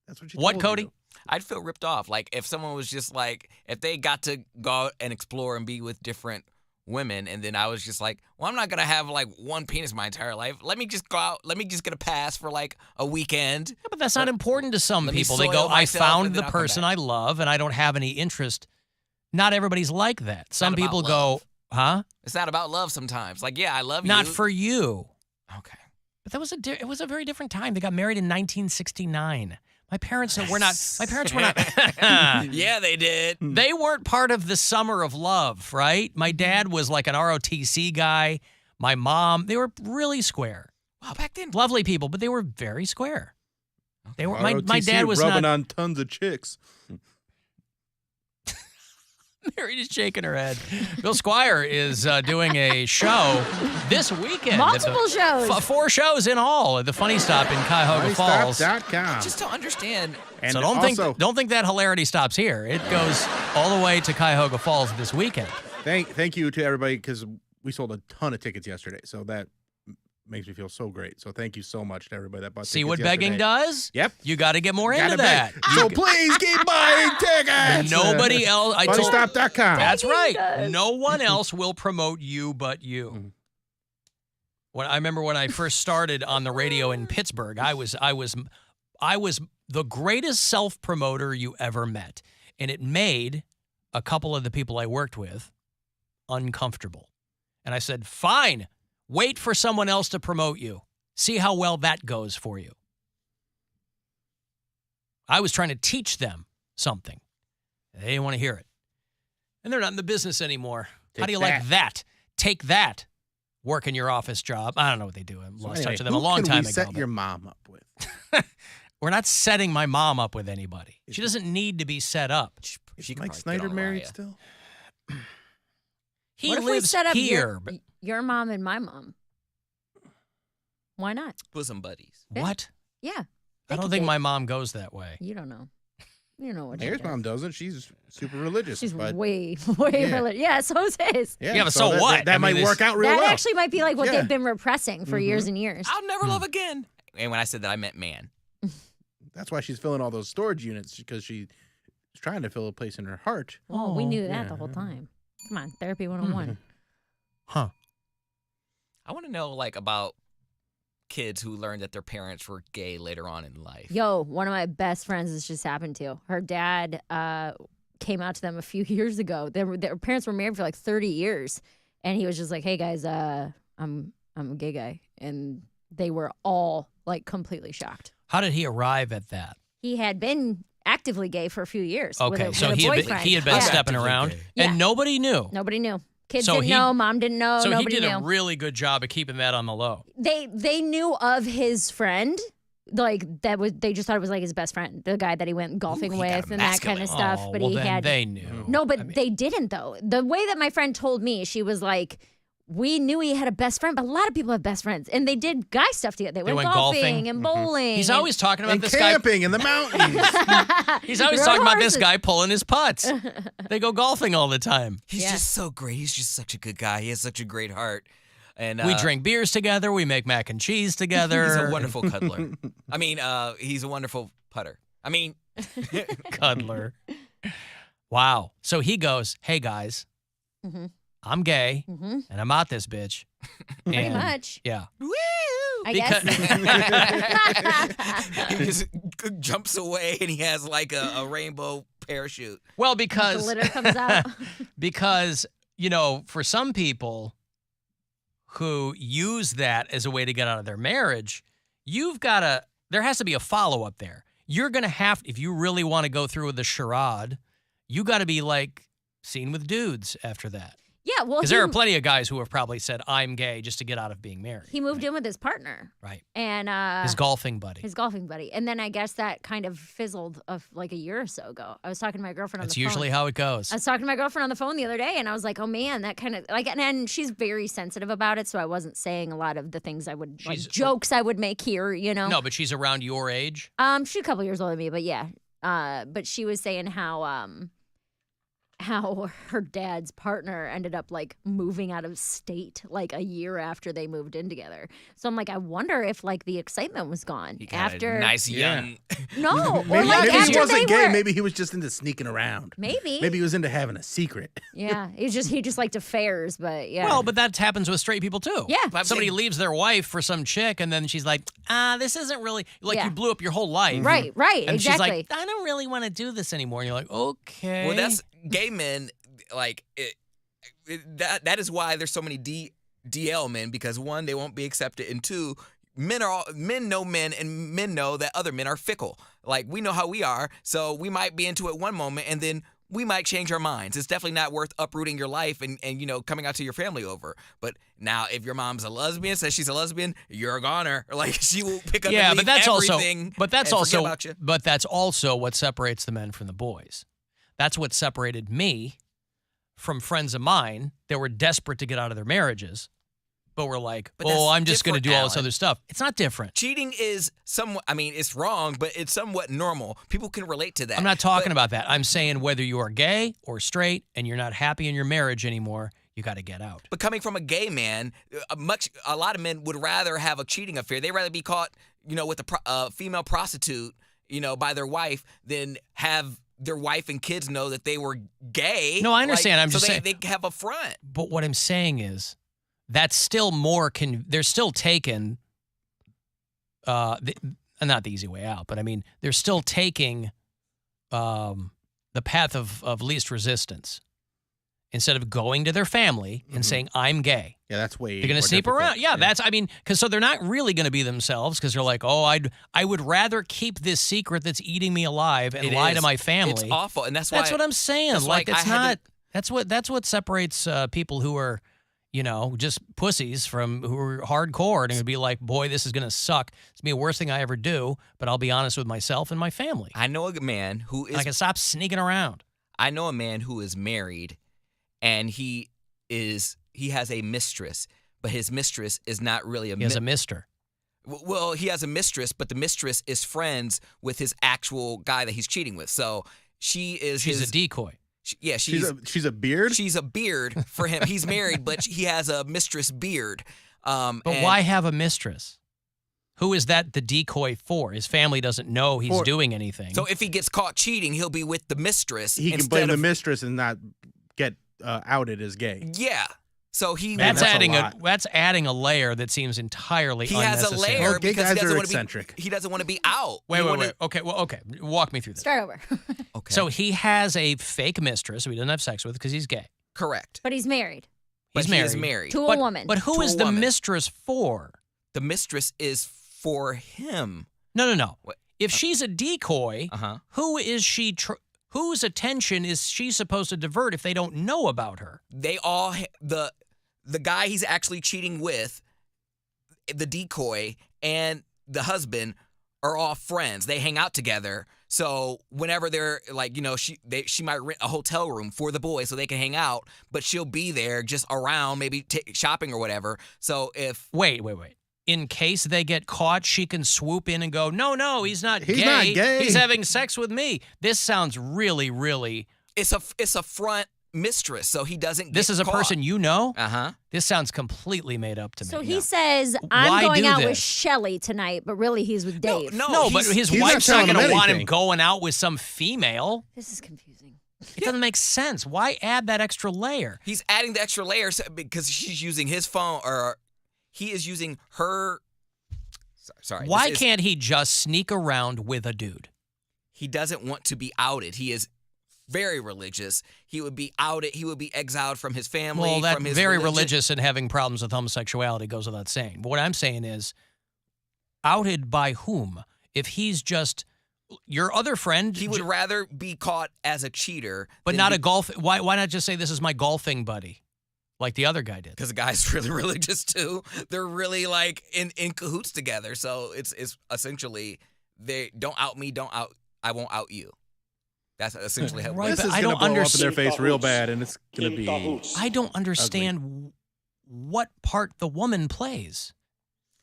That's what you What, told Cody? you. I'd feel ripped off. Like if someone was just like, if they got to go out and explore and be with different women, and then I was just like, well, I'm not gonna have like one penis my entire life. Let me just go out. Let me just get a pass for like a weekend. Yeah, but that's not important to some let me people. They soil go, I myself, found and then the I'll come person back." I love, and I don't have any interest. Not everybody's like that. Some not about people love. go, huh? It's not about love sometimes. Like, yeah, I love you. Not for you. Okay. But that was it was a very different time. They got married in 1969. My parents were not. Yeah, they did. They weren't part of the summer of love, right? My dad was like an ROTC guy. My mom, they were really square. Wow, back then. Lovely people, but they were very square. They were. My ROTC dad was rubbing not. on tons of chicks. Mary is shaking her head. Bill Squire is doing a show this weekend. Multiple shows. 4 shows in all at the Funny Stop in Cuyahoga Falls. FunnyStop.com. Just don't understand. And So also, don't think that hilarity stops here. It goes all the way to Cuyahoga Falls this weekend. Thank you to everybody because we sold a ton of tickets yesterday. So that makes me feel so great. So thank you so much to everybody that bought See tickets what yesterday. begging does? Yep. You got to get more Gotta into that. beg. So please keep buying tickets. Nobody else. FunnyStop.com. That's right. No one else will promote you but you. When I remember when I first started on the radio in Pittsburgh, I was the greatest self-promoter you ever met, and it made a couple of the people I worked with uncomfortable. And I said, "Fine. Wait for someone else to promote you. See how well that goes for you." I was trying to teach them something. They didn't want to hear it. And they're not in the business anymore. How do you like that? Take that. Work in your office job. I don't know what they do. I lost touch with them a long time ago. Set your mom up with. We're not setting my mom up with anybody. She doesn't need to be set up. Is Mike Snyder married still? He what if we lives set up here. your mom and my mom? Why not? Bosom buddies. What? Yeah. I don't think my mom goes that way. You don't know. You know what Mary's she does. mom doesn't. She's super religious. She's but way Yeah. religious. Yeah, so is his. Yeah, but so what? That I mean, might work out real That well. actually might be like what Yeah. they've been repressing for years and years. I'll never love again. And when I said that, I meant man. That's why she's filling all those storage units because she's trying to fill a place in her heart. Oh, we knew that Yeah. the whole time. Come on, therapy 101. Huh. I want to know like about kids who learned that their parents were gay later on in life. Yo, one of my best friends this just happened to. Her dad came out to them a few years ago. Their parents were married for like 30 years. And he was just like, "Hey guys, I'm a gay guy." And they were all like completely shocked. How did he arrive at that? He had been actively gay for a few years. Okay, with so a he boyfriend. had been Yeah. stepping around, Yeah. and nobody knew. Nobody knew. Kids So didn't he- know. Mom didn't know. So he Nobody did knew. a really good job of keeping that on the low. They knew of his friend. Like they just thought it was like his best friend, the guy that he went golfing with and that kind of stuff. Oh, But well, he then had they knew. No, but they didn't though. The way that my friend told me, she was like, "We knew he had a best friend, but a lot of people have best friends, and they did guy stuff together. They went golfing and bowling. He's always talking about And this camping in the mountains. He's always Rode talking about this horses. guy pulling his putts. They go golfing all the time. He's just so great. He's just such a good guy. He has such a great heart. And We drink beers together. We make mac and cheese together. He's a wonderful cuddler. I mean, he's a wonderful putter. I mean, cuddler. Wow. So he goes, "Hey guys, Mhm. I'm gay, Mhm. and I'm out this bitch." Pretty And- much. Yeah. I guess. he just jumps away and he has like a rainbow parachute. Well, because Glitter comes out. because, you know, for some people who use that as a way to get out of their marriage, there has to be a follow-up there. You're going to have, if you really want to go through with the charade, you got to be like seen with dudes after that. Yeah, well, Because there are plenty of guys who have probably said, "I'm gay," just to get out of being married. he moved in with his partner. Right. And His golfing buddy. His golfing buddy. And then I guess that kind of fizzled like a year or so ago. I was talking to my girlfriend on That's the phone. usually how it goes. I was talking to my girlfriend on the phone the other day, and I was like, "Oh man, that kind of like," and she's very sensitive about it, so I wasn't saying a lot of the things I would like jokes I would make here, you know. No, but she's around your age. She's a couple years older than me, but yeah. But she was saying how her dad's partner ended up like moving out of state like a year after they moved in together. So I'm like, I wonder if like the excitement was gone He got after a nice young. No, or Maybe, like maybe he after wasn't they gay. were. Maybe he was just into sneaking around. Maybe. Maybe he was into having a secret. Yeah, he just liked affairs, but yeah. Well, but that happens with straight people too. Yeah. Somebody leaves their wife for some chick, and then she's like, this isn't really, like Yeah. you blew up your whole life. Right, And she's exactly. like, I don't really want to do this anymore. And you're like, okay. Well, that's gay men. Like that is why there's so many DL men, because one, they won't be accepted, and two, men know men, and men know that other men are fickle. Like, we know how we are, so we might be into it one moment, and then we might change our minds. It's definitely not worth uprooting your life and coming out to your family over. But now, if your mom's a lesbian, says she's a lesbian, you're a goner. Like, she will pick up and leave everything and forget about you. But that's also what separates the men from the boys. That's what separated me from friends of mine that were desperate to get out of their marriages. But we're like, I'm just going to do all this other stuff. It's not different. Cheating is somewhat, it's wrong, but it's somewhat normal. People can relate to that. I'm not talking about that. I'm saying whether you are gay or straight and you're not happy in your marriage anymore, you got to get out. But coming from a gay man, a lot of men would rather have a cheating affair. They'd rather be caught, with a female prostitute, by their wife than have their wife and kids know that they were gay. No, I understand. I'm just saying. They have a front. But what I'm saying is, that's still more. They're still taking, not the easy way out, but they're still taking the path of least resistance instead of going to their family and saying, I'm gay. Yeah, that's way. They're going to sneak around. Yeah, that's. Because so they're not really going to be themselves because they're like, I would rather keep this secret that's eating me alive and lie to my family. It's awful, and that's why. That's what I'm saying. Like it's not. That's what separates people who are. Just pussies from who are hardcore and it'd be like, boy, this is going to suck. It's going to be the worst thing I ever do, but I'll be honest with myself and my family. I know a man who is... I can stop sneaking around. I know a man who is married and he has a mistress, but his mistress is not really a... He has a mister. Well, he has a mistress, but the mistress is friends with his actual guy that he's cheating with. So she's a decoy. She's a beard? She's a beard for him. He's married, but he has a mistress beard. But why have a mistress? Who is that the decoy for? His family doesn't know he's doing anything. So if he gets caught cheating, he'll be with the mistress. He can blame the mistress and not get outed as gay. Yeah. So that's adding a layer that seems entirely unnecessary. Has a layer because eccentric. He doesn't want to be out. Wait. Okay, walk me through this. Start over. Okay. So he has a fake mistress who he doesn't have sex with because he's gay. Correct. But he's married. He is married. To a woman. But who is the mistress for? The mistress is for him. No. What? If she's a decoy, who is she... whose attention is she supposed to divert if they don't know about her? They all... The guy he's actually cheating with, the decoy, and the husband are all friends. They hang out together. So whenever they're like, she might rent a hotel room for the boys so they can hang out, but she'll be there just around, maybe shopping or whatever. So if... Wait. In case they get caught, she can swoop in and go, no, he's not gay. He's not gay. He's having sex with me. This sounds really, really... It's a front mistress, so he doesn't get This is a caught. person you know? Uh-huh. This sounds completely made up to me. So he says, I'm going out with Shelly tonight, but really he's with Dave. No, but his wife's not going to want him going out with some female. This is confusing. It doesn't make sense. Why add that extra layer? He's adding the extra layer because she's using his phone, or he is using her... Sorry. Why can't he just sneak around with a dude? He doesn't want to be outed. He is very religious. He would be outed. He would be exiled from his family. Well, that from his very religion. religious and having problems with homosexuality goes without saying. But what I'm saying is, outed by whom? If he's just your other friend, he would rather be caught as a cheater, but not a golf. Why not just say this is my golfing buddy, like the other guy did? Because the guy's really religious too. They're really like in cahoots together. So it's essentially they don't out me, I won't out you. That's essentially how this is going to blow up in their face real bad, and it's going to be... I don't understand what part the woman plays.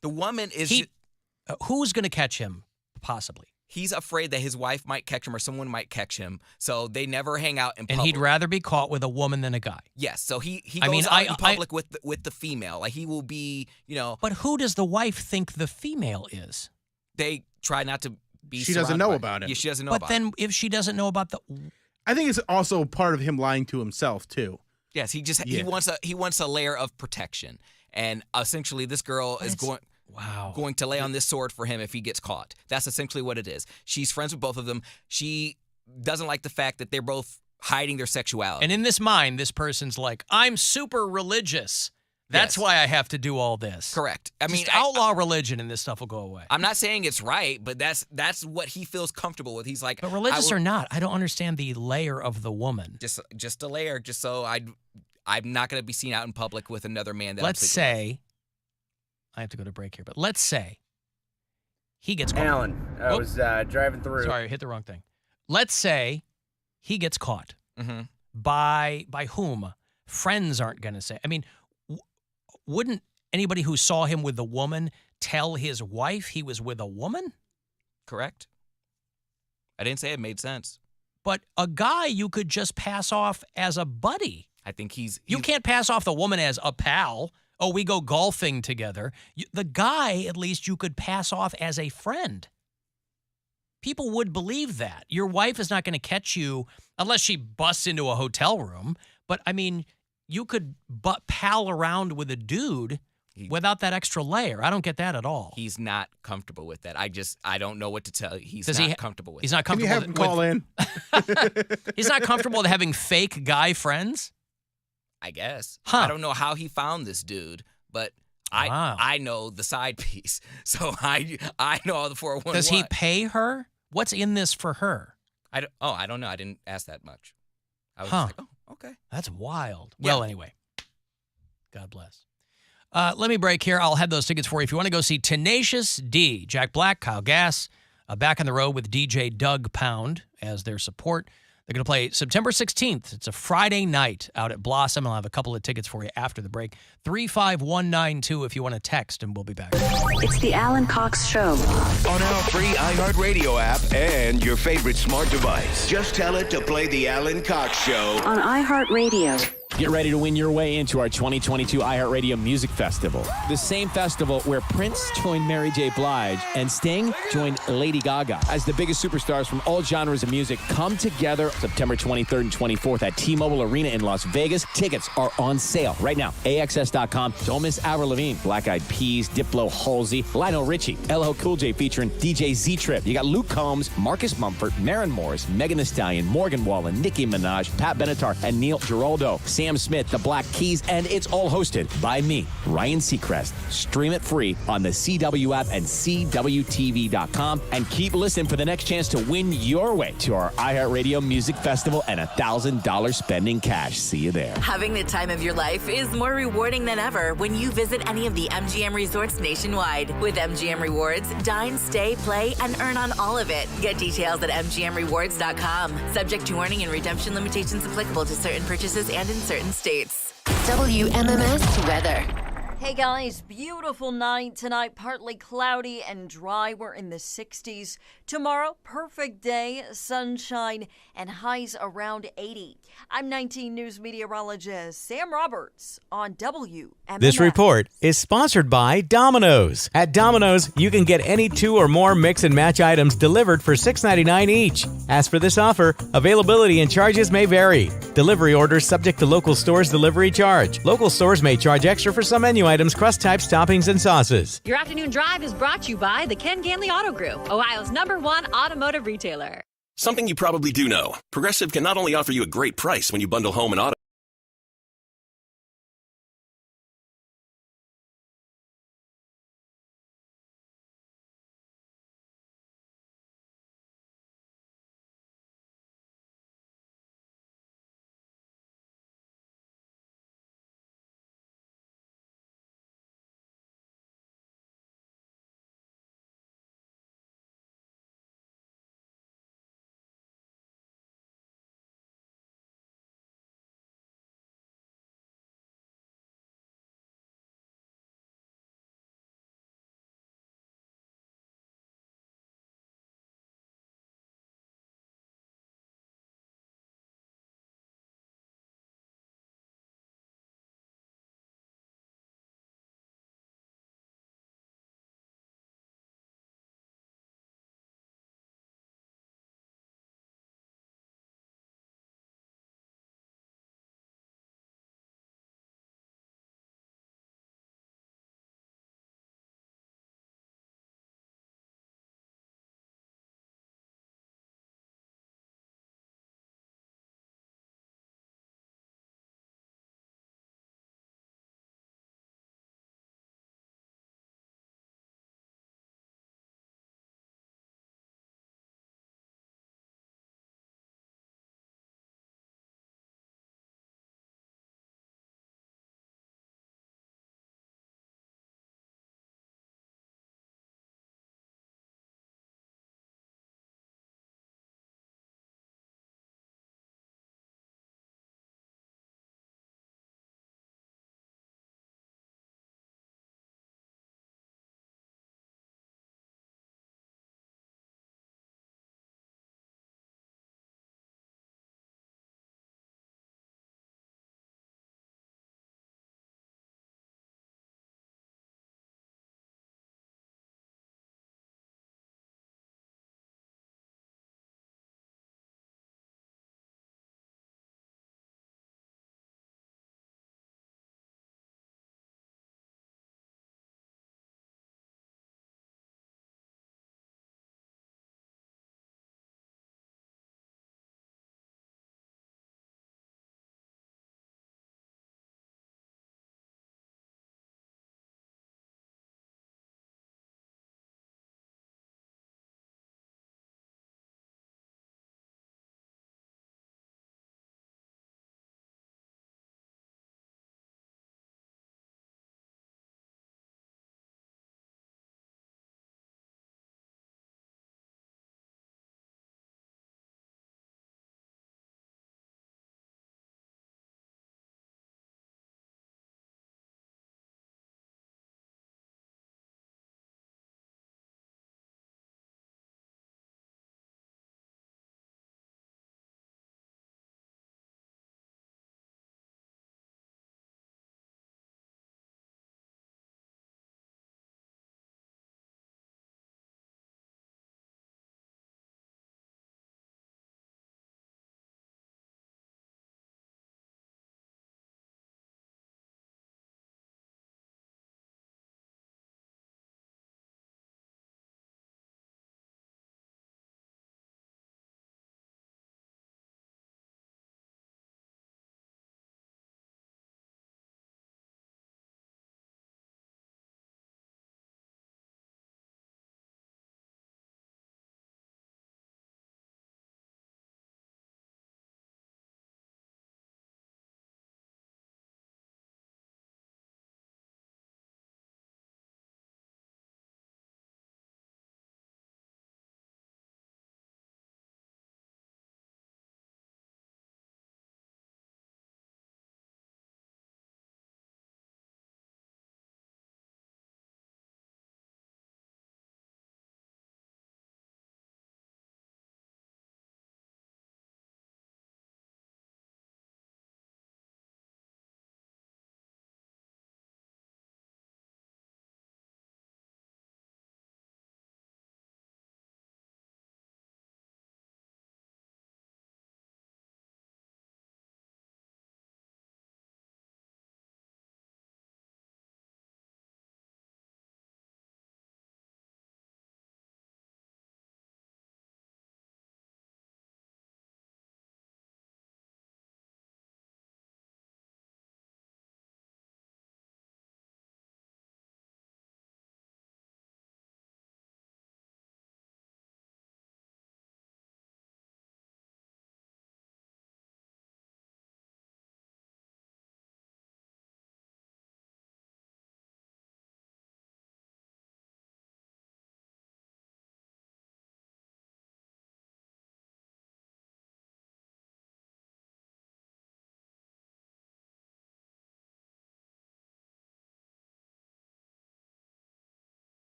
The woman is... who's going to catch him, possibly? He's afraid that his wife might catch him or someone might catch him, so they never hang out in public. And he'd rather be caught with a woman than a guy. Yes, so he goes out in public with the female. Like, he will be, But who does the wife think the female is? They try not to... She doesn't know about it. Yeah, she doesn't know about it. But then if she doesn't know about I think it's also part of him lying to himself, too. Yes, he wants a layer of protection. And essentially this girl is going to lay on this sword for him if he gets caught. That's essentially what it is. She's friends with both of them. She doesn't like the fact that they're both hiding their sexuality. And in this mind, this person's like, I'm super religious. That's Yes. why I have to do all this. Correct. I mean, Just outlaw religion and this stuff will go away. I'm not saying it's right, but that's what he feels comfortable with. He's like, But religious or not, I don't understand the layer of the woman. just a layer, just so I'm not going to be seen out in public with another man that Let's I'm sleeping with. say, I have to go to break here, but let's say he gets caught. Alan, I was driving through. Sorry, I hit the wrong thing. Let's say he gets caught. Mm-hmm. By whom? Friends aren't going to say. I mean, wouldn't anybody who saw him with the woman tell his wife he was with a woman? Correct. I didn't say it made sense. But a guy you could just pass off as a buddy. I think You can't pass off the woman as a pal. Oh, we go golfing together. The guy, at least, you could pass off as a friend. People would believe that. Your wife is not going to catch you unless she busts into a hotel room. But, I mean, you could pal around with a dude without that extra layer. I don't get that at all. He's not comfortable with that. I don't know what to tell you. He's Does not he comfortable with He's it. not Can you comfortable have him call in? He's not comfortable with having fake guy friends? I guess. Huh. I don't know how he found this dude, but I know the side piece. So I know all the 411. Does he pay her? What's in this for her? I don't know. I didn't ask that much. I was Huh. just like, oh, okay. That's wild. Yeah. Well, anyway, God bless. Let me break here. I'll have those tickets for you. If you want to go see Tenacious D, Jack Black, Kyle Gass, back on the road with DJ Doug Pound as their support. They're going to play September 16th. It's a Friday night out at Blossom. I'll have a couple of tickets for you after the break. 35192 if you want to text, and we'll be back. It's the Alan Cox Show. On our free iHeartRadio app and your favorite smart device. Just tell it to play the Alan Cox Show. On iHeartRadio. Get ready to win your way into our 2022 iHeartRadio Music Festival. The same festival where Prince joined Mary J. Blige and Sting joined Lady Gaga as the biggest superstars from all genres of music come together September 23rd and 24th at T-Mobile Arena in Las Vegas. Tickets are on sale right now. AXS.com. Don't miss Avril Lavigne, Black Eyed Peas, Diplo, Halsey, Lionel Richie, LL Cool J featuring DJ Z-Trip. You got Luke Combs, Marcus Mumford, Maren Morris, Megan Thee Stallion, Morgan Wallen, Nicki Minaj, Pat Benatar, and Neil Giraldo. Sam Smith, the Black Keys, and it's all hosted by me, Ryan Seacrest. Stream it free on the CW app and CWTV.com, and keep listening for the next chance to win your way to our iHeartRadio Music Festival and $1,000 spending cash. See you there. Having the time of your life is more rewarding than ever when you visit any of the MGM resorts nationwide. With MGM Rewards, dine, stay, play, and earn on all of it. Get details at MGMRewards.com. Subject to earning and redemption limitations applicable to certain purchases and in certain states. WMMS weather. Hey guys, beautiful night tonight, partly cloudy and dry. We're in the 60s. Tomorrow, perfect day, sunshine, and highs around 80. I'm 19 News meteorologist Sam Roberts on WMMS. This report is sponsored by Domino's. At Domino's, you can get any 2 or more mix and match items delivered for $6.99 each. As for this offer, availability and charges may vary. Delivery orders subject to local stores' delivery charge. Local stores may charge extra for some menu items, crust types, toppings, and sauces. Your afternoon drive is brought to you by the Ken Ganley Auto Group, Ohio's #1 automotive retailer. Something you probably do know. Progressive can not only offer you a great price when you bundle home and auto,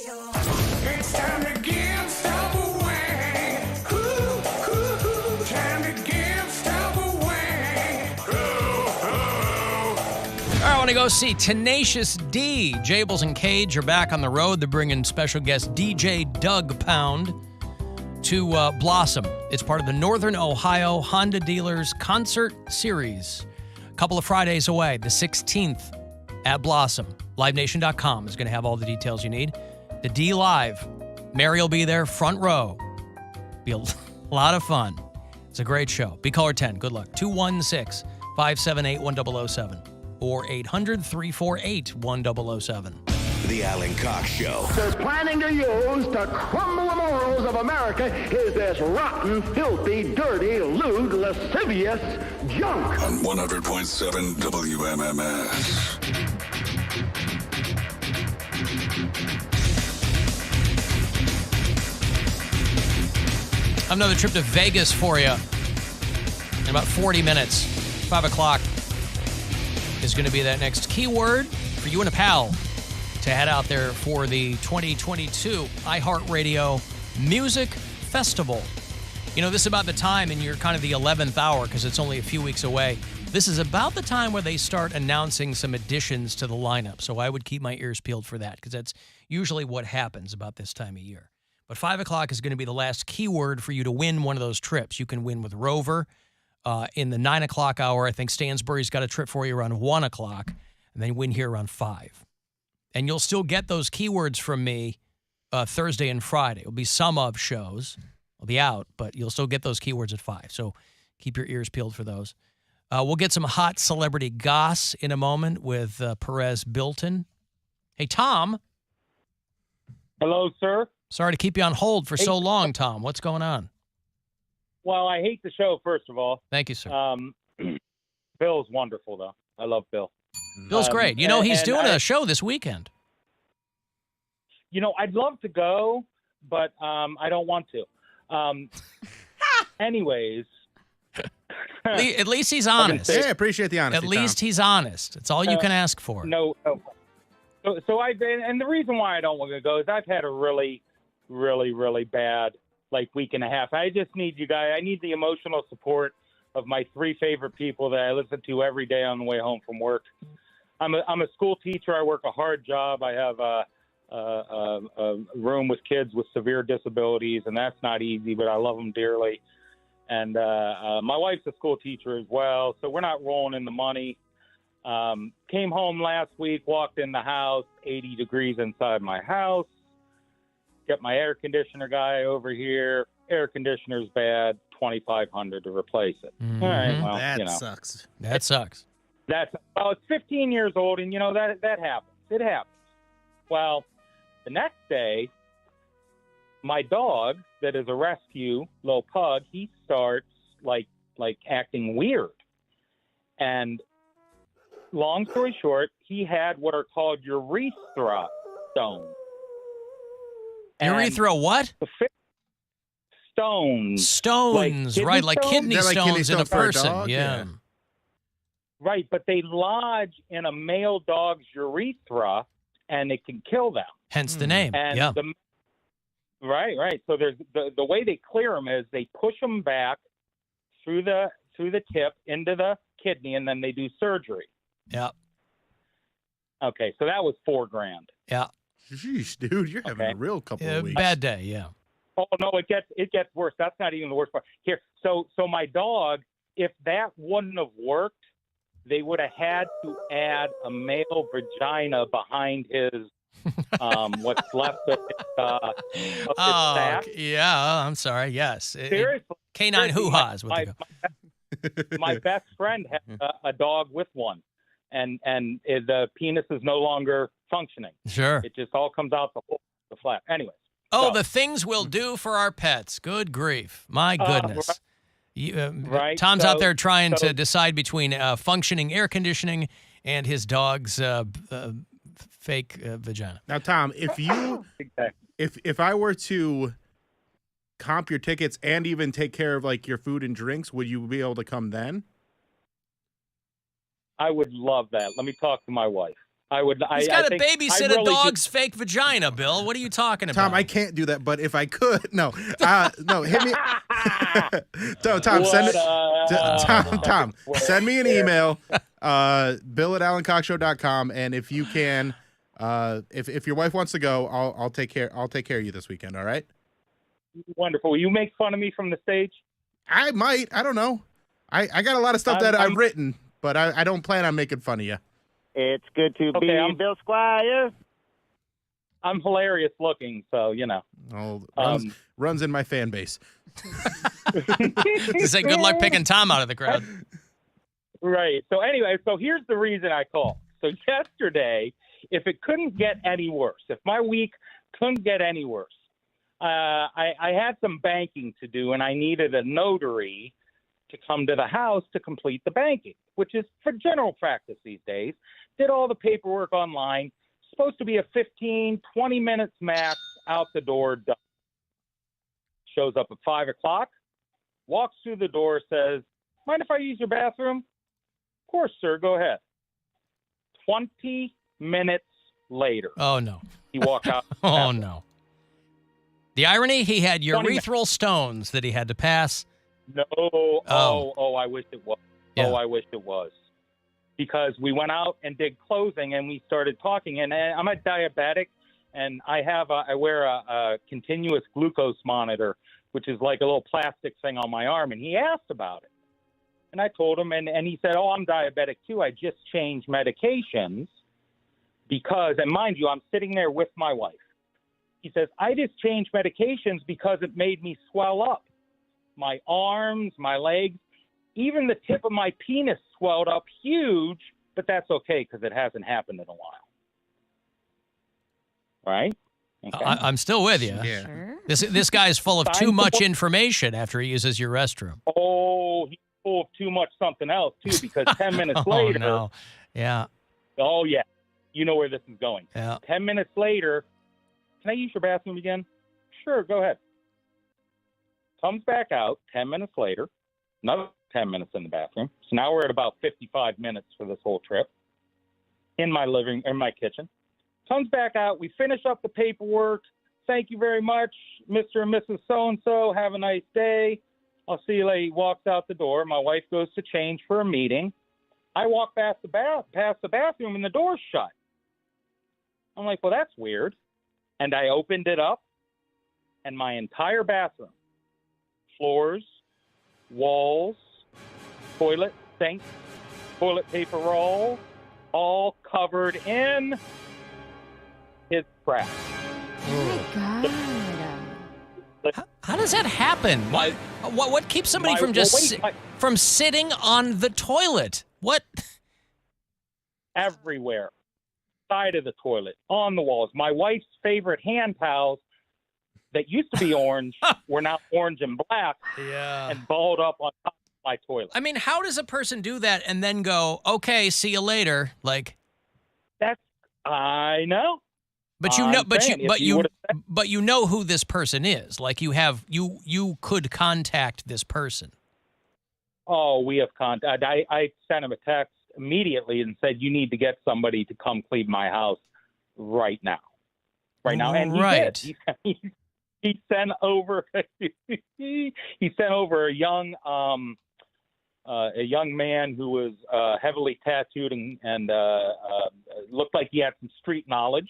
It's time to give stuff away. Time to give stuff away. I want to go see Tenacious D. Jables and Cage are back on the road. They're bringing special guest DJ Doug Pound to Blossom. It's part of the Northern Ohio Honda Dealers Concert Series. A couple of Fridays away, the 16th at Blossom. LiveNation.com is going to have all the details you need. The D Live. Mary will be there, front row. Be a lot of fun. It's a great show. Be caller 10. Good luck. 216-578-1007 or 800-348-1007. The Alan Cox Show. They're planning to use to crumble the morals of America is this rotten, filthy, dirty, lewd, lascivious junk. On 100.7 WMMS. Another trip to Vegas for you in about 40 minutes. 5 o'clock is going to be that next keyword for you and a pal to head out there for the 2022 iHeartRadio Music Festival. You know, this is about the time, and you're kind of the 11th hour because it's only a few weeks away. This is about the time where they start announcing some additions to the lineup. So I would keep my ears peeled for that because that's usually what happens about this time of year. But 5 o'clock is going to be the last keyword for you to win one of those trips. You can win with Rover. In the 9 o'clock hour, I think Stansbury's got a trip for you around 1 o'clock, and then win here around 5. And you'll still get those keywords from me Thursday and Friday. It'll be some of shows. I'll be out, but you'll still get those keywords at 5. So keep your ears peeled for those. We'll get some hot celebrity goss in a moment with Perez Bilton. Hey, Tom. Hello, sir. Sorry to keep you on hold for so long, Tom. What's going on? Well, I hate the show, first of all. Thank you, sir. Bill's wonderful, though. I love Bill. Bill's great. You know, he's doing a show this weekend. You know, I'd love to go, but I don't want to. Anyways. At least he's honest. Yeah, appreciate the honesty, At least Tom. He's honest. It's all you can ask for. No. So I've been, and the reason why I don't want to go is I've had a really, really, really bad week and a half. I just need you guys. I need the emotional support of my 3 favorite people that I listen to every day on the way home from work. I'm a school teacher. I work a hard job. I have a room with kids with severe disabilities, and that's not easy, but I love them dearly. And my wife's a school teacher as well, so we're not rolling in the money. Came home last week, walked in the house, 80 degrees inside my house. Get my air conditioner guy over here. Air conditioner's bad, $2,500 to replace it. Mm-hmm. All right, well, that you know. sucks. That sucks. It's 15 years old, and you know that happens. It happens. Well, the next day, my dog, that is a rescue little pug, he starts like acting weird. And long story short, he had what are called urethra stones. Urethra what? Stones. Stones, right, like kidney stones in a person. Yeah. Right, but they lodge in a male dog's urethra, and it can kill them. Hence the name. And yeah. Right. So there's the way they clear them is they push them back through the tip into the kidney, and then they do surgery. Yeah. Okay, so that was $4,000. Yeah. Jeez, dude, you're having a real couple of weeks. Bad day, yeah. Oh no, it gets worse. That's not even the worst part. Here, so my dog, if that wouldn't have worked, they would have had to add a male vagina behind his what's left of his sack. Yeah, I'm sorry. Yes. Seriously. Canine hoo-ha's. My best friend had a dog with one, and the penis is no longer functioning. Sure. It just all comes out the flap. Anyways. Oh, the things we'll do for our pets. Good grief. My goodness. Right. Tom's out there trying to decide between functioning air conditioning and his dog's fake vagina. Now, Tom, if you if I were to comp your tickets and even take care of your food and drinks, would you be able to come then? I would love that. Let me talk to my wife. I would. He's I got to think- I babysit really a do- dog's fake vagina, Bill. What are you talking about? Tom, I can't do that, but if I could, no, no, hit me. Tom, Tom, send me an email, bill@alancoxshow.com, and if you can, if your wife wants to go, I'll take care of you this weekend. All right? Wonderful. Will you make fun of me from the stage? I might. I don't know. I got a lot of stuff that I've written, but I don't plan on making fun of you. It's good to be I'm- Bill Squire. I'm hilarious looking, so you know. Oh, runs in my fan base. To say good luck picking Tom out of the crowd. Right. So anyway, so here's the reason I called. So yesterday, if it couldn't get any worse, if my week couldn't get any worse, I had some banking to do, and I needed a notary to come to the house to complete the banking, which is for general practice these days. Did all the paperwork online. Supposed to be a 15, 20 minutes max, out the door, done. Shows up at 5 o'clock, walks through the door, says, mind if I use your bathroom? Of course, sir, go ahead. 20 minutes later. Oh, no. He walked out. Oh, no. The irony, he had urethral stones that he had to pass. No. I wish it was. Yeah. Oh, I wish it was. Because we went out and did closing, and we started talking. And I'm a diabetic, and I wear a continuous glucose monitor, which is like a little plastic thing on my arm. And he asked about it. And I told him, and he said, oh, I'm diabetic too. I just changed medications because, and mind you, I'm sitting there with my wife. He says, I just changed medications because it made me swell up. My arms, my legs, even the tip of my penis swelled up huge, but that's okay because it hasn't happened in a while. Right? Okay. I'm still with you. Yeah. Sure. This guy's full of too much information after he uses your restroom. Oh, he's full of too much something else, too, because 10 minutes Oh, later. no. Yeah. Oh, yeah. You know where this is going. Yeah. 10 minutes later, can I use your bathroom again? Sure, go ahead. Comes back out 10 minutes later, another 10 minutes in the bathroom. So now we're at about 55 minutes for this whole trip in my kitchen. Comes back out. We finish up the paperwork. Thank you very much, Mr. and Mrs. So-and-so. Have a nice day. I'll see you later. He walks out the door. My wife goes to change for a meeting. I walk past the bathroom, and the door's shut. I'm like, well, that's weird. And I opened it up, and my entire bathroom, floors, walls, toilet, sink, toilet paper roll, all covered in his crap. Oh my God. How does that happen? What keeps somebody from just from sitting on the toilet? What? Everywhere. Side of the toilet, on the walls. My wife's favorite hand towels that used to be orange were now orange and black and balled up on top of my toilet. I mean, how does a person do that and then go, okay, see you later? Like, I know. But you know who this person is. Like you could contact this person. Oh, we have contact. I sent him a text immediately and said, you need to get somebody to come clean my house right now. And he did. He sent over he sent over a young man who was heavily tattooed and looked like he had some street knowledge.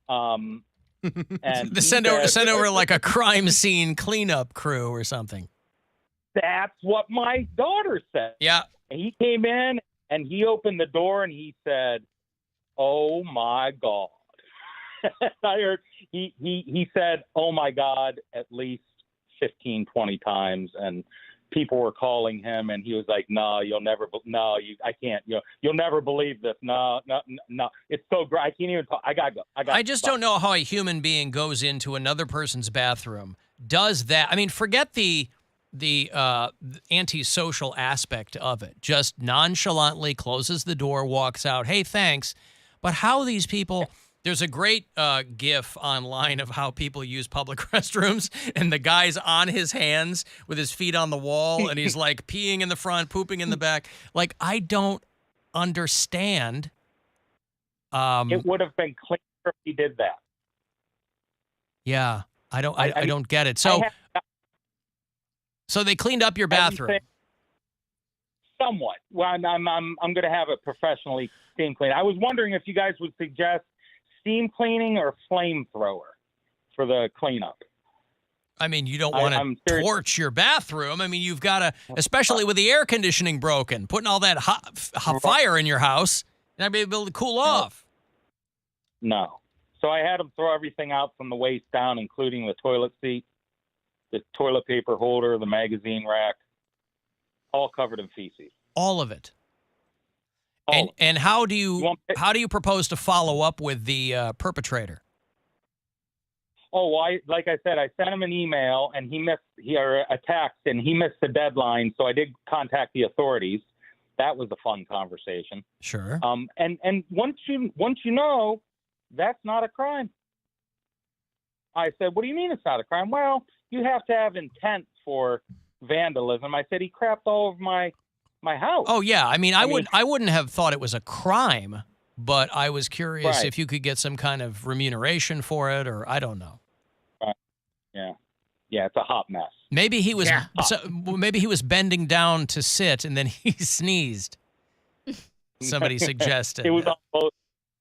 And send over like a crime scene cleanup crew or something. That's what my daughter said. Yeah. And he came in and he opened the door and he said, "Oh my God." I heard he said, "Oh my God," at least 15, 20 times, and people were calling him, and he was like, "No, I can't. You'll never believe this. No. It's so great. I can't even talk. I gotta go. I just don't know how a human being goes into another person's bathroom, does that. I mean, forget the antisocial aspect of it. Just nonchalantly closes the door, walks out. Hey, thanks. But how these people. There's a great GIF online of how people use public restrooms, and the guy's on his hands with his feet on the wall, and he's like peeing in the front, pooping in the back. Like, I don't understand It would have been cleaner if he did that. Yeah, I don't get it. So, so they cleaned up your bathroom. Somewhat. Well, I'm going to have it professionally steam cleaned. I was wondering if you guys would suggest steam cleaning or flamethrower for the cleanup. I mean, you don't want to torch your bathroom. I mean, you've got to, especially with the air conditioning broken, putting all that hot fire in your house, you're not going to be able to cool off. No. So I had them throw everything out from the waist down, including the toilet seat, the toilet paper holder, the magazine rack, all covered in feces. All of it. And how do you propose to follow up with the perpetrator? Oh, well, like I said, I sent him an email and or a text, and he missed the deadline. So I did contact the authorities. That was a fun conversation. Sure. And once you know, that's not a crime. I said, what do you mean it's not a crime? Well, you have to have intent for vandalism. I said he crapped all over my house. Oh yeah, I mean, I wouldn't have thought it was a crime, but I was curious if you could get some kind of remuneration for it, or I don't know. Yeah, it's a hot mess. Maybe he was maybe he was bending down to sit and then he sneezed. Somebody suggested it was on both.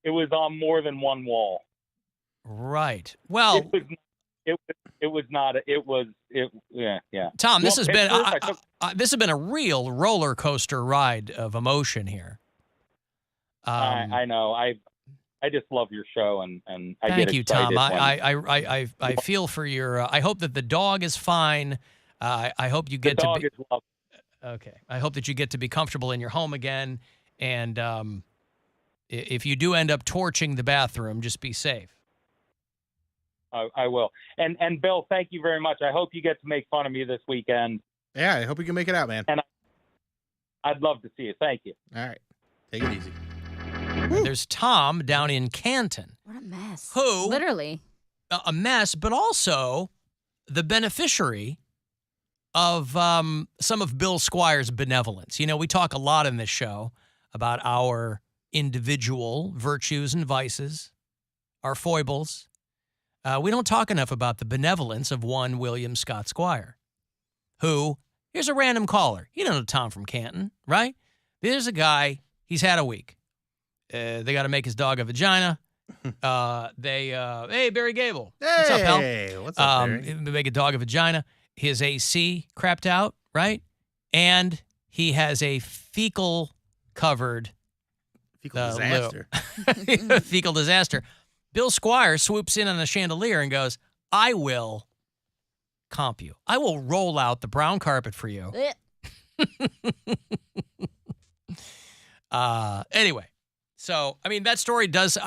It was on more than one wall. Right. Well, yeah. Tom, this has been a real roller coaster ride of emotion here. I know. I just love your show, and I thank get you, excited Tom. I feel for your. I hope that the dog is fine. I hope you get the dog to be. Is lovely. Okay. I hope that you get to be comfortable in your home again, and if you do end up torching the bathroom, just be safe. I will. And Bill, thank you very much. I hope you get to make fun of me this weekend. Yeah, I hope you can make it out, man. And I'd love to see you. Thank you. All right. Take it easy. There's Tom down in Canton. What a mess. Who? Literally. A mess, but also the beneficiary of some of Bill Squire's benevolence. You know, we talk a lot in this show about our individual virtues and vices, our foibles. We don't talk enough about the benevolence of one William Scott Squire, who, here's a random caller. You know Tom from Canton, right? There's a guy, he's had a week. They got to make his dog a vagina. Hey, Barry Gable. Hey, what's up, pal? What's up, Barry? They make a dog a vagina. His AC crapped out, right? And he has a fecal disaster. Fecal disaster. Bill Squire swoops in on a chandelier and goes, I will comp you. I will roll out the brown carpet for you. Anyway, so, I mean, that story does,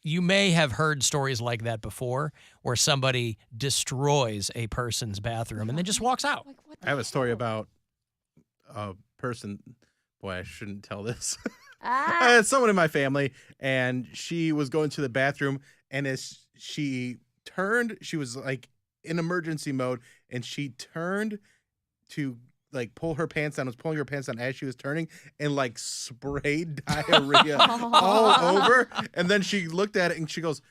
you may have heard stories like that before where somebody destroys a person's bathroom and then just walks out. I have a story about a person. Boy, I shouldn't tell this. I had someone in my family, and she was going to the bathroom, and as she turned, she was like in emergency mode, and she turned to like pull her pants down, was pulling her pants down as she was turning, and like sprayed diarrhea all over. And then she looked at it and she goes,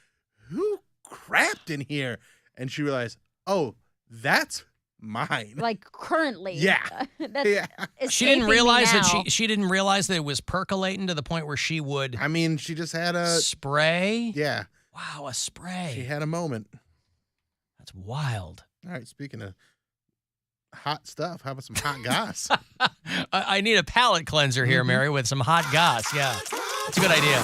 "Who crapped in here?" And she realized, oh, that's mine. Like currently. Yeah. She didn't realize that she didn't realize that it was percolating to the point where she would. I mean, she just had a spray. Yeah. Wow, a spray. She had a moment. That's wild. All right, speaking of hot stuff, how about some hot goss? I need a palate cleanser here, Mary, with some hot goss. Yeah, that's a good idea.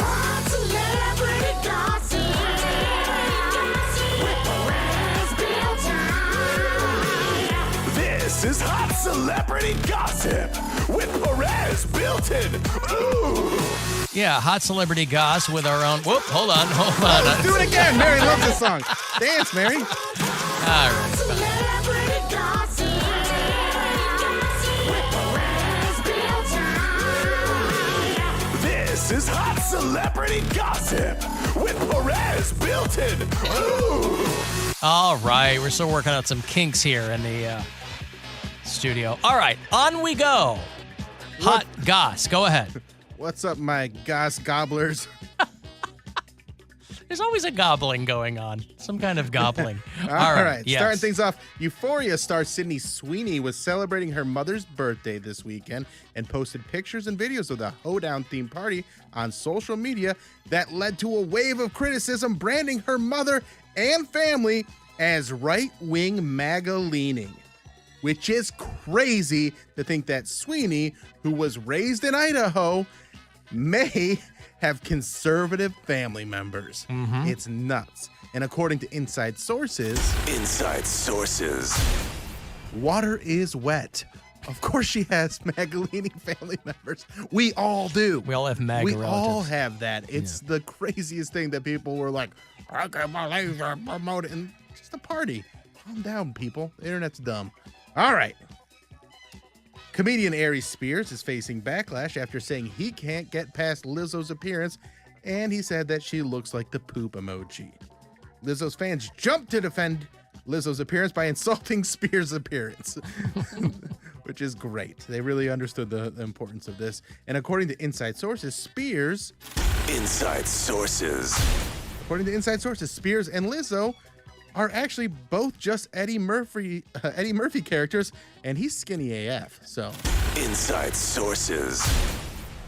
This is Hot Celebrity Gossip with Perez Built-in. Ooh. Yeah, hot celebrity goss with our own. Whoop, hold on. Let's do it again. Mary loves this song. Dance, Mary. All right. This is Hot Celebrity Gossip with Perez Built-in. Ooh. All right, we're still working out some kinks here in the studio. All right, on we go. Hot goss, go ahead. What's up, my goss gobblers? There's always a gobbling going on. Some kind of gobbling. All right. Yes. Starting things off, Euphoria star Sydney Sweeney was celebrating her mother's birthday this weekend and posted pictures and videos of the Hoedown themed party on social media that led to a wave of criticism branding her mother and family as right-wing MAGA leaning, which is crazy to think that Sweeney, who was raised in Idaho, may have conservative family members. It's nuts. And according to inside sources, water is wet. Of course she has MAGA-leaning family members. We all do. We all have MAGA We relatives. all have that. It's the craziest thing that people were like, I can't believe they're promoting. And it's just a party. Calm down, people. The internet's dumb. All right. Comedian Aries Spears is facing backlash after saying he can't get past Lizzo's appearance, and he said that she looks like the poop emoji. Lizzo's fans jumped to defend Lizzo's appearance by insulting Spears' appearance, which is great. They really understood the importance of this. And according to inside sources, Spears and Lizzo are actually both just Eddie Murphy characters, and he's skinny AF. So Inside sources.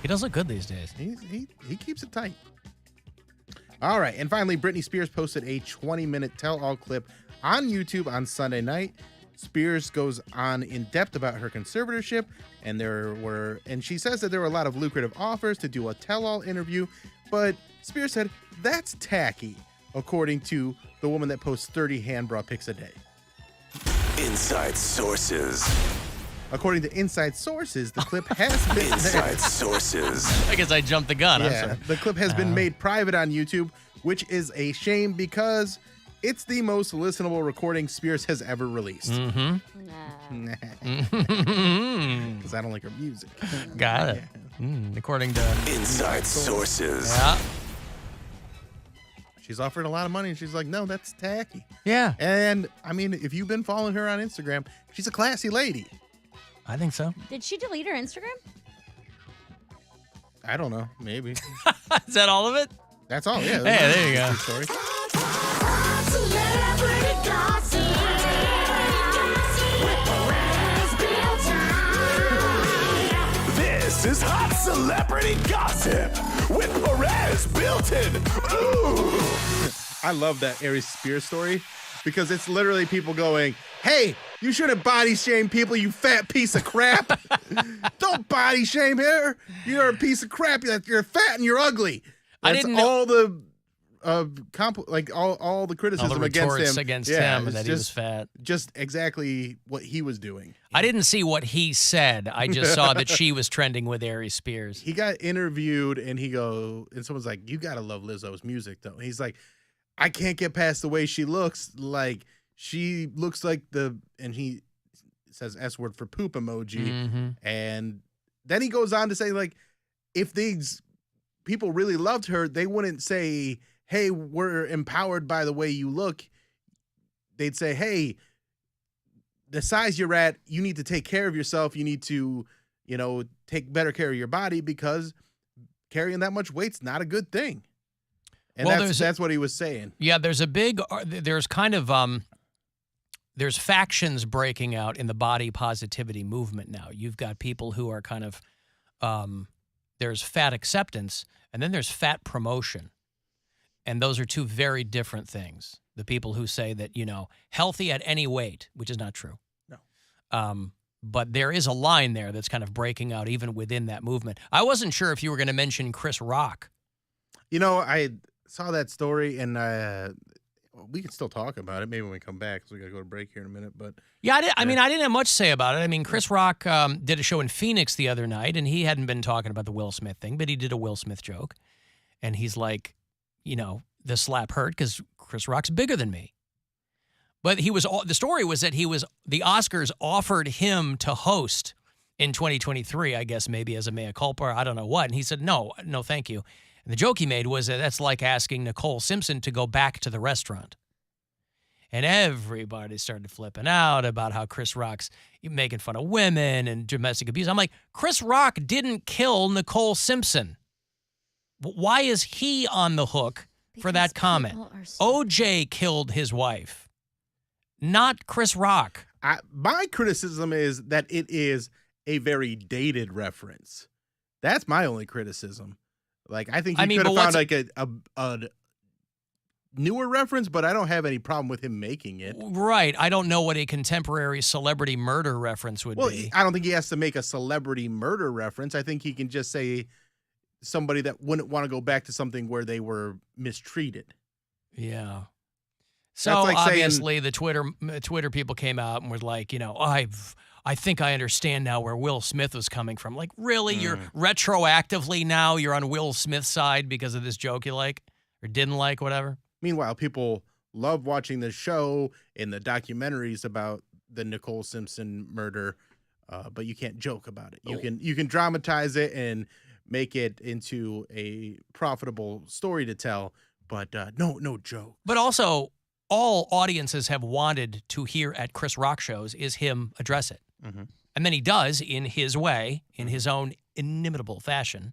He does look good these days. He keeps it tight. All right, and finally, Britney Spears posted a 20-minute tell-all clip on YouTube on Sunday night. Spears goes on in depth about her conservatorship, and she says that there were a lot of lucrative offers to do a tell-all interview, but Spears said that's tacky, according to the woman that posts 30 hand bra pics a day. Inside sources. According to inside sources, the clip has been Inside sources. I guess I jumped the gun. I'm sorry. The clip has been made private on YouTube, which is a shame because it's the most listenable recording Spears has ever released. Because I don't like her music. Got it. According to inside sources. Yeah. She's offering a lot of money, and she's like, no, that's tacky. Yeah. And, I mean, if you've been following her on Instagram, she's a classy lady. I think so. Did she delete her Instagram? I don't know. Maybe. Is that all of it? That's all, yeah. Hey, there you go. Story. This is Hot Celebrity Gossip with Perez Built-in. Ooh. I love that Aries Spears story because it's literally people going, hey, you shouldn't body shame people, you fat piece of crap. Don't body shame her. You're a piece of crap. You're fat and you're ugly. I That's didn't know- all the all the criticism All the against retorts him. against Yeah, him and it's that he was fat. Just exactly what he was doing. I didn't see what he said. I just saw that she was trending with Aries Spears. He got interviewed and someone's like, you gotta love Lizzo's music though. And he's like, I can't get past the way she looks. Like she looks like and he says S word for poop emoji. And then he goes on to say, like, if these people really loved her, they wouldn't say, hey, we're empowered by the way you look. They'd say, hey, the size you're at, you need to take care of yourself. You need to, take better care of your body because carrying that much weight's not a good thing. And that's what he was saying. Yeah, there's there's factions breaking out in the body positivity movement now. You've got people who are kind of, there's fat acceptance, and then there's fat promotion. And those are two very different things. The people who say that, healthy at any weight, which is not true. No. But there is a line there that's kind of breaking out even within that movement. I wasn't sure if you were going to mention Chris Rock. I saw that story, and we can still talk about it. Maybe when we come back, because we got to go to break here in a minute. But yeah, I didn't have much to say about it. I mean, Chris Rock did a show in Phoenix the other night, and he hadn't been talking about the Will Smith thing, but he did a Will Smith joke. And he's like, the slap hurt because Chris Rock's bigger than me. But the story was that the Oscars offered him to host in 2023, I guess maybe as a mea culpa, or I don't know what. And he said, no, thank you. And the joke he made was that that's like asking Nicole Simpson to go back to the restaurant. And everybody started flipping out about how Chris Rock's making fun of women and domestic abuse. I'm like, Chris Rock didn't kill Nicole Simpson. Why is he on the hook for that comment. OJ killed his wife, not Chris Rock. My criticism is that it is a very dated reference. That's my only criticism. Like, I think you could have found like a newer reference, but I don't have any problem with him making it. Right. I don't know what a contemporary celebrity murder reference would be. I don't think he has to make a celebrity murder reference. I think he can just say somebody that wouldn't want to go back to something where they were mistreated. Yeah. So like obviously the Twitter people came out and were like, I think I understand now where Will Smith was coming from. Like, really? You're retroactively now you're on Will Smith's side because of this joke you like or didn't like, whatever? Meanwhile, people love watching the show and the documentaries about the Nicole Simpson murder, but you can't joke about it. You can dramatize it and make it into a profitable story to tell, but no joke. But also, all audiences have wanted to hear at Chris Rock shows is him address it. Mm-hmm. And then he does in his way, in his own inimitable fashion.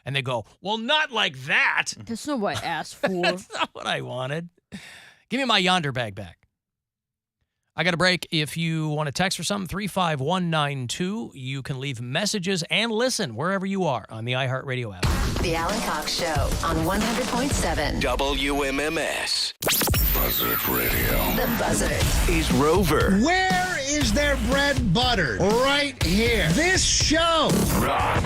And they go, well, not like that. That's not what I asked for. That's not what I wanted. Give me my Yonder bag back. I got a break. If you want to text for something, 35192. You can leave messages and listen wherever you are on the iHeartRadio app. The Alan Cox Show on 100.7 WMMS. Buzzard Radio. The Buzzard. Is Rover. Where is their bread buttered? Right here. This show. Rock.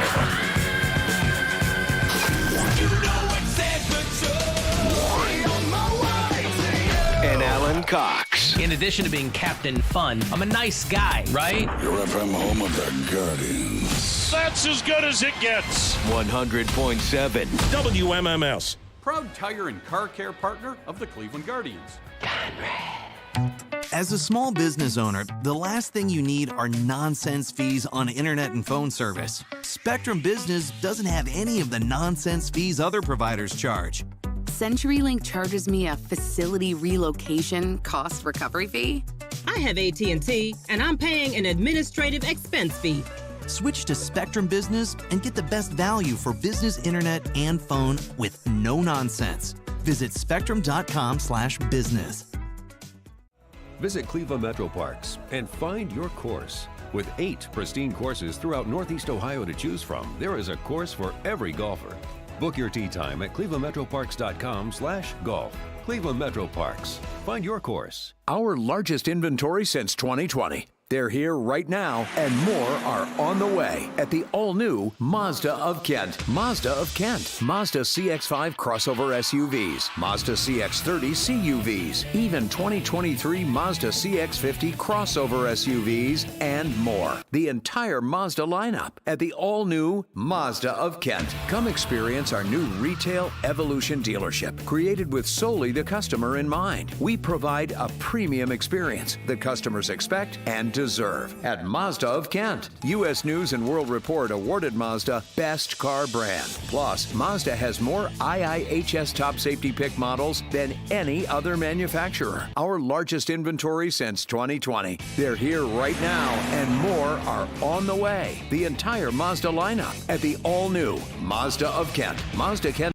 And Alan Cox. In addition to being Captain Fun, I'm a nice guy, right? Your FM home of the Guardians. That's as good as it gets. 100.7 WMMS. Proud tire and car care partner of the Cleveland Guardians. As a small business owner, the last thing you need are nonsense fees on internet and phone service. Spectrum Business doesn't have any of the nonsense fees other providers charge. CenturyLink charges me a facility relocation cost recovery fee. I have AT&T, and I'm paying an administrative expense fee. Switch to Spectrum Business and get the best value for business internet and phone with no nonsense. Visit spectrum.com/business. Visit Cleveland Metro Parks and find your course. With 8 pristine courses throughout Northeast Ohio to choose from, there is a course for every golfer. Book your tee time at clevelandmetroparks.com/golf. Cleveland Metro Parks. Find your course. Our largest inventory since 2020. They're here right now, and more are on the way at the all-new Mazda of Kent. Mazda of Kent. Mazda CX-5 crossover SUVs. Mazda CX-30 CUVs. Even 2023 Mazda CX-50 crossover SUVs, and more. The entire Mazda lineup at the all-new Mazda of Kent. Come experience our new retail Evolution dealership, created with solely the customer in mind. We provide a premium experience that customers expect and deserve at Mazda of Kent. U.S. News and World Report awarded Mazda Best Car Brand. Plus, Mazda has more IIHS Top Safety Pick models than any other manufacturer. Our largest inventory since 2020. They're here right now, and more are on the way. The entire Mazda lineup at the all-new Mazda of Kent. Mazda Kent.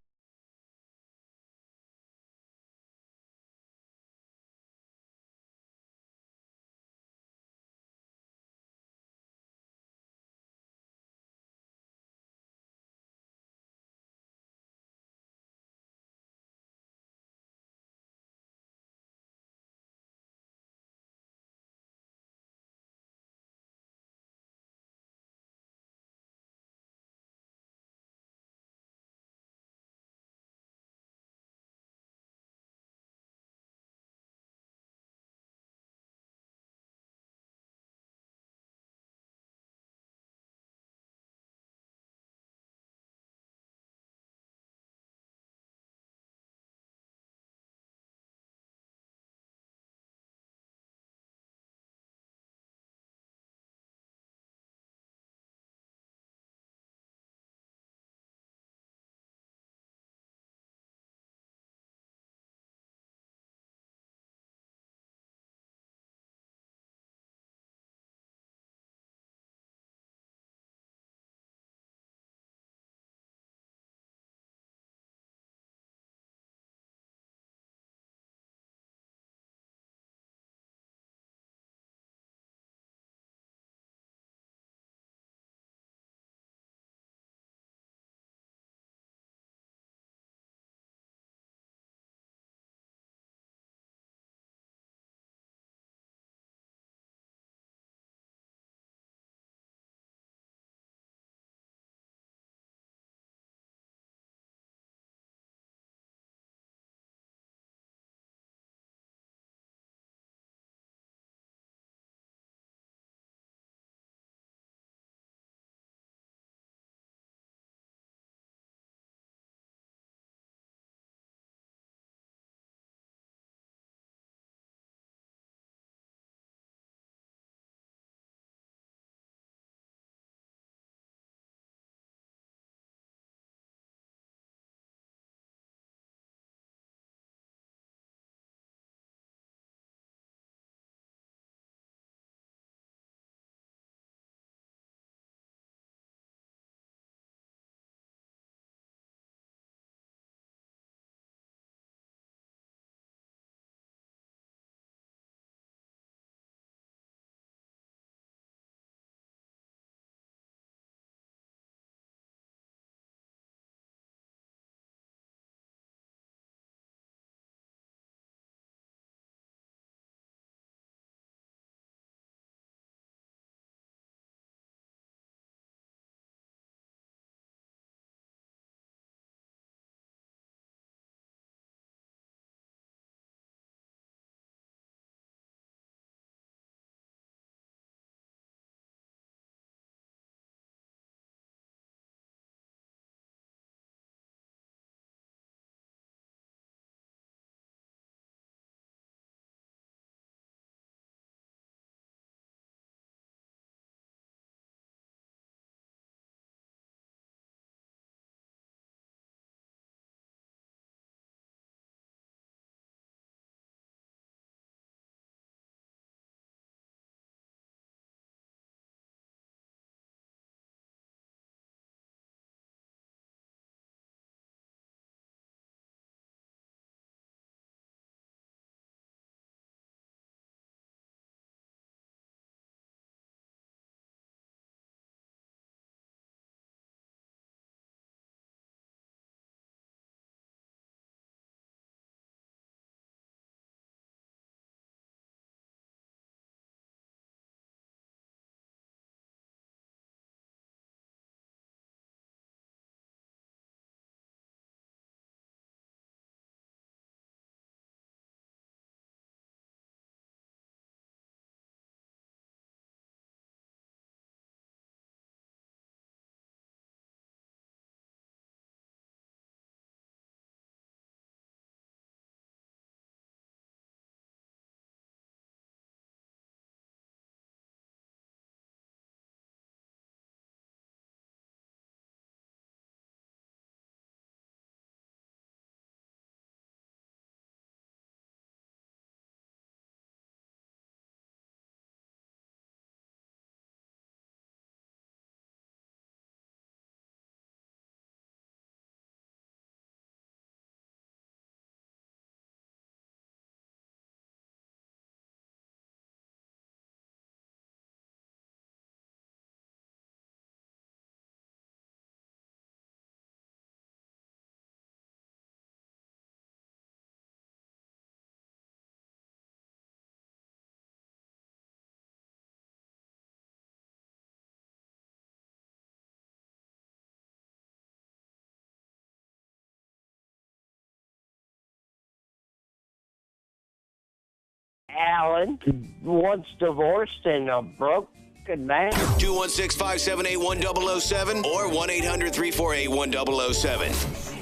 Alan, once divorced and a broken man. 216-578-1007 or 1-800-348-1007.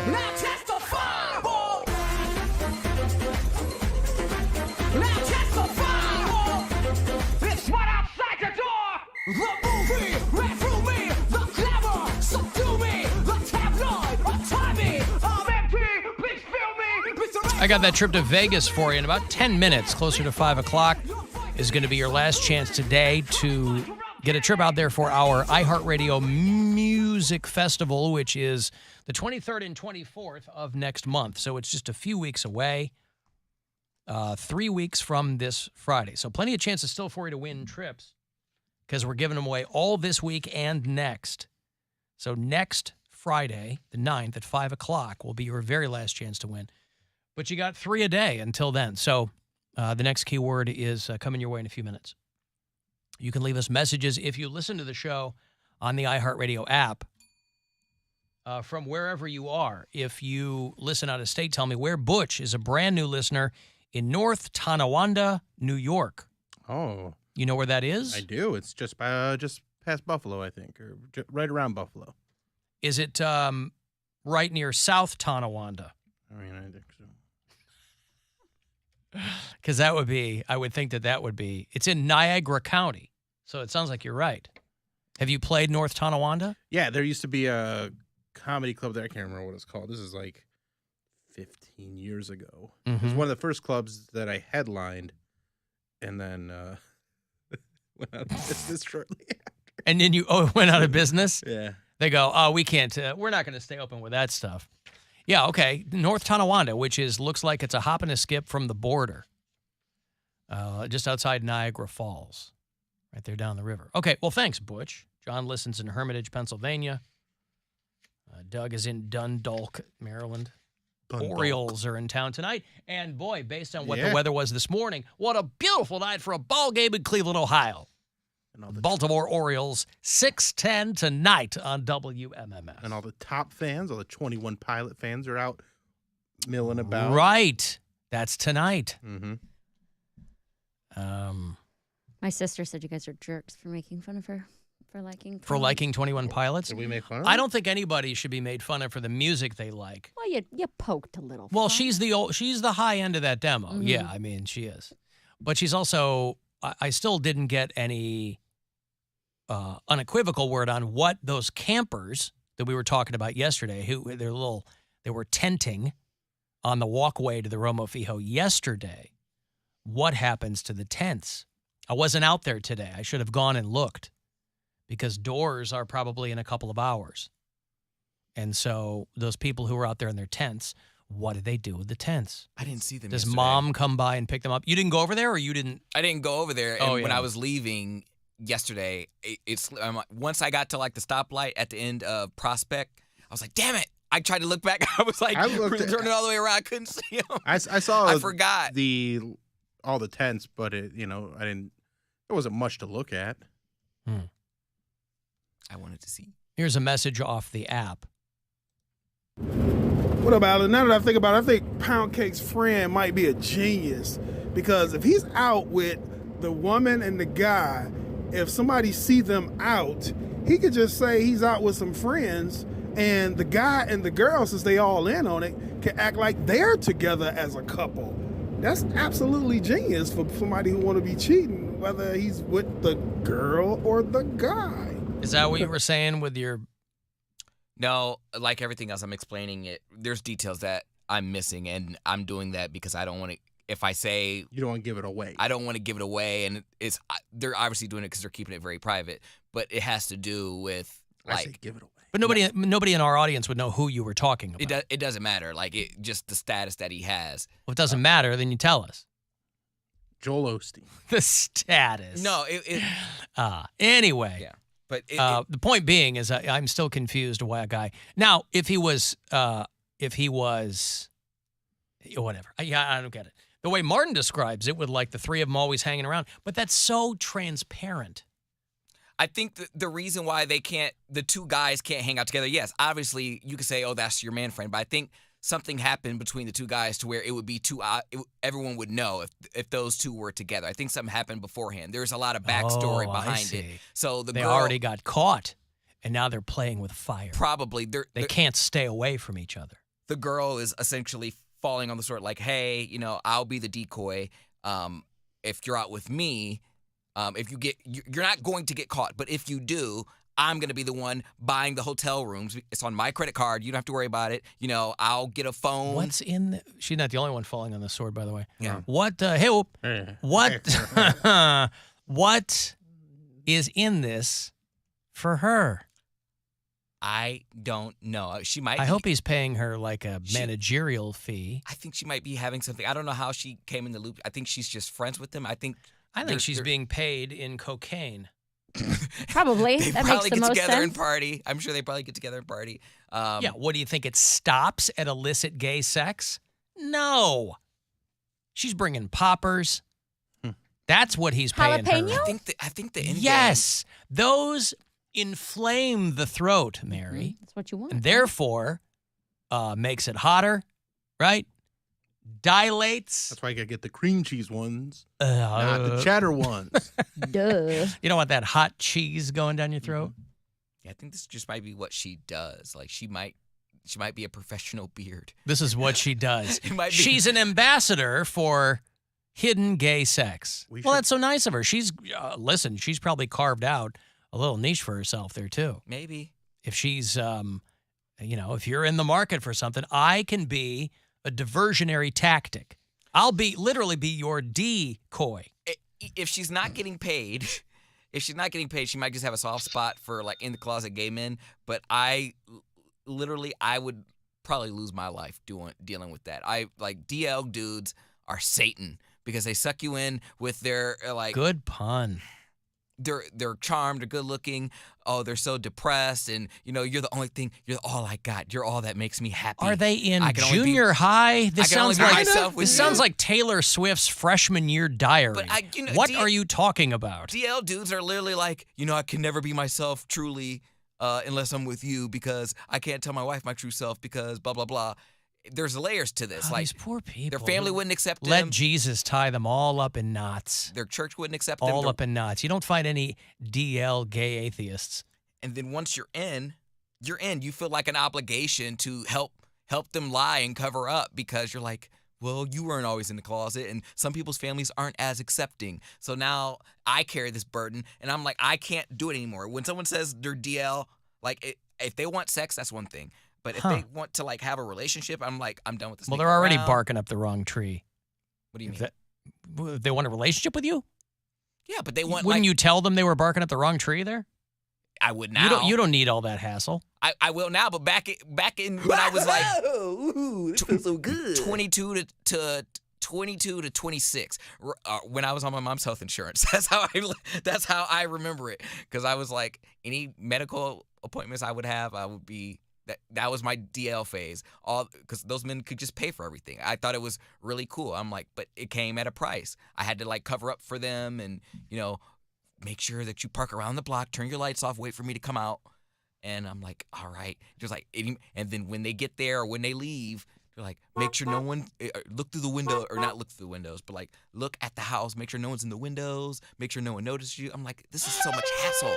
Now testify, boy. Now testify, boy. It's right outside the door. The movie ran through me. The clever subdue me. The tabloid untie me. I'm empty. Please fill me. I got that trip to Vegas for you in about 10 minutes, closer to 5 o'clock, is going to be your last chance today to get a trip out there for our iHeartRadio Music Festival, which is the 23rd and 24th of next month. So it's just a few weeks away, 3 weeks from this Friday. So plenty of chances still for you to win trips because we're giving them away all this week and next. So next Friday, the 9th at 5 o'clock will be your very last chance to win. But you got 3 a day until then. So the next keyword is coming your way in a few minutes. You can leave us messages if you listen to the show on the iHeartRadio app from wherever you are. If you listen out of state, tell me where. Butch is a brand new listener in North Tonawanda, New York. Oh. You know where that is? I do. It's just past Buffalo, I think, or right around Buffalo. Is it right near South Tonawanda? I mean, I think so. Because I would think that would be, it's in Niagara County. So it sounds like you're right. Have you played North Tonawanda? Yeah, there used to be a comedy club there. I can't remember what it's called. This is like 15 years ago. It was one of the first clubs that I headlined, and then went out of business shortly after. And then you went out of business? Yeah. They go, oh, we can't, we're not going to stay open with that stuff. Yeah, okay. North Tonawanda, which looks like it's a hop and a skip from the border, just outside Niagara Falls, right there down the river. Okay, well, thanks, Butch. John listens in Hermitage, Pennsylvania. Doug is in Dundalk, Maryland. Orioles are in town tonight. And, boy, based on what the weather was this morning, what a beautiful night for a ball game in Cleveland, Ohio. Baltimore Orioles, 6:10 tonight on WMMS. And all the top fans, all the 21 Pilot fans are out milling about. Right. That's tonight. Mm-hmm. My sister said you guys are jerks for making fun of her for liking 21 Pilots. Did we make fun of I don't think anybody should be made fun of for the music they like. Well, you poked a little. Well, she's the high end of that demo. Mhm. Yeah, I mean, she is. But she's also, I still didn't get any unequivocal word on what those campers that we were talking about yesterday, they were tenting on the walkway to the Romo Fijo yesterday. What happens to the tents? I wasn't out there today. I should have gone and looked because doors are probably in a couple of hours. And so those people who were out there in their tents, what did they do with the tents? I didn't see them Does yesterday. Mom come by and pick them up? You didn't go over there, or you didn't? I didn't go over there. And when I was leaving yesterday, once I got to like the stoplight at the end of Prospect, I was like, damn it. I tried to look back. I was like, turning all the way around. I couldn't see them. I saw. I forgot all the tents, but I didn't. There wasn't much to look at. I wanted to see. Here's a message off the app. What up, Alan? Now that I think about it, I think Poundcake's friend might be a genius because if he's out with the woman and the guy, if somebody see them out, he could just say he's out with some friends, and the guy and the girl, since they all in on it, can act like they're together as a couple. That's absolutely genius for somebody who want to be cheating, whether he's with the girl or the guy. Is that what you were saying with your... No, like everything else, I'm explaining it. There's details that I'm missing, and I'm doing that because I don't want to... If I say... You don't want to give it away. I don't want to give it away, and they're obviously doing it because they're keeping it very private, but it has to do with, like... I say give it away. But nobody in our audience would know who you were talking about. It doesn't matter. Like, just the status that he has. Well, if it doesn't matter, then you tell us. Joel Osteen. The status. No, anyway. Yeah. But the point being is I'm still confused why a guy. Now, if he was whatever. I don't get it. The way Martin describes it with like the three of them always hanging around, but that's so transparent. I think the reason why the two guys can't hang out together, yes, obviously you could say, oh, that's your man friend, but I think something happened between the two guys to where it would be everyone would know if those two were together. I think something happened beforehand. There's a lot of backstory behind it. So they already got caught, and now they're playing with fire. Probably. They can't stay away from each other. The girl is essentially falling on the sword like, hey, I'll be the decoy. If you're out with me, you're not going to get caught, but if you do, I'm going to be the one buying the hotel rooms. It's on my credit card. You don't have to worry about it. I'll get a phone. What's in She's not the only one falling on the sword, by the way. Yeah. What is in this for her? I don't know. She might. I hope he's paying her like a managerial fee. I think she might be having something. I don't know how she came in the loop. I think she's just friends with him. I think she's being paid in cocaine. Probably. They that probably makes the get most together sense. and party. I'm sure they probably get together and party. Yeah, what do you think? It stops at illicit gay sex? No. She's bringing poppers. That's what he's paying her. I think the end Yes. Those inflame the throat, Mary. That's what you want. And therefore makes it hotter, right? Dilates. That's why I gotta get the cream cheese ones, not the cheddar ones. Duh. You don't want that hot cheese going down your throat? Yeah, I think this just might be what she does. Like she might be a professional beard. This is what she does. It might be. She's an ambassador for hidden gay sex. Well, that's so nice of her. She's listen, she's probably carved out a little niche for herself there too. Maybe. If she's if you're in the market for something, I can be a diversionary tactic. I'll literally be your decoy. If she's not getting paid, she might just have a soft spot for like in the closet gay men. But I would probably lose my life dealing with that. DL dudes are Satan because they suck you in with their Good pun. They're charmed, they're good looking. Oh, they're so depressed, and you're the only thing. You're all I got. You're all that makes me happy. Are they in junior high? This sounds like Taylor Swift's freshman year diary. But what are you talking about? DL dudes are literally like, I can never be myself truly unless I'm with you because I can't tell my wife my true self because blah blah blah. There's layers to this. These poor people. Their family wouldn't accept them. Let Jesus tie them all up in knots. Their church wouldn't accept them. All up in knots. You don't find any DL gay atheists. And then once you're in. You feel like an obligation to help them lie and cover up because you're like, well, you weren't always in the closet, and some people's families aren't as accepting. So now I carry this burden, and I'm like, I can't do it anymore. When someone says they're DL, if they want sex, that's one thing. But if they want to have a relationship, I'm like, I'm done with this. Well, they're already barking up the wrong tree. What do you mean? They want a relationship with you? Yeah, but they want. Wouldn't you tell them they were barking up the wrong tree there? I would now. You don't need all that hassle. I will now, but back in when I was like, ooh, this feels so good. 22 to 26, when I was on my mom's health insurance. That's how I remember it. Because I was like, any medical appointments I would have, I would be. That was my DL phase. Because those men could just pay for everything. I thought it was really cool. I'm like, but it came at a price. I had to cover up for them and make sure that you park around the block, turn your lights off, wait for me to come out. And I'm like, all right. Just and then when they get there or when they leave, they're like, make sure no one look through the window, or not look through the windows, but look at the house, make sure no one's in the windows, make sure no one notices you. I'm like, this is so much hassle.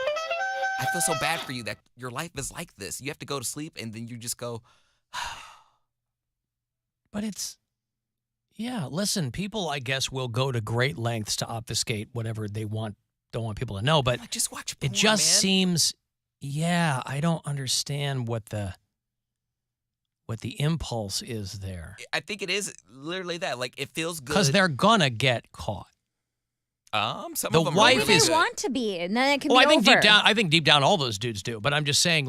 I feel so bad for you that your life is like this. You have to go to sleep and then you just go. But listen, people, I guess, will go to great lengths to obfuscate whatever they don't want people to know. But just watch porn, it just man. seems, I don't understand what the impulse is there. I think it is literally that. It feels good. Because they're gonna get caught. Some the of them wife Maybe is. they want to be, and then it can Well, be I think over. I think deep down, all those dudes do. But I'm just saying,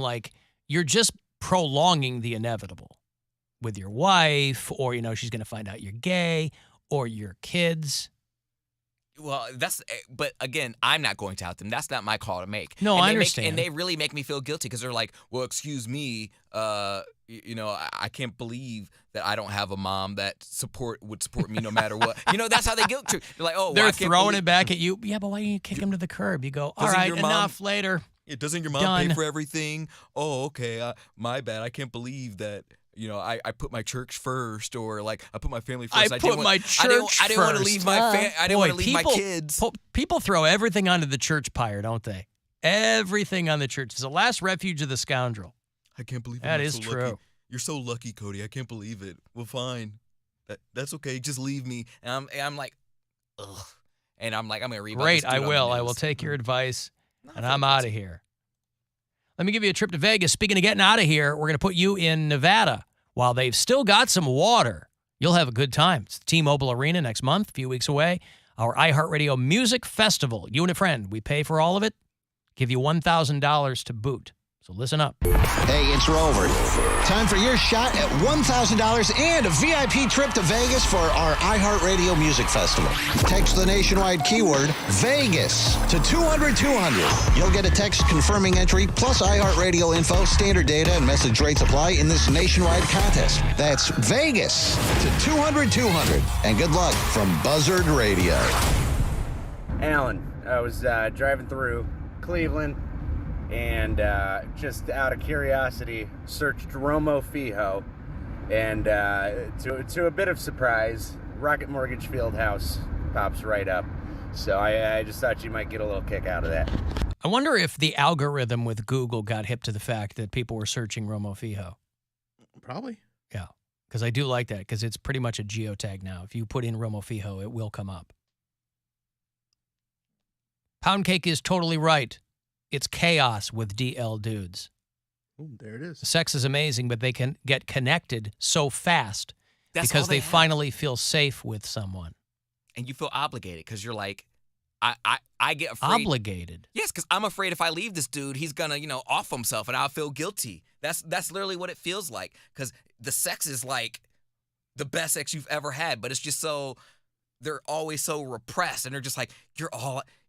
you're just prolonging the inevitable with your wife, or she's gonna find out you're gay, or your kids. Well, but again, I'm not going to out them. That's not my call to make. No, and I understand. And they really make me feel guilty because they're like, well, excuse me, I can't believe that I don't have a mom that would support me no matter what. That's how they guilt trip. They're like, oh, they're well, I can't throwing it back at you. Yeah, but why don't you kick him to the curb? You go, all right, enough, later. Doesn't your mom pay for everything? Oh, okay, my bad. I can't believe that. I put my church first, or like I put my family first. I didn't want to leave my I didn't want to leave my kids. People throw everything onto the church pyre, don't they? Everything on the church. It's the last refuge of the scoundrel. I can't believe that is true. Lucky. You're so lucky, Cody. I can't believe it. Well, fine. That's okay. Just leave me. And I'm like, ugh. And I'm like, I'm gonna read. Great, I will. I will take your advice, and I'm out of here. Let me give you a trip to Vegas. Speaking of getting out of here, we're going to put you in Nevada. While they've still got some water, you'll have a good time. It's the T-Mobile Arena next month, a few weeks away. Our iHeartRadio Music Festival. You and a friend, we pay for all of it. Give you $1,000 to boot. So listen up. Hey, it's Rover. Time for your shot at $1,000 and a VIP trip to Vegas for our iHeartRadio Music Festival. Text the nationwide keyword Vegas to 200-200. You'll get a text confirming entry plus iHeartRadio info, standard data, and message rates apply in this nationwide contest. That's Vegas to 200-200. And good luck from Buzzard Radio. Alan, I was driving through Cleveland, and just out of curiosity, searched Romo Fijo, and to a bit of surprise, Rocket Mortgage Fieldhouse pops right up. So I just thought you might get a little kick out of that. I wonder if the algorithm with Google got hip to the fact that people were searching Romo Fijo. Probably. Yeah, because I do like that, because it's pretty much a geotag now. If you put in Romo Fijo, it will come up. Poundcake is totally right. It's chaos with DL dudes. Ooh, there it is. The sex is amazing, but they can get connected so fast because they finally feel safe with someone. And you feel obligated because you're like, I get afraid. Obligated? Yes, because I'm afraid if I leave this dude, he's going to, off himself, and I'll feel guilty. That's literally what it feels like, because the sex is like the best sex you've ever had, but it's just so, they're always so repressed, and they're just like,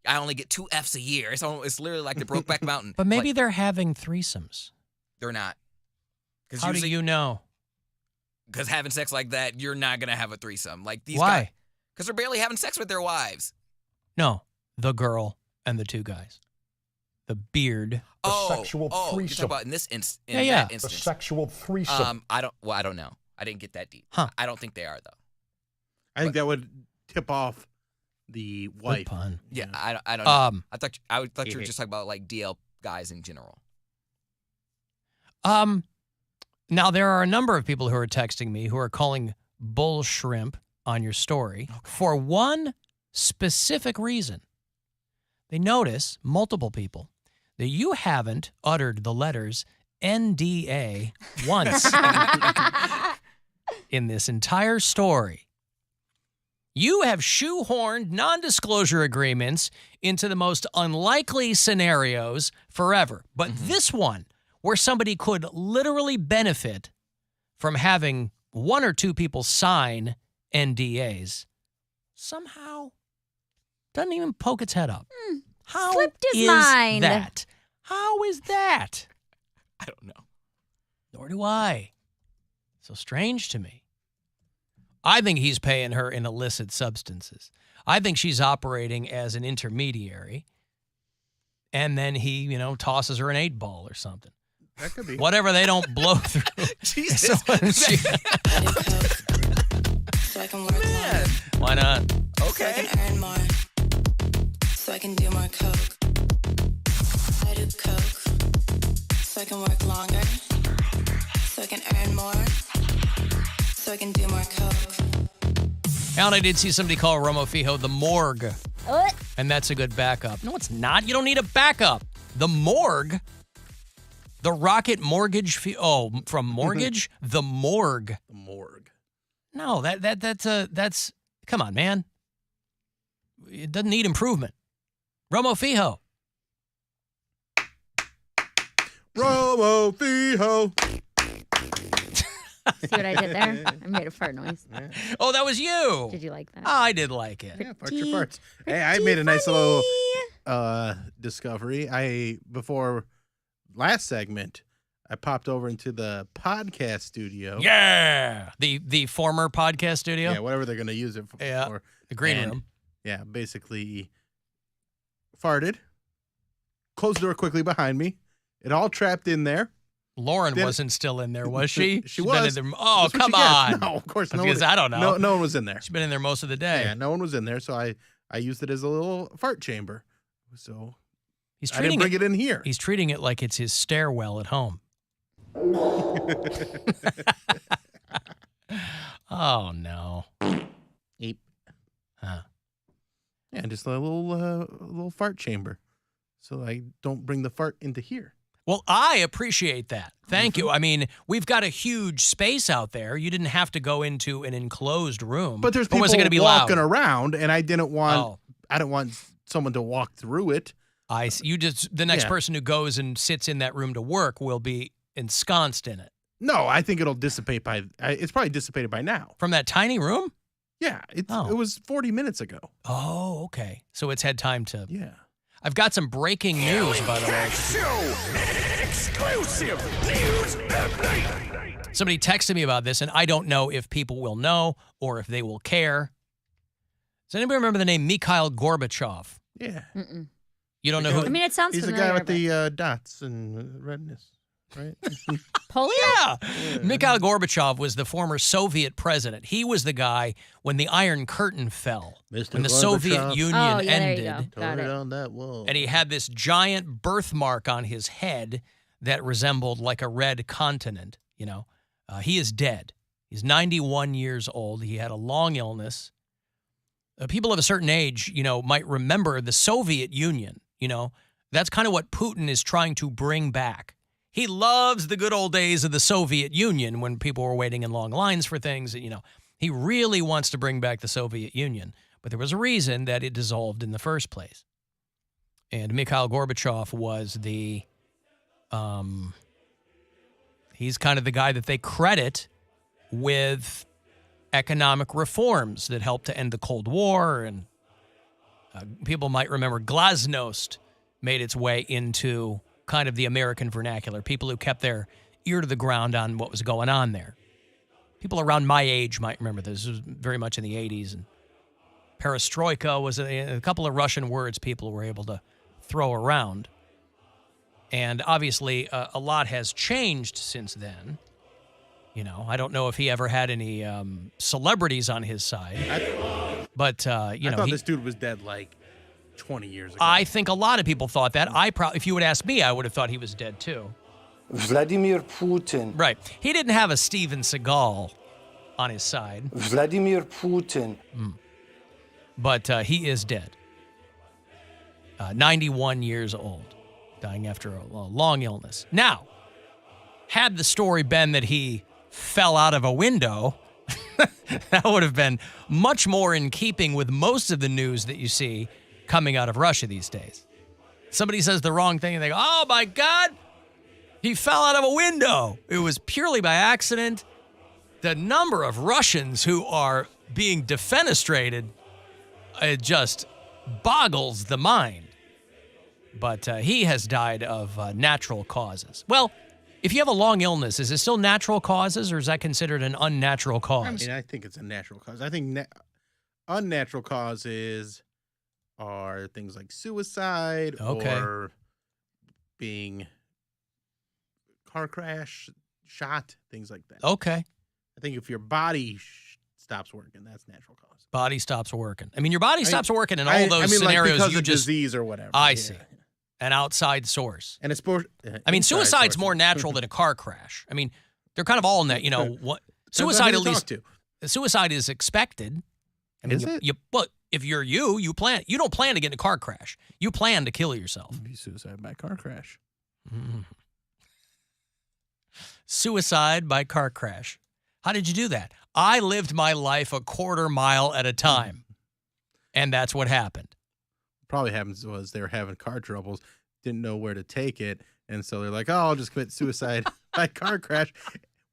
I only get 2 Fs a year. It's literally like the Brokeback Mountain. But maybe they're having threesomes. They're not. How do you know? Because having sex like that, you're not going to have a threesome. Like these Why? guys. Because they're barely having sex with their wives. No, the girl and the 2 guys. The beard. Sexual threesome. You're talking about in this instance. Yeah. The sexual threesome. I don't know. I didn't get that deep. Huh. I don't think they are, though. I think that would tip off the wife. Good pun. Yeah, I don't know. I thought you were just talking about like DL guys in general. Now there are a number of people who are texting me who are calling bull shrimp on your story for one specific reason. They notice, multiple people, that you haven't uttered the letters NDA once in this entire story. You have shoehorned non-disclosure agreements into the most unlikely scenarios forever. But this one, where somebody could literally benefit from having 1 or 2 people sign NDAs, somehow doesn't even poke its head up. How Slipped his is mind. that? How is that? I don't know. Nor do I. So strange to me. I think he's paying her in illicit substances. I think she's operating as an intermediary, and then he, tosses her an 8-ball or something. That could be. Whatever they don't blow through. Jesus. So I can work longer. Why not? So I can earn more. So I can do more coke. I do coke. So I can work longer. So I can earn more. So I can do more coke. Alan, I did see somebody call Romo Fijo the morgue. What? And that's a good backup. No, it's not. You don't need a backup. The morgue. The Rocket Mortgage from mortgage? The morgue. The morgue. No, that's come on, man. It doesn't need improvement. Romo Fijo. Romo Fijo. See what I did there? I made a fart noise. Oh, that was you. Did you like that? I did like it. Yeah, farts your farts. Hey, I made a nice little discovery. Before last segment, I popped over into the podcast studio. Yeah. The former podcast studio? Yeah, whatever they're going to use it for. Yeah, the green room. Yeah, basically farted, closed the door quickly behind me. It all trapped in there. Lauren wasn't still in there, was she? She She's was. been in there. Oh, That's what come she gets. on. No, of course not. Because I don't know. No one was in there. She's been in there most of the day. Yeah, no one was in there, so I used it as a little fart chamber. So He's I didn't bring it in here. He's treating it like it's his stairwell at home. Oh, no. Eep. Huh. Yeah, just a little fart chamber, so I don't bring the fart into here. Well, I appreciate that. Thank you. I mean, we've got a huge space out there. You didn't have to go into an enclosed room. But there's people was it gonna be walking loud? around, and I didn't want Oh. I don't want someone to walk through it. I see. The next Yeah. person who goes and sits in that room to work will be ensconced in it. No, I think it'll dissipate it's probably dissipated by now. From that tiny room? Yeah, it was 40 minutes ago. Oh, okay. So it's had time to. Yeah. I've got some breaking news, by the way. Exclusive news update. Somebody texted me about this, and I don't know if people will know or if they will care. Does anybody remember the name Mikhail Gorbachev? Yeah. Mm-mm. You don't know who? I mean, it sounds He's familiar. the guy with but- the dots and redness, right? polio? Yeah. Mikhail Gorbachev was the former Soviet president. He was the guy when the Iron Curtain fell, when the Soviet Union Oh, yeah, there you ended. go. Got it. on that wall. And he had this giant birthmark on his head that resembled like a red continent, you know. He is dead. He's 91 years old. He had a long illness. People of a certain age, you know, might remember the Soviet Union, you know. That's kind of what Putin is trying to bring back. He loves the good old days of the Soviet Union when people were waiting in long lines for things, you know. He really wants to bring back the Soviet Union, but there was a reason that it dissolved in the first place. And Mikhail Gorbachev was he's kind of the guy that they credit with economic reforms that helped to end the Cold War. And people might remember glasnost made its way into kind of the American vernacular, people who kept their ear to the ground on what was going on there. People around my age might remember this. This was very much in the 80s. And perestroika was a couple of Russian words people were able to throw around. And obviously, a lot has changed since then. You know, I don't know if he ever had any celebrities on his side. But, I thought this dude was dead like 20 years ago. I think a lot of people thought that. If you would ask me, I would have thought he was dead too. Vladimir Putin. Right. He didn't have a Steven Seagal on his side. Vladimir Putin. But he is dead. 91 years old, dying after a long illness. Now, had the story been that he fell out of a window, that would have been much more in keeping with most of the news that you see coming out of Russia these days. Somebody says the wrong thing and they go, oh my God, he fell out of a window. It was purely by accident. The number of Russians who are being defenestrated, it just boggles the mind. But he has died of natural causes. Well, if you have a long illness, is it still natural causes or is that considered an unnatural cause? I mean, I think it's a natural cause. I think unnatural causes are things like suicide or being car crash, shot, things like that. Okay. I think if your body stops working, that's natural cause. Body stops working. I mean, your body stops working in all those scenarios. Like because you of just disease or whatever. I see. An outside source. And it's I mean, suicide's more natural than a car crash. I mean, they're kind of all in that, you know, what suicide at least. Suicide is expected. I mean, Is it? Well, if you're you don't plan to get in a car crash. You plan to kill yourself. Be suicide by car crash. Suicide by car crash. How did you do that? I lived my life a quarter mile at a time. And that's what happened. Probably happens was they were having car troubles, didn't know where to take it, and so they're like, "Oh, I'll just commit suicide by car crash."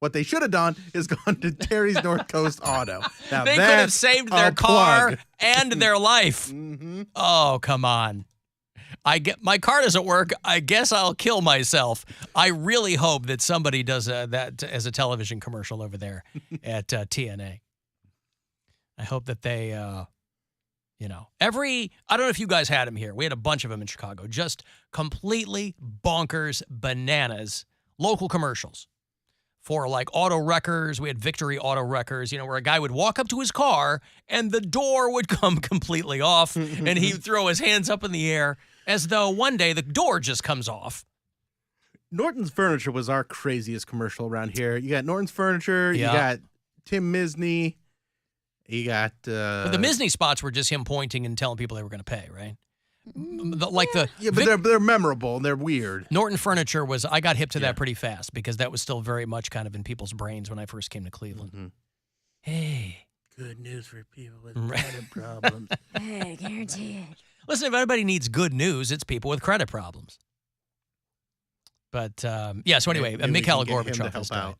What they should have done is gone to Terry's North Coast Auto. Now They could have saved their car plug. and their life. Oh, come on. My car doesn't work. I guess I'll kill myself. I really hope that somebody does that as a television commercial over there at TNA. I hope that they, I don't know if you guys had them here. We had a bunch of them in Chicago. Just completely bonkers bananas local commercials for like auto wreckers. We had Victory Auto Wreckers, where a guy would walk up to his car and the door would come completely off and he'd throw his hands up in the air as though one day the door just comes off. Norton's Furniture was our craziest commercial around here. You got Norton's Furniture, you got Tim Misney, you got... But the Misney spots were just him pointing and telling people they were going to pay, right? But they're memorable and they're weird. Norton Furniture was, I got hip to that pretty fast because that was still very much kind of in people's brains when I first came to Cleveland. Hey. Good news for people with credit problems. Hey, guaranteed. Listen, if anybody needs good news, it's people with credit problems. But, so anyway, Mikhail Gorbachev has died.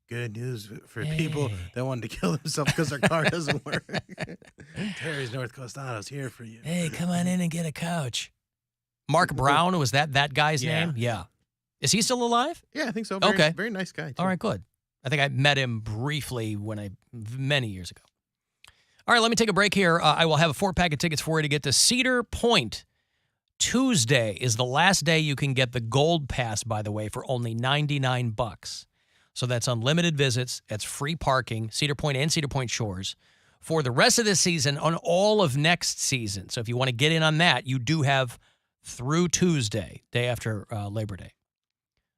Good news for people that wanted to kill themselves because their car doesn't work. Terry's North Coast Auto's here for you. Hey, come on in and get a couch. Mark Brown, was that guy's name? Yeah. Is he still alive? Yeah, I think so. Okay. Very nice guy, too. All right, good. I think I met him briefly many years ago. All right, let me take a break here. I will have a 4-pack of tickets for you to get to Cedar Point. Tuesday is the last day you can get the Gold Pass, by the way, for only $99. So that's unlimited visits. That's free parking, Cedar Point and Cedar Point Shores, for the rest of this season on all of next season. So if you want to get in on that, you do have through Tuesday, day after Labor Day.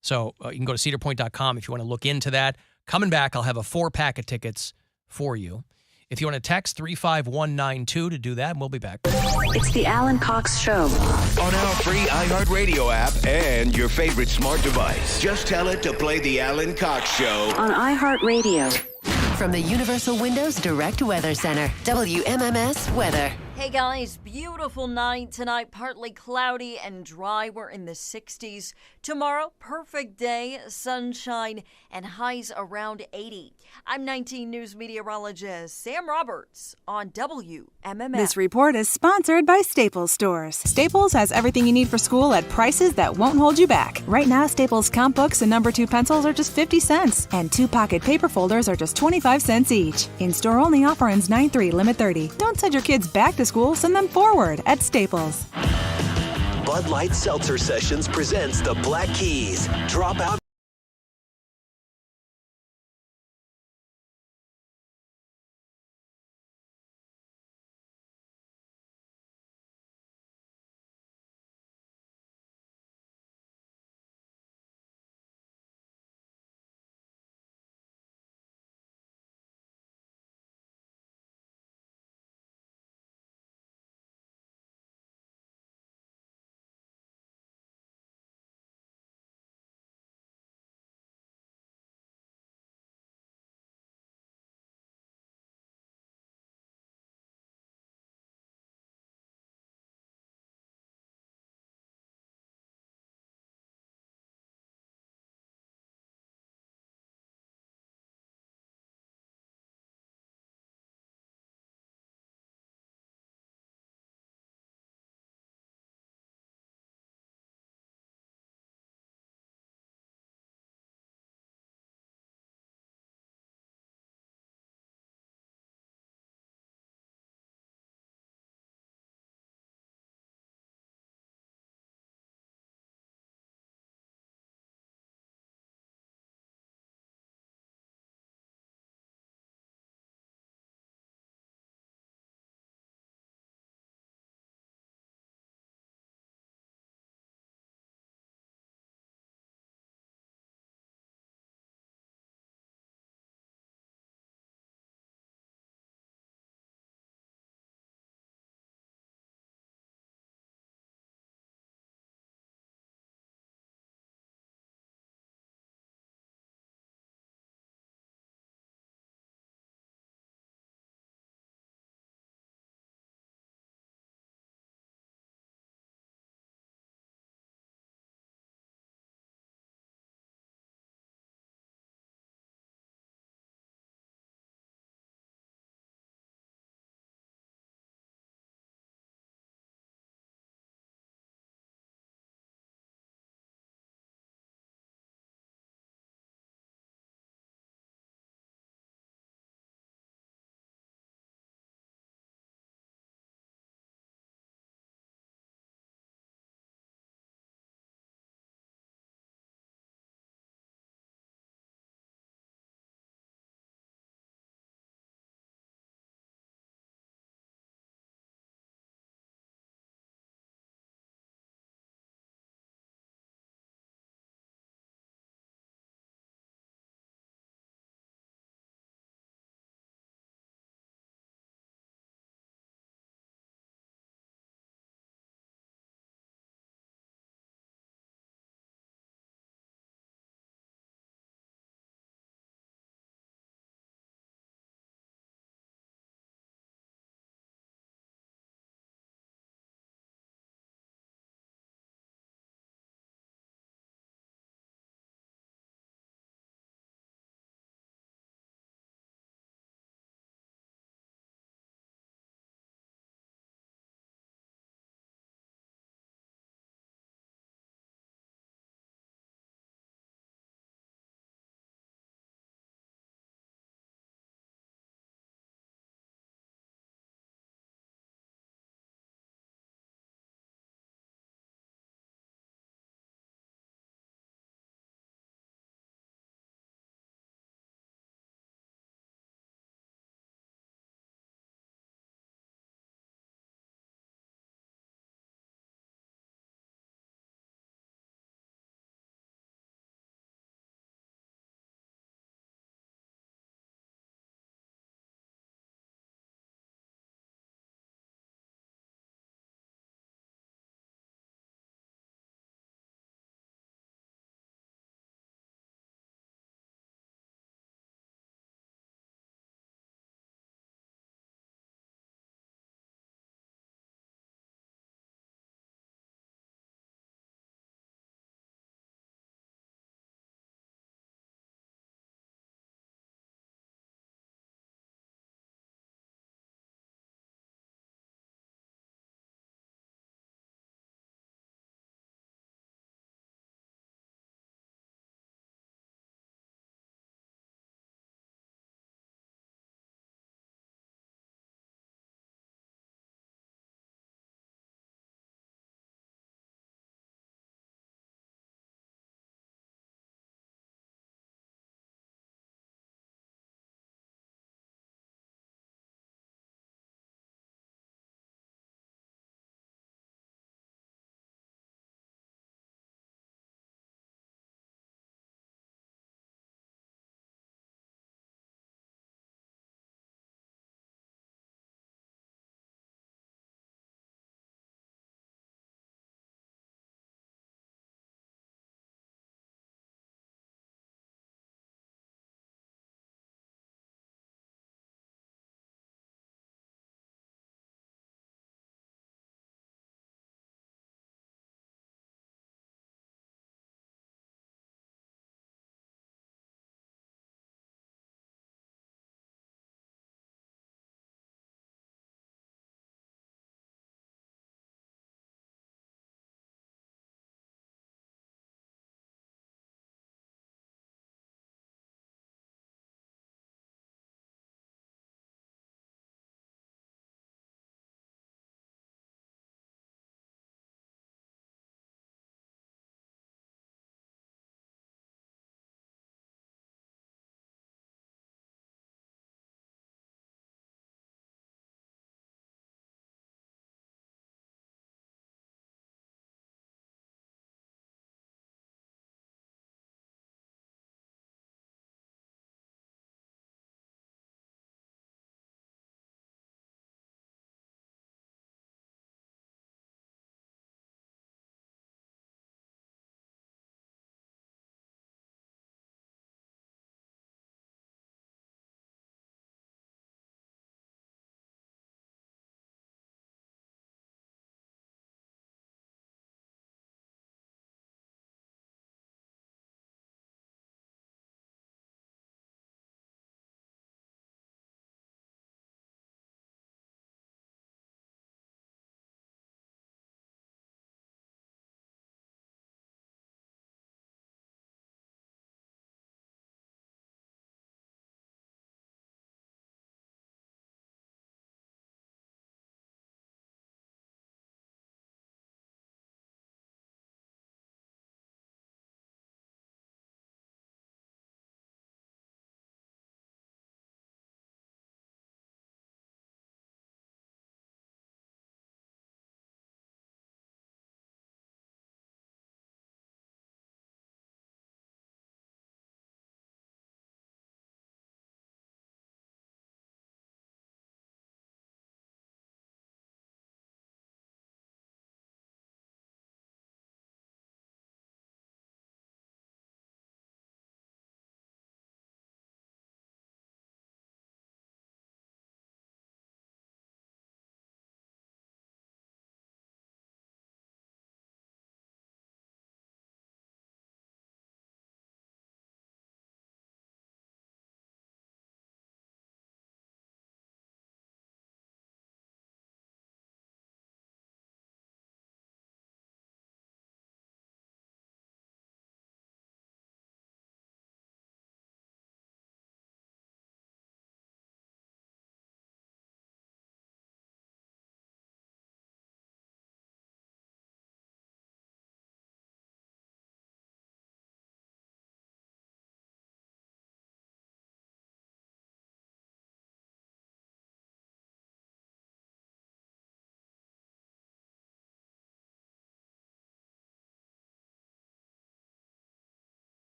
So you can go to cedarpoint.com if you want to look into that. Coming back, I'll have a 4-pack of tickets for you. If you want to text 35192 to do that, and we'll be back. It's the Alan Cox Show. On our free iHeartRadio app and your favorite smart device. Just tell it to play the Alan Cox Show. On iHeartRadio. From the Universal Windows Direct Weather Center, WMMS Weather. Hey guys, beautiful night tonight, partly cloudy and dry. We're in the 60s. Tomorrow, perfect day, sunshine, and highs around 80. I'm 19 News meteorologist Sam Roberts on WMMS. This report is sponsored by Staples Stores. Staples has everything you need for school at prices that won't hold you back. Right now, Staples comp books and number 2 pencils are just 50 cents, and 2-pocket paper folders are just 25 cents each. In-store only offer ends 9/3, limit 30. Don't send your kids back to school, send them forward at Staples. Bud Light Seltzer Sessions presents the Black Keys. Drop out.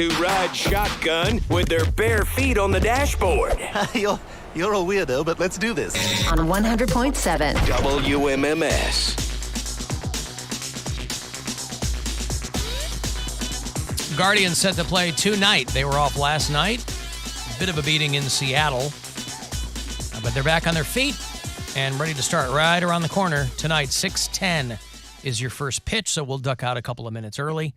who ride shotgun with their bare feet on the dashboard. You're a weirdo, but let's do this. On 100.7 WMMS. Guardians set to play tonight. They were off last night. Bit of a beating in Seattle. But they're back on their feet and ready to start right around the corner tonight. 6:10 is your first pitch, so we'll duck out a couple of minutes early.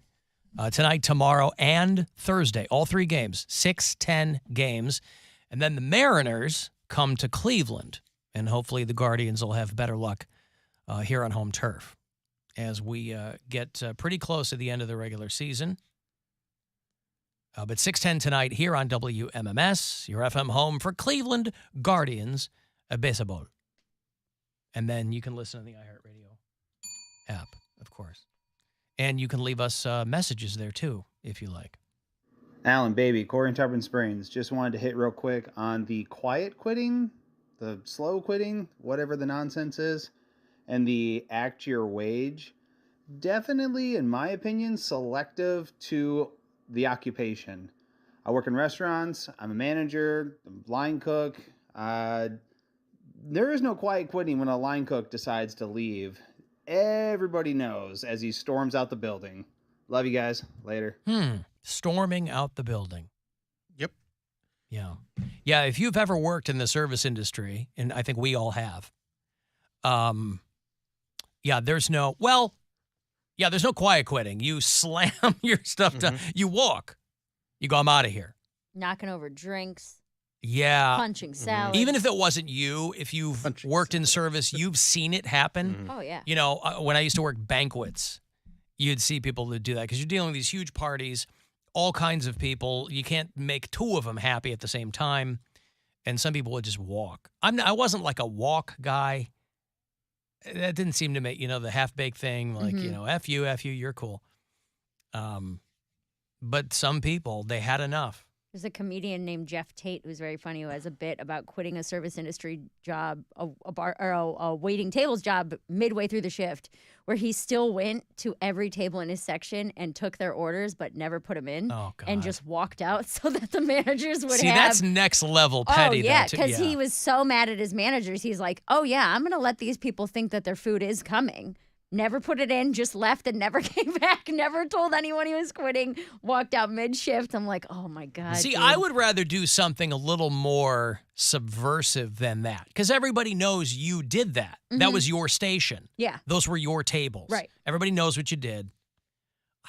Tonight, tomorrow, and Thursday. All 3 games. 6:10 games. And then the Mariners come to Cleveland. And hopefully the Guardians will have better luck here on home turf as we get pretty close to the end of the regular season. But 6:10 tonight here on WMMS, your FM home for Cleveland Guardians baseball. And then you can listen on the iHeartRadio app, of course. And you can leave us messages there, too, if you like. Alan, baby, Corey in Tarpon Springs. Just wanted to hit real quick on the quiet quitting, the slow quitting, whatever the nonsense is, and the act your wage. Definitely, in my opinion, selective to the occupation. I work in restaurants. I'm a manager, line cook. There is no quiet quitting when a line cook decides to leave. Everybody knows as he storms out the building. Love you guys. Later. Storming out the building. Yep. Yeah. Yeah, if you've ever worked in the service industry, and I think we all have, there's no quiet quitting. You slam your stuff down. You walk. You go, I'm out of here. Knocking over drinks. Yeah. Punching salads. Even if it wasn't you, if you've worked in service, you've seen it happen. Oh, yeah. You know, when I used to work banquets, you'd see people that do that because you're dealing with these huge parties, all kinds of people. You can't make 2 of them happy at the same time. And some people would just walk. I wasn't like a walk guy. That didn't seem to make, the half-baked thing, like, F you, you're cool. But some people, they had enough. There's a comedian named Jeff Tate who's very funny, who has a bit about quitting a service industry job, a waiting tables job midway through the shift, where he still went to every table in his section and took their orders, but never put them in, and just walked out so that the managers would See, that's next level petty. Oh, yeah, because he was so mad at his managers. He's like, oh, yeah, I'm going to let these people think that their food is coming. Never put it in, just left and never came back, never told anyone he was quitting, walked out mid-shift. I'm like, oh, my God. See, dude. I would rather do something a little more subversive than that because everybody knows you did that. That was your station. Yeah. Those were your tables. Right. Everybody knows what you did.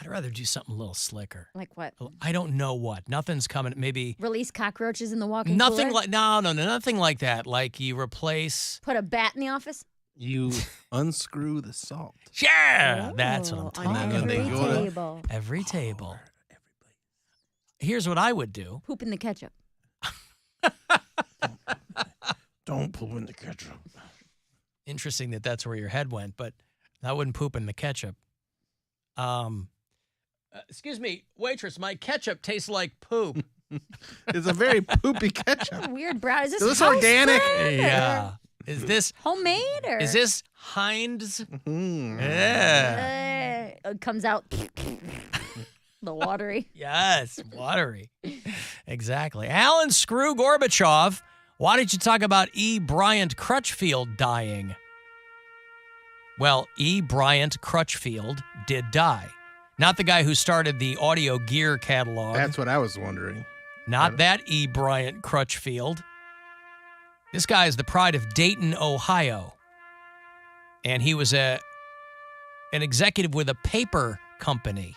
I'd rather do something a little slicker. Like what? I don't know what. Nothing's coming. Maybe. Release cockroaches in the walk-in Nothing cooler? like, no, nothing like that. Like you replace. Put a bat in the office? You unscrew the salt. Yeah, that's what I'm talking on about. every table. Every table. Here's what I would do. Poop in the ketchup. Don't poop in the ketchup. Interesting that that's where your head went, but I wouldn't poop in the ketchup. Excuse me, waitress, my ketchup tastes like poop. It's a very poopy ketchup. Weird brown. Is Is this organic? Yeah. Is this homemade or is this Heinz? Yeah. It comes out the watery. Yes, watery. Exactly. Alan Screw Gorbachev. Why did you talk about E. Bryant Crutchfield dying? Well, E. Bryant Crutchfield did die. Not the guy who started the audio gear catalog. That's what I was wondering. Not that E. Bryant Crutchfield. This guy is the pride of Dayton, Ohio. And he was an executive with a paper company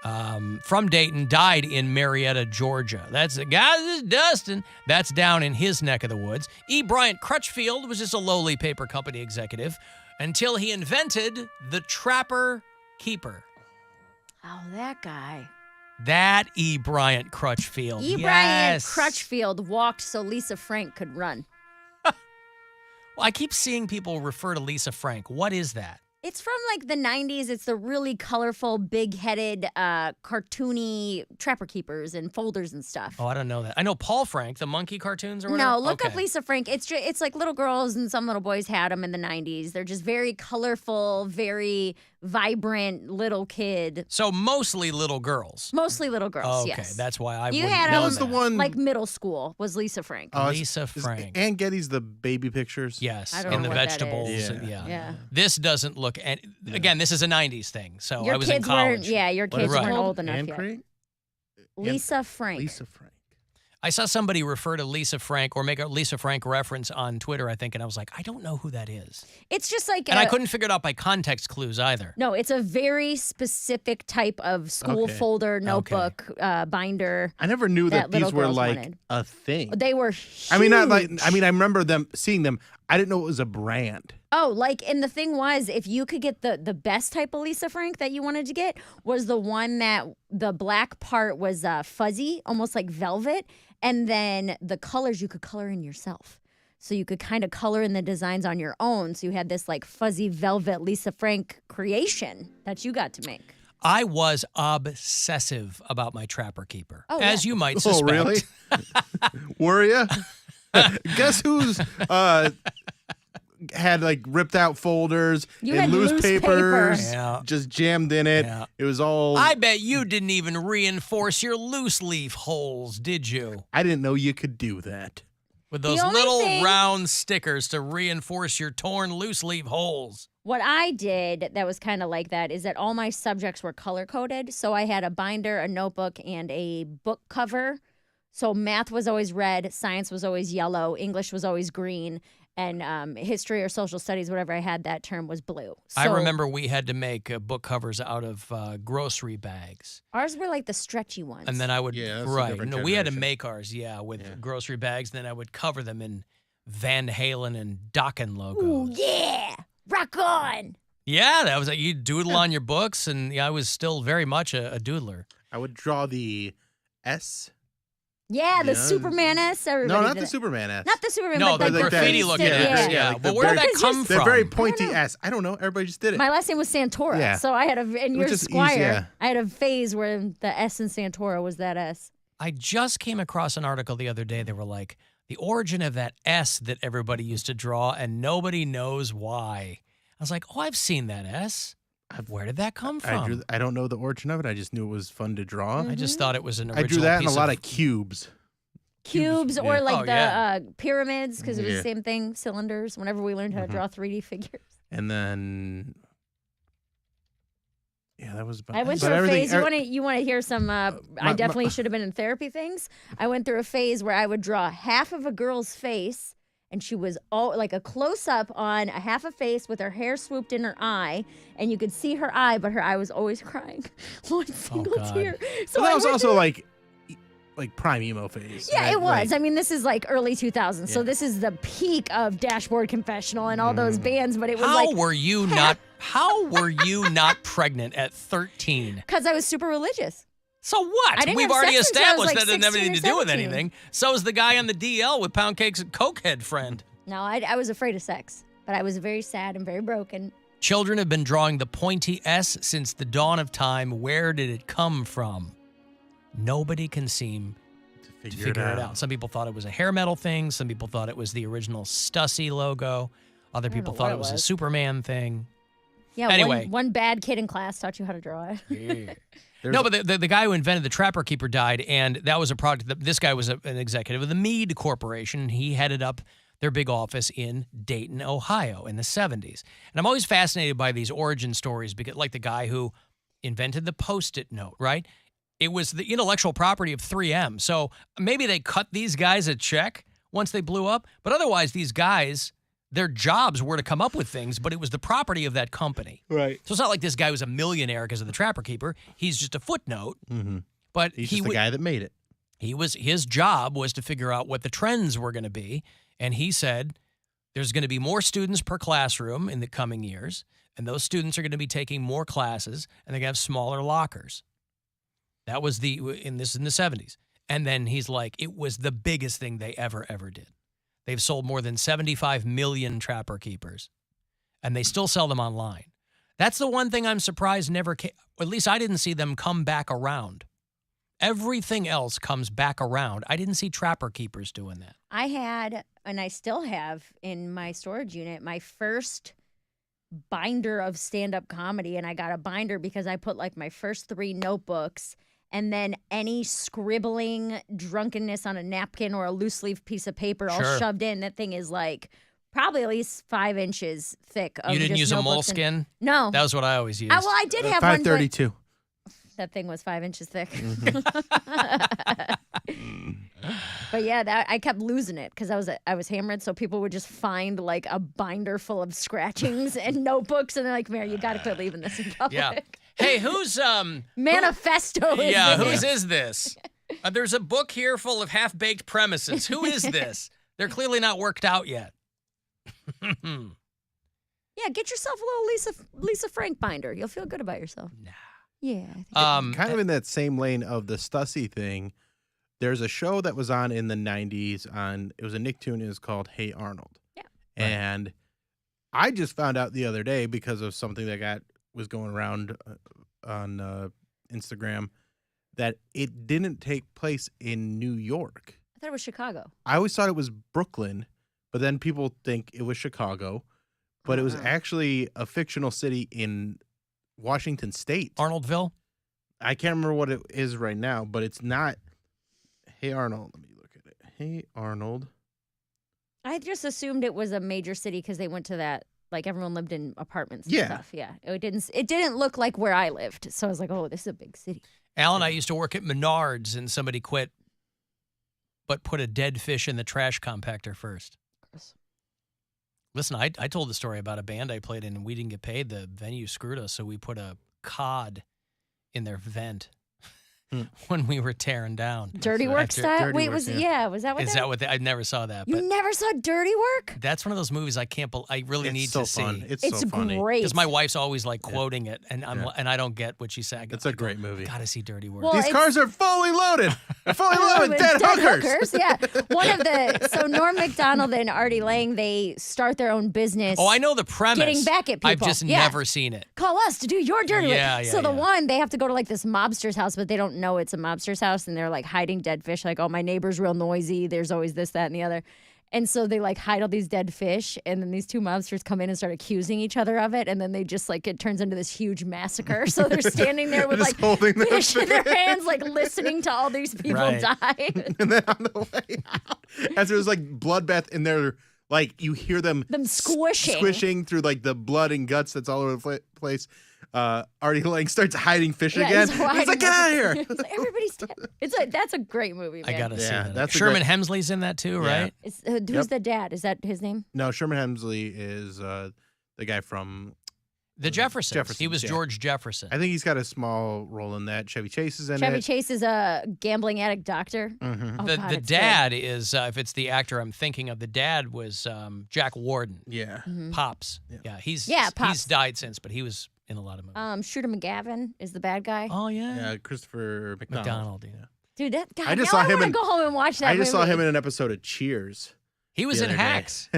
from Dayton, died in Marietta, Georgia. That's the guy, this is Dustin. That's down in his neck of the woods. E. Bryant Crutchfield was just a lowly paper company executive until he invented the Trapper Keeper. Oh, that guy. That E. Bryant Crutchfield. E. Bryant Crutchfield walked so Lisa Frank could run. Well, I keep seeing people refer to Lisa Frank. What is that? It's from like the 90s. It's the really colorful, big-headed, cartoony Trapper Keepers and folders and stuff. Oh, I don't know that. I know Paul Frank, the monkey cartoons or whatever. No, look up Lisa Frank. It's like little girls and some little boys had them in the 90s. They're just very colorful, very vibrant little kid. So mostly little girls. Mostly little girls, Okay, yes. that's why I You wouldn't had know them was the one- like middle school was Lisa Frank. Lisa Frank. And Getty's the baby pictures. Yes, I don't and know the what that vegetables. is. and- Yeah. Yeah. This doesn't look. And again, this is a '90s thing. So Your I was in kids weren't. college. Yeah, your kids Right. weren't old enough Anne yet. Craig? Lisa Frank. Lisa Frank. I saw somebody refer to Lisa Frank or make a Lisa Frank reference on Twitter, I think, and I was like, I don't know who that is. It's just like And I couldn't figure it out by context clues either. No, it's a very specific type of school Okay. folder, notebook, binder. I never knew that little these were girls like wanted. a thing. They were huge. I mean, not like. I mean, I remember seeing them. I didn't know it was a brand. Oh, like, and the thing was, if you could get the best type of Lisa Frank that you wanted to get was the one that the black part was fuzzy, almost like velvet, and then the colors you could color in yourself. So you could kind of color in the designs on your own. So you had this like fuzzy velvet Lisa Frank creation that you got to make. I was obsessive about my Trapper Keeper, Oh, as yeah. you might Oh, suspect. really? Were you? Guess who's had like ripped out folders You and had loose loose papers paper. Yeah. just jammed in it. Yeah. It was all. I bet you didn't even reinforce your loose leaf holes, did you? I didn't know you could do that. With The those only little thing- round stickers to reinforce your torn loose leaf holes. What I did that was kind of like that is that all my subjects were color coded. So I had a binder, a notebook, and a book cover. So math was always red, science was always yellow, English was always green, and history or social studies, whatever I had, that term was blue. I So remember we had to make book covers out of grocery bags. ours were like the stretchy ones. And then I would, Yeah, that's a right. different No, we had to generation. make ours, with grocery bags. Then I would cover them in Van Halen and Dokken logos. Ooh, yeah, rock on. Yeah, that was like you doodle on your books, and I was still very much a doodler. I would draw the S. Yeah, the Yeah. Superman S. No, Everybody not did the it. Superman S. Not the Superman, No, but the like graffiti face looking stick, S. yeah. like But the where did very- that come They're from? very pointy S. I don't know. Everybody just did it. My last name was Santora, Yeah. so I had and was yours just easy, Squire. yeah. I had a phase where the S in Santora was that S. I just came across an article the other day. They were like, the origin of that S that everybody used to draw, and nobody knows why. I was like, oh, I've seen that S. Where did that come from? I don't know the origin of it. I just knew it was fun to draw. I just thought it was an I original drew that in a piece lot of cubes. Cubes or yeah. like Oh, the yeah. pyramids, because it was Yeah. the same thing, cylinders, whenever we learned how to draw 3D figures. And then, yeah, that was about I went but through a everything- phase. You want to hear some? I definitely should have been in therapy things. I went through a phase where I would draw half of a girl's face, and she was all like a close up on a half a face with her hair swooped in her eye, and you could see her eye, but her eye was always crying, one single God. tear. So Well, that I was went also through- like prime emo phase. Yeah, right? it was. Like, I mean, this is like early 2000s, so Yeah. this is the peak of Dashboard Confessional and all those bands. But it was How like were you not? How were you not pregnant at 13? because I was super religious. So what? I didn't We've have already sex until I was, established like, that didn't have 16 anything or to do with 17. anything. So is the guy on the DL with Poundcake's cokehead friend. No, I was afraid of sex, but I was very sad and very broken. Children have been drawing the pointy S since the dawn of time. Where did it come from? Nobody can seem to figure it out. Some people thought it was a hair metal thing. Some people thought it was the original Stussy logo. Other don't people know thought what it it was a was. Superman thing. Yeah, Anyway. one bad kid in class taught you how to draw it. No, but the guy who invented the Trapper Keeper died, and that was a product that this guy was an executive of the Mead Corporation. He headed up their big office in Dayton, Ohio in the 70s. And I'm always fascinated by these origin stories because, like the guy who invented the Post-it note, right? It was the intellectual property of 3M. So maybe they cut these guys a check once they blew up, but otherwise these guys, their jobs were to come up with things, but it was the property of that company. Right. So it's not like this guy was a millionaire because of the Trapper Keeper. He's just a footnote. Mm-hmm. But He's just the guy that made it. His job was to figure out what the trends were going to be, and he said there's going to be more students per classroom in the coming years, and those students are going to be taking more classes, and they're going to have smaller lockers. That was in the 70s. And then he's like, it was the biggest thing they ever did. They've sold more than 75 million Trapper Keepers, and they still sell them online. That's the one thing I'm surprised never came, or at least I didn't see them come back around. Everything else comes back around. I didn't see Trapper Keepers doing that. I had, and I still have in my storage unit, my first binder of stand-up comedy, and I got a binder because I put like my first 3 notebooks and then any scribbling drunkenness on a napkin or a loose leaf piece of paper all shoved in. That thing is like probably at least 5 inches thick. You didn't use a moleskin? No. That was what I always used. Well, I did have 532. one. That thing was 5 inches thick. But yeah, I kept losing it because I was hammered, so people would just find like a binder full of scratchings and notebooks, and they're like, "Mary, you got to quit leaving this in public." Yeah. Hey, who's Manifesto? Whose is this? There's a book here full of half-baked premises. Who is this? They're clearly not worked out yet. Yeah, get yourself a little Lisa Frank binder. You'll feel good about yourself. Nah. Yeah. Kind of in that same lane of the Stussy thing. There's a show that was on in the 90s it was a Nicktoon. It was called Hey Arnold. Yeah. And I just found out the other day because of something that was going around on Instagram that it didn't take place in New York. I thought it was Chicago. I always thought it was Brooklyn, but then people think it was Chicago. But it was actually a fictional city in Washington State. Arnoldville? I can't remember what it is right now, but it's not. Hey Arnold, let me look at it. Hey Arnold. I just assumed it was a major city because they went to that, like everyone lived in apartments and stuff. Yeah. It didn't look like where I lived. So I was like, oh, this is a big city. Alan, I used to work at Menards and somebody quit but put a dead fish in the trash compactor first. Gross. Listen, I told the story about a band I played in and we didn't get paid. The venue screwed us, so we put a cod in their vent when we were tearing down. Dirty Work style? Wait, was that what Is that what I never saw that. You but never saw Dirty Work? That's one of those movies I really need to see. It's so funny. Great. Because my wife's always like quoting it, and I don't get what she's saying. It's a great movie. Gotta see Dirty Work. Well, These cars are fully loaded. Fully loaded with dead hookers. Yeah. So Norm Macdonald and Artie Lang, they start their own business. Oh, I know the premise. Getting back at people. I've just never seen it. Call us to do your dirty work. Yeah, so the one, they have to go to like this mobster's house, but they don't know it's a mobster's house, and they're like hiding dead fish. Like, oh, my neighbor's real noisy. There's always this, that, and the other. And so they like hide all these dead fish, and then these two mobsters come in and start accusing each other of it, and then they just like, it turns into this huge massacre. So they're standing there with like fish in their hands, like listening to all these people die. And then on the way out, as there's like bloodbath in there, like you hear them squishing through like the blood and guts that's all over the place. Artie Lang starts hiding fish again. He's like, get out of here. He's like, everybody's dead. That's a great movie, man. I gotta see that. Sherman Hemsley's in that too, right? Who's the dad? Is that his name? No, Sherman Hemsley is the guy from The Jeffersons. He was George Jefferson. I think he's got a small role in that. Chevy Chase is in it. Chevy Chase is a gambling addict doctor. Mm-hmm. Oh, the dad is, if it's the actor I'm thinking of, the dad was Jack Warden. Yeah. Mm-hmm. Pops. Yeah. He's died since, but he was in a lot of movies. Shooter McGavin is the bad guy. Oh, yeah. Yeah, Christopher McDonald. Yeah. Dude, that guy. I just saw him go home and watch that I just movie. saw him in an episode of Cheers. He was in Hacks.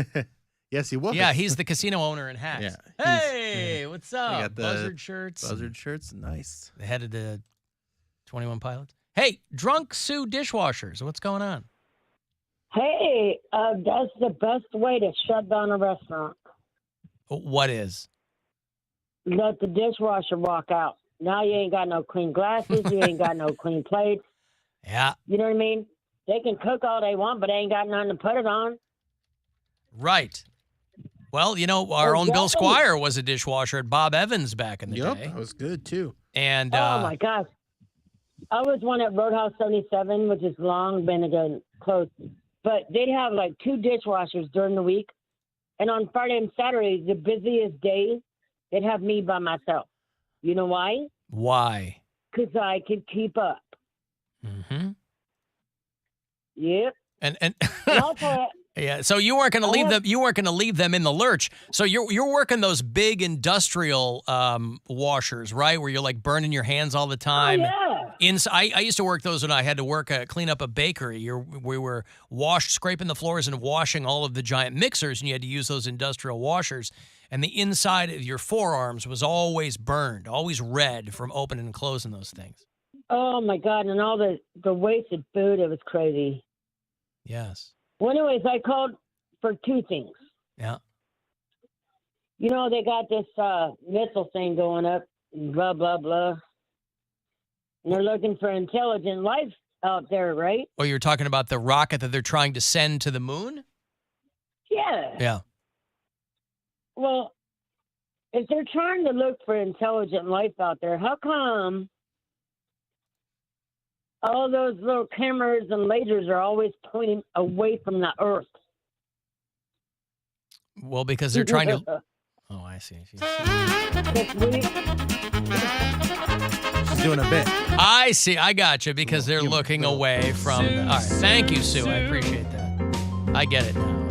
Yes, he was. Yeah, he's the casino owner in Hacks. Yeah, hey, what's up? They got the Buzzard shirts. Buzzard shirts, nice. The head of the 21 Pilots. Hey, drunk sue dishwashers. What's going on? Hey, that's the best way to shut down a restaurant. What is? Let the dishwasher walk out. Now you ain't got no clean glasses. You ain't got no clean plates. Yeah. You know what I mean? They can cook all they want, but they ain't got nothing to put it on. Right. Well, you know, our own Bill Squire was a dishwasher at Bob Evans back in the day. Yep, that was good too. And oh my gosh, I was one at Roadhouse 77, which is long been again closed. But they'd have like 2 dishwashers during the week, and on Friday and Saturday, the busiest days, they'd have me by myself. You know why? Why? Because I could keep up. Mm-hmm. Yep. And yeah, so you weren't going to leave them. You weren't going to leave them in the lurch. So you're working those big industrial washers, right? Where you're like burning your hands all the time. Oh, yeah. I used to work those when I had to clean up a bakery. We were scraping the floors and washing all of the giant mixers, and you had to use those industrial washers. And the inside of your forearms was always burned, always red from opening and closing those things. Oh my God! And all the wasted food, it was crazy. Yes. Well, anyways, I called for two things. Yeah. You know, they got this missile thing going up, blah blah blah. And they're looking for intelligent life out there, right? Oh, you're talking about the rocket that they're trying to send to the moon? Yeah. Yeah. Well, if they're trying to look for intelligent life out there, how come all those little cameras and lasers are always pointing away from the Earth? Well, because they're trying to... Oh, I see. She's doing a bit. I see. I got you, because they're looking away from... All right. Thank you, Sue. I appreciate that. I get it now.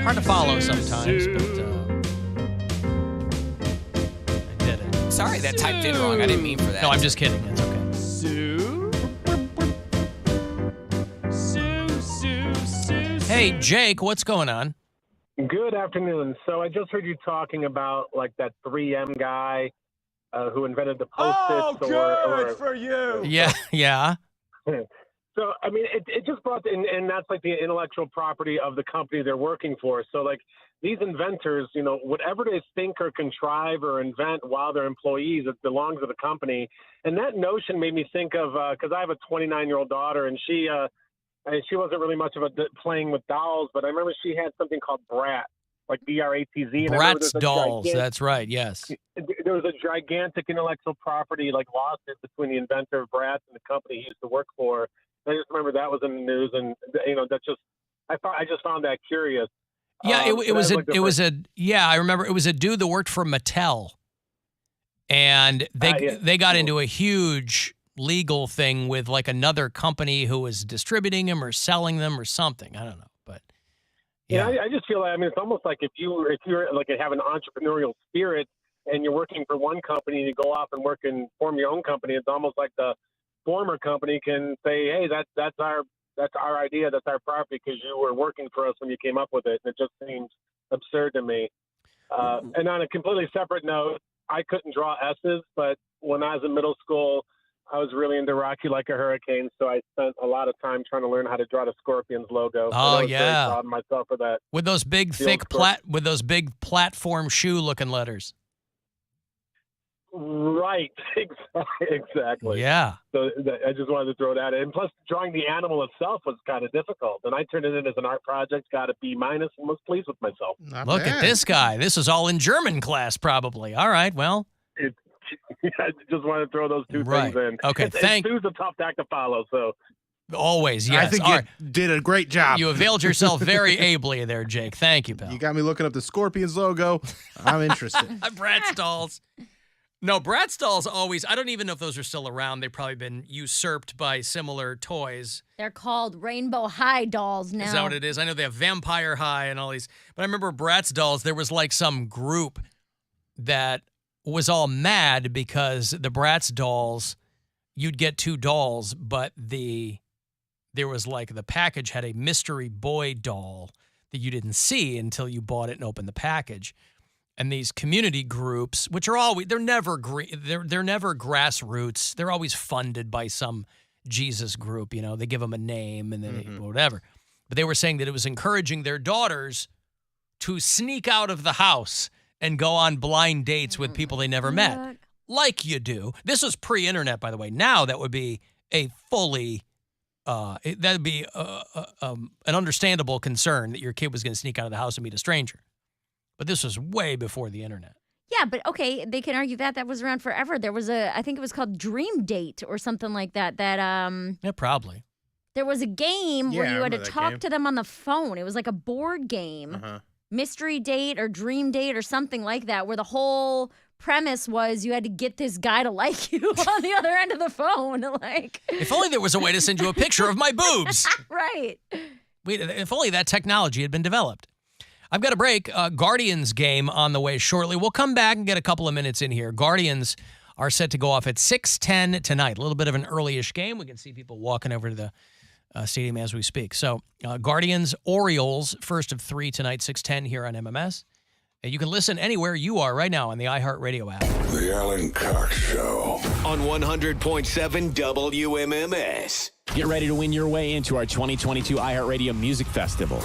Hard to follow sometimes, but I get it. Sorry that typed in wrong. I didn't mean for that. No, I'm just kidding. It's okay. Sue. Hey, Jake, what's going on? Good afternoon. So I just heard you talking about like that 3M guy who invented the Post-its. Oh, good for you. Yeah. So, I mean, it just brought, and that's like the intellectual property of the company they're working for. So, like, these inventors, you know, whatever they think or contrive or invent while they're employees, it belongs to the company. And that notion made me think of, because I have a 29-year-old daughter, and she wasn't really much of a playing with dolls, but I remember she had something called Brat, like B-R-A-T-Z. Bratz dolls, that's right, yes. There was a gigantic intellectual property, like, lawsuit between the inventor of Bratz and the company he used to work for. I just remember that was in the news, and you know, that's just I just found that curious. Yeah, I remember it was a dude that worked for Mattel, and they got into a huge legal thing with like another company who was distributing them or selling them or something. I don't know, but yeah, I just feel like, I mean, it's almost like if you're like have an entrepreneurial spirit and you're working for one company and you go off and work and form your own company, it's almost like the former company can say, hey, that's our idea, that's our property, because you were working for us when you came up with it. And it just seems absurd to me. And on a completely separate note, I couldn't draw S's, but when I was in middle school, I was really into Rocky Like a Hurricane, so I spent a lot of time trying to learn how to draw the Scorpions logo. Oh, I was yeah. very proud of myself for that. With those big, thick with those big platform shoe-looking letters. Right, exactly. Yeah. So I just wanted to throw that in. Plus, drawing the animal itself was kind of difficult, and I turned it in as an art project, got a B-, and was pleased with myself. Look at this guy. This was all in German class, probably. All right, well. I just wanted to throw those two things in. Okay, Sue's a tough act to follow, so. Always, yes. I think you did a great job. You availed yourself very ably there, Jake. Thank you, pal. You got me looking up the Scorpions logo. I'm interested. Bratz dolls. No, Bratz dolls always, I don't even know if those are still around. They've probably been usurped by similar toys. They're called Rainbow High dolls now. Is that what it is? I know they have Vampire High and all these. But I remember Bratz dolls, there was like some group that was all mad because the Bratz dolls, you'd get two dolls, but there was like the package had a mystery boy doll that you didn't see until you bought it and opened the package. And these community groups, which are always, they're never grassroots. They're always funded by some Jesus group, you know. They give them a name and then whatever. But they were saying that it was encouraging their daughters to sneak out of the house and go on blind dates with people they never met. Like you do. This was pre-internet, by the way. Now that would be a fully, that would be an understandable concern that your kid was going to sneak out of the house and meet a stranger. But this was way before the internet. Yeah, but okay, they can argue that was around forever. There was I think it was called Dream Date or something like that. Yeah, probably. There was a game where you had to talk to them on the phone. It was like a board game, Mystery Date or Dream Date or something like that, where the whole premise was you had to get this guy to like you on the other end of the phone. Like, if only there was a way to send you a picture of my boobs. Right. If only that technology had been developed. I've got a break. Guardians game on the way shortly. We'll come back and get a couple of minutes in here. Guardians are set to go off at 6:10 tonight. A little bit of an early-ish game. We can see people walking over to the stadium as we speak. So Guardians, Orioles, first of 3 tonight, 6:10 here on MMS. And you can listen anywhere you are right now on the iHeartRadio app. The Alan Cox Show on 100.7 WMMS. Get ready to win your way into our 2022 iHeartRadio Music Festival.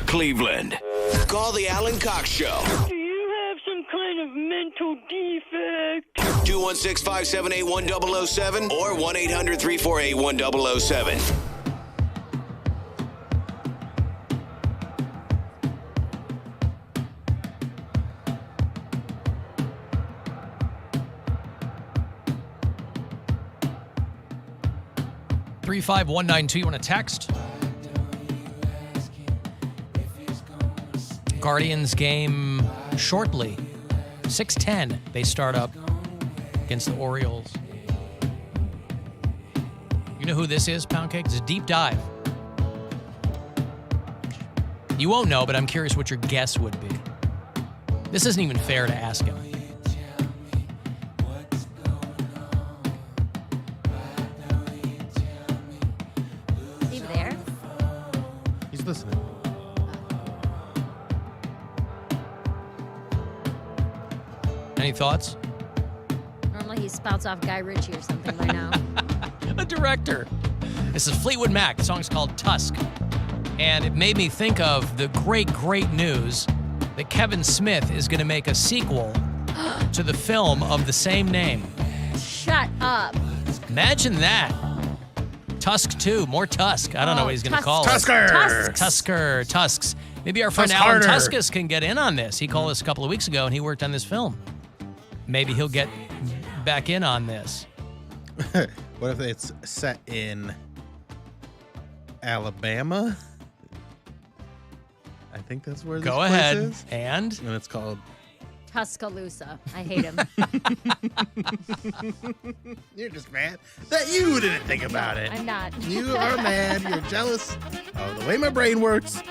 Cleveland. Call the Alan Cox Show. Do you have some kind of mental defect? 216-578-1007 or 1-800-348-1007. $35192. You want to text? Guardians game shortly. 6:10. They start up against the Orioles. You know who this is, Poundcake? It's a deep dive. You won't know, but I'm curious what your guess would be. This isn't even fair to ask him. Is he there? He's listening. Any thoughts? Normally he spouts off Guy Ritchie or something by now. A director. This is Fleetwood Mac. The song's called Tusk. And it made me think of the great, great news that Kevin Smith is going to make a sequel to the film of the same name. Shut up. Imagine that. Tusk 2. More Tusk. I don't know what he's going to call it. Tusks. Maybe our friend Alan Tuskus can get in on this. He called us a couple of weeks ago, and he worked on this film. Maybe he'll get back in on this. What if it's set in Alabama? I think that's where this Go place ahead. is. And it's called Tuscaloosa. I hate him. You're just mad that you didn't think about it. I'm not. You are mad. You're jealous of the way my brain works.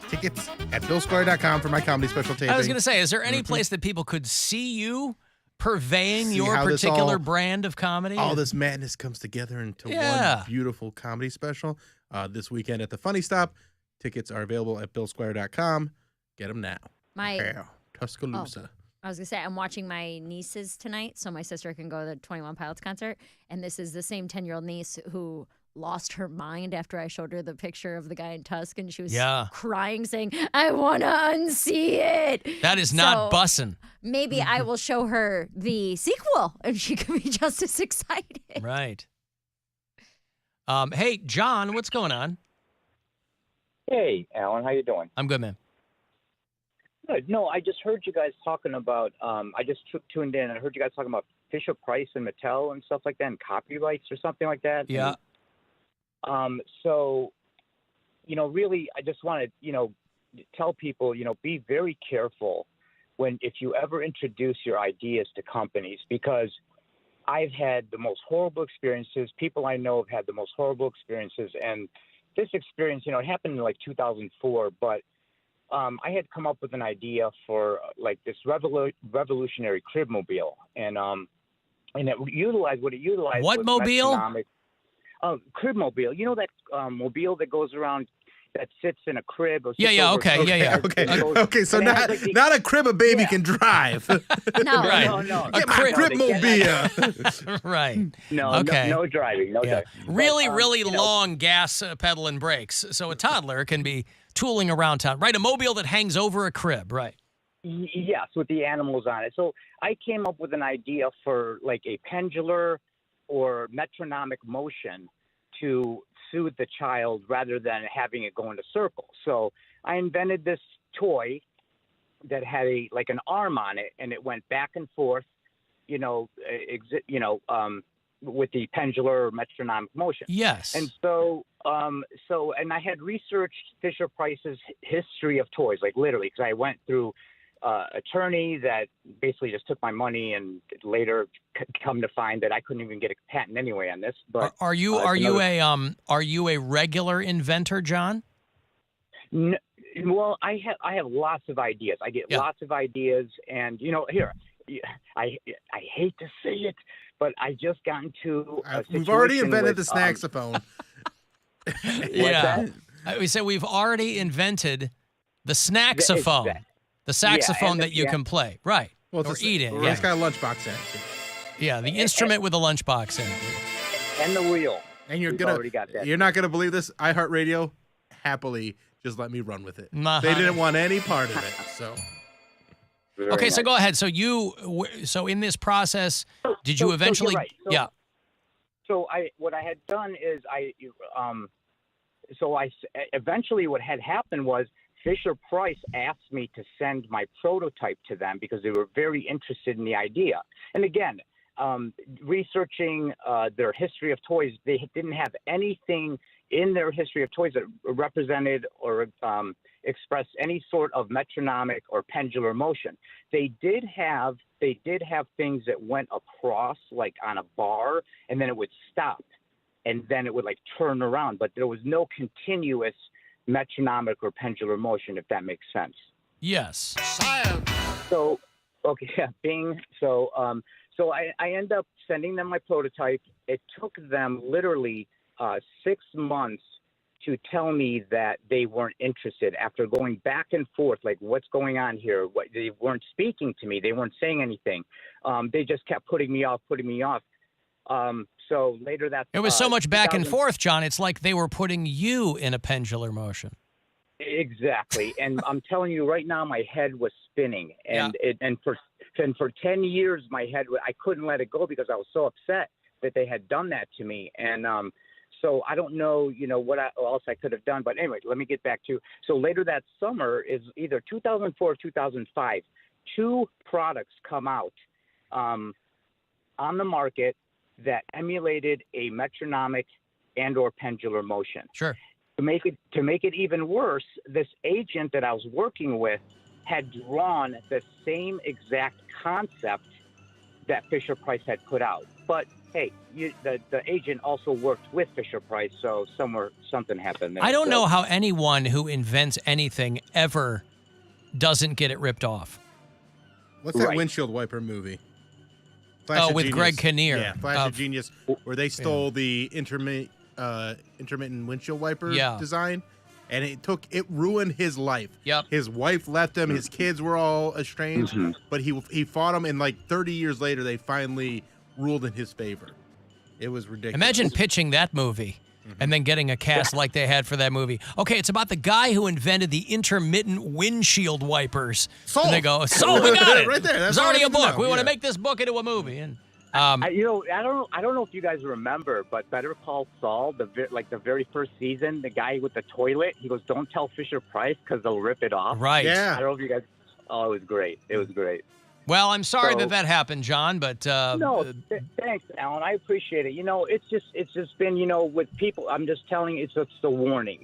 Tickets at BillSquire.com for my comedy special taping. I was going to say, is there any place that people could see you purveying See your how this particular all- brand of comedy? All this madness comes together into one beautiful comedy special this weekend at the Funny Stop. Tickets are available at BillSquire.com. Get them now. Tuscaloosa. I was going to say, I'm watching my nieces tonight so my sister can go to the 21 Pilots concert. And this is the same 10-year-old niece who lost her mind after I showed her the picture of the guy in Tusk. And she was crying, saying, I want to unsee it. That is not bussin'. Maybe I will show her the sequel and she can be just as excited. Right. Hey, John, what's going on? Hey, Alan, how you doing? I'm good, man. Good. No, I just heard you guys talking about, I just tuned in and I heard you guys talking about Fisher-Price and Mattel and stuff like that and copyrights or something like that. Yeah. So, really, I just want to, tell people, be very careful if you ever introduce your ideas to companies, because I've had the most horrible experiences. People I know have had the most horrible experiences. And this experience, it happened in like 2004, but I had come up with an idea for like this revolutionary cribmobile, and it utilized what was mobile? Cribmobile. You know that mobile that goes around, that sits in a crib. Or Okay. So not a crib a baby can drive. No. Get my cribmobile. Right. No driving. No driving. Really long gas pedal and brakes, so a toddler can be tooling around town. Right, a mobile that hangs over a crib. Right. Yes, with the animals on it. So I came up with an idea for like a pendular or metronomic motion to soothe the child rather than having it go in a circle. So I invented this toy that had an arm on it, and it went back and forth, with the pendular or metronomic motion. Yes. And so and I had researched Fisher-Price's history of toys, like literally, because I went through attorney that basically just took my money, and later come to find that I couldn't even get a patent anyway on this. But are you a regular inventor, John? No, well, I have lots of ideas. I get lots of ideas, and here, I hate to say it, but I just got into a we've already invented with, the snaxophone. We said we've already invented the snaxophone. The saxophone that you can play. Right. Well, or eat in. It's got a lunchbox in it. Yeah, the instrument with a lunchbox in it. And the wheel. And already got that. You're not gonna believe this. iHeartRadio happily just let me run with it. Uh-huh. They didn't want any part of it. So. Okay, so go ahead. So so in this process, did you eventually? So you're right. Yeah. So what I had done is eventually what had happened was Fisher Price asked me to send my prototype to them because they were very interested in the idea. And again, researching their history of toys, they didn't have anything in their history of toys that represented or expressed any sort of metronomic or pendular motion. They did have things that went across like on a bar, and then it would stop, and then it would like turn around. But there was no continuous metronomic or pendular motion, if that makes sense. Yes. So, okay, yeah, bing. So I end up sending them my prototype. It took them literally 6 months to tell me that they weren't interested after going back and forth, like, what's going on here? They weren't speaking to me. They weren't saying anything. They just kept putting me off. So later that... It was so much back and forth, John. It's like they were putting you in a pendular motion. Exactly. And I'm telling you right now, my head was spinning. And for 10 years, my head, I couldn't let it go because I was so upset that they had done that to me. And so I don't know, what else I could have done. But anyway, let me get back to, so later that summer is either 2004 or 2005, 2 products come out on the market that emulated a metronomic and or pendular motion. Sure. To make it even worse, this agent that I was working with had drawn the same exact concept that Fisher Price had put out. But hey, the agent also worked with Fisher Price, so something happened there. I don't know how anyone who invents anything ever doesn't get it ripped off. What's that windshield wiper movie? With Greg Kinnear. Yeah, Flash of Genius, where they stole the intermittent windshield wiper design, and it ruined his life. Yep. His wife left him. His kids were all estranged, but he fought them, and like 30 years later, they finally ruled in his favor. It was ridiculous. Imagine pitching that movie and then getting a cast like they had for that movie. Okay, it's about the guy who invented the intermittent windshield wipers. Sold. And they go, sold, we got it. Right there. That's There's already a all I need to book. know. We want to make this book into a movie. And I don't know if you guys remember, but Better Call Saul, the very first season, the guy with the toilet, he goes, "Don't tell Fisher Price because they'll rip it off." Right. Yeah. I don't know if you guys. Oh, it was great. It was great. Well, I'm sorry that happened, John, but thanks, Alan. I appreciate it. It's just been, with people. I'm just telling you, it's just a warning.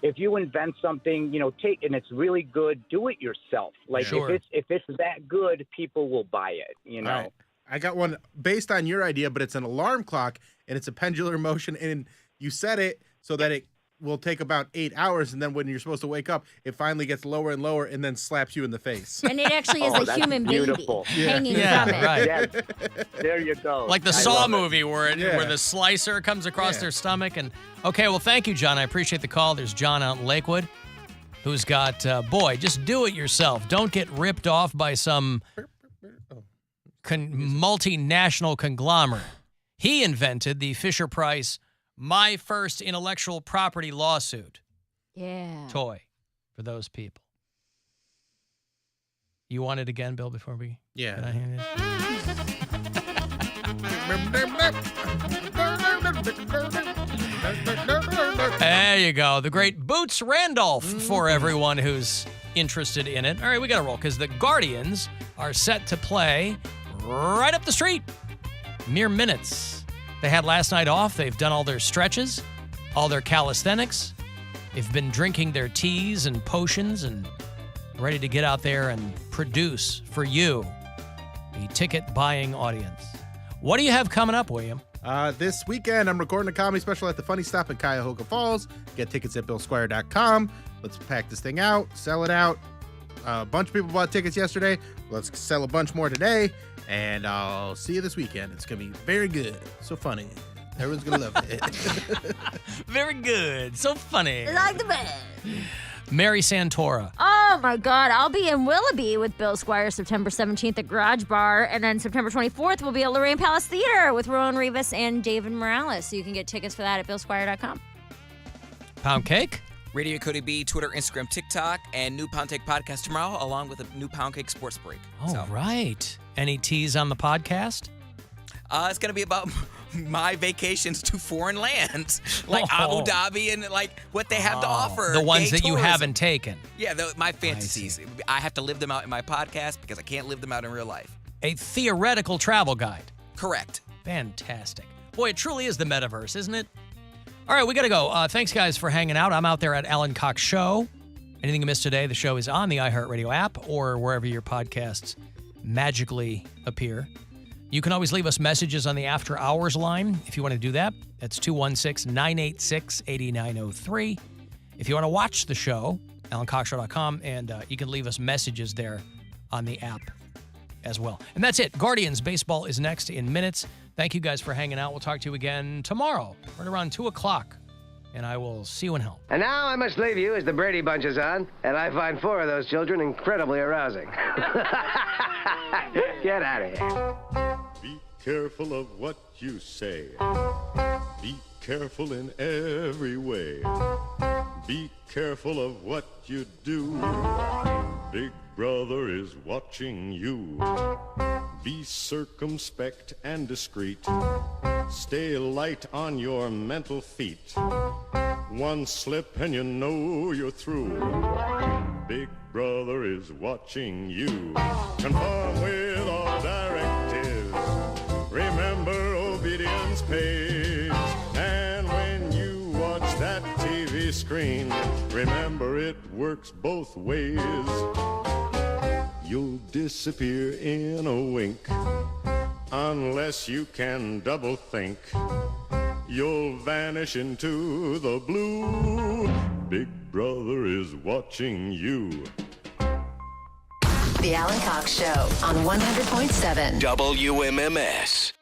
If you invent something, take, and it's really good, do it yourself. Like sure. if it's that good, people will buy it. All right. I got one based on your idea, but it's an alarm clock and it's a pendular motion, and you set it so that it will take about 8 hours, and then when you're supposed to wake up, it finally gets lower and lower and then slaps you in the face. And it actually is a human beautiful. baby hanging from it. Right. Yes. There you go. Like the Saw movie where the slicer comes across their stomach. And okay, well, thank you, John. I appreciate the call. There's John out in Lakewood who's got, just do it yourself. Don't get ripped off by some multinational conglomerate. He invented the Fisher Price My First Intellectual Property Lawsuit toy for those people. You want it again, Bill, before we... Yeah. Can I hear this? There you go. The great Boots Randolph for everyone who's interested in it. All right, we got to roll because the Guardians are set to play right up the street. Mere minutes. They had last night off. They've done all their stretches, all their calisthenics. They've been drinking their teas and potions and ready to get out there and produce for you, the ticket-buying audience. What do you have coming up, William? This weekend, I'm recording a comedy special at the Funny Stop in Cuyahoga Falls. Get tickets at BillSquire.com. Let's pack this thing out, sell it out. A bunch of people bought tickets yesterday. Let's sell a bunch more today. And I'll see you this weekend. It's going to be very good. So funny. Everyone's going to love it. Very good. So funny. Like the best. Mary Santora. Oh, my God. I'll be in Willoughby with Bill Squire September 17th at Garage Bar. And then September 24th, we'll be at Lorraine Palace Theater with Rowan Rivas and David Morales. So you can get tickets for that at BillSquire.com. Poundcake? Radio Cody B, Twitter, Instagram, TikTok, and new Poundcake podcast tomorrow, along with a new Poundcake sports break. All right. Any tease on the podcast? It's going to be about my vacations to foreign lands, like Abu Dhabi and like what they have to offer. The ones that you tourism. haven't taken. Yeah, my fantasies. I have to live them out in my podcast because I can't live them out in real life. A theoretical travel guide. Correct. Fantastic. Boy, it truly is the metaverse, isn't it? All right, we got to go. Thanks, guys, for hanging out. I'm out there at Alan Cox Show. Anything you missed today, the show is on the iHeartRadio app or wherever your podcasts magically appear. You can always leave us messages on the After Hours line if you want to do that. That's 216-986-8903. If you want to watch the show, alancoxshow.com, and you can leave us messages there on the app as well. And that's it. Guardians baseball is next in minutes. Thank you guys for hanging out. We'll talk to you again tomorrow, right around 2 o'clock. And I will see you in hell. And now I must leave you as the Brady Bunch is on, and I find 4 of those children incredibly arousing. Get out of here. Be careful of what you say. Be careful in every way. Be careful of what you do. Big Brother is watching you. Be circumspect and discreet. Stay light on your mental feet. One slip and you know you're through. Big Brother is watching you. Conform with all directives. Remember, obedience pays. And when you watch that TV screen, remember it works both ways. You'll disappear in a wink unless you can double think. You'll vanish into the blue. Big Brother is watching you. The Alan Cox Show on 100.7 WMMS.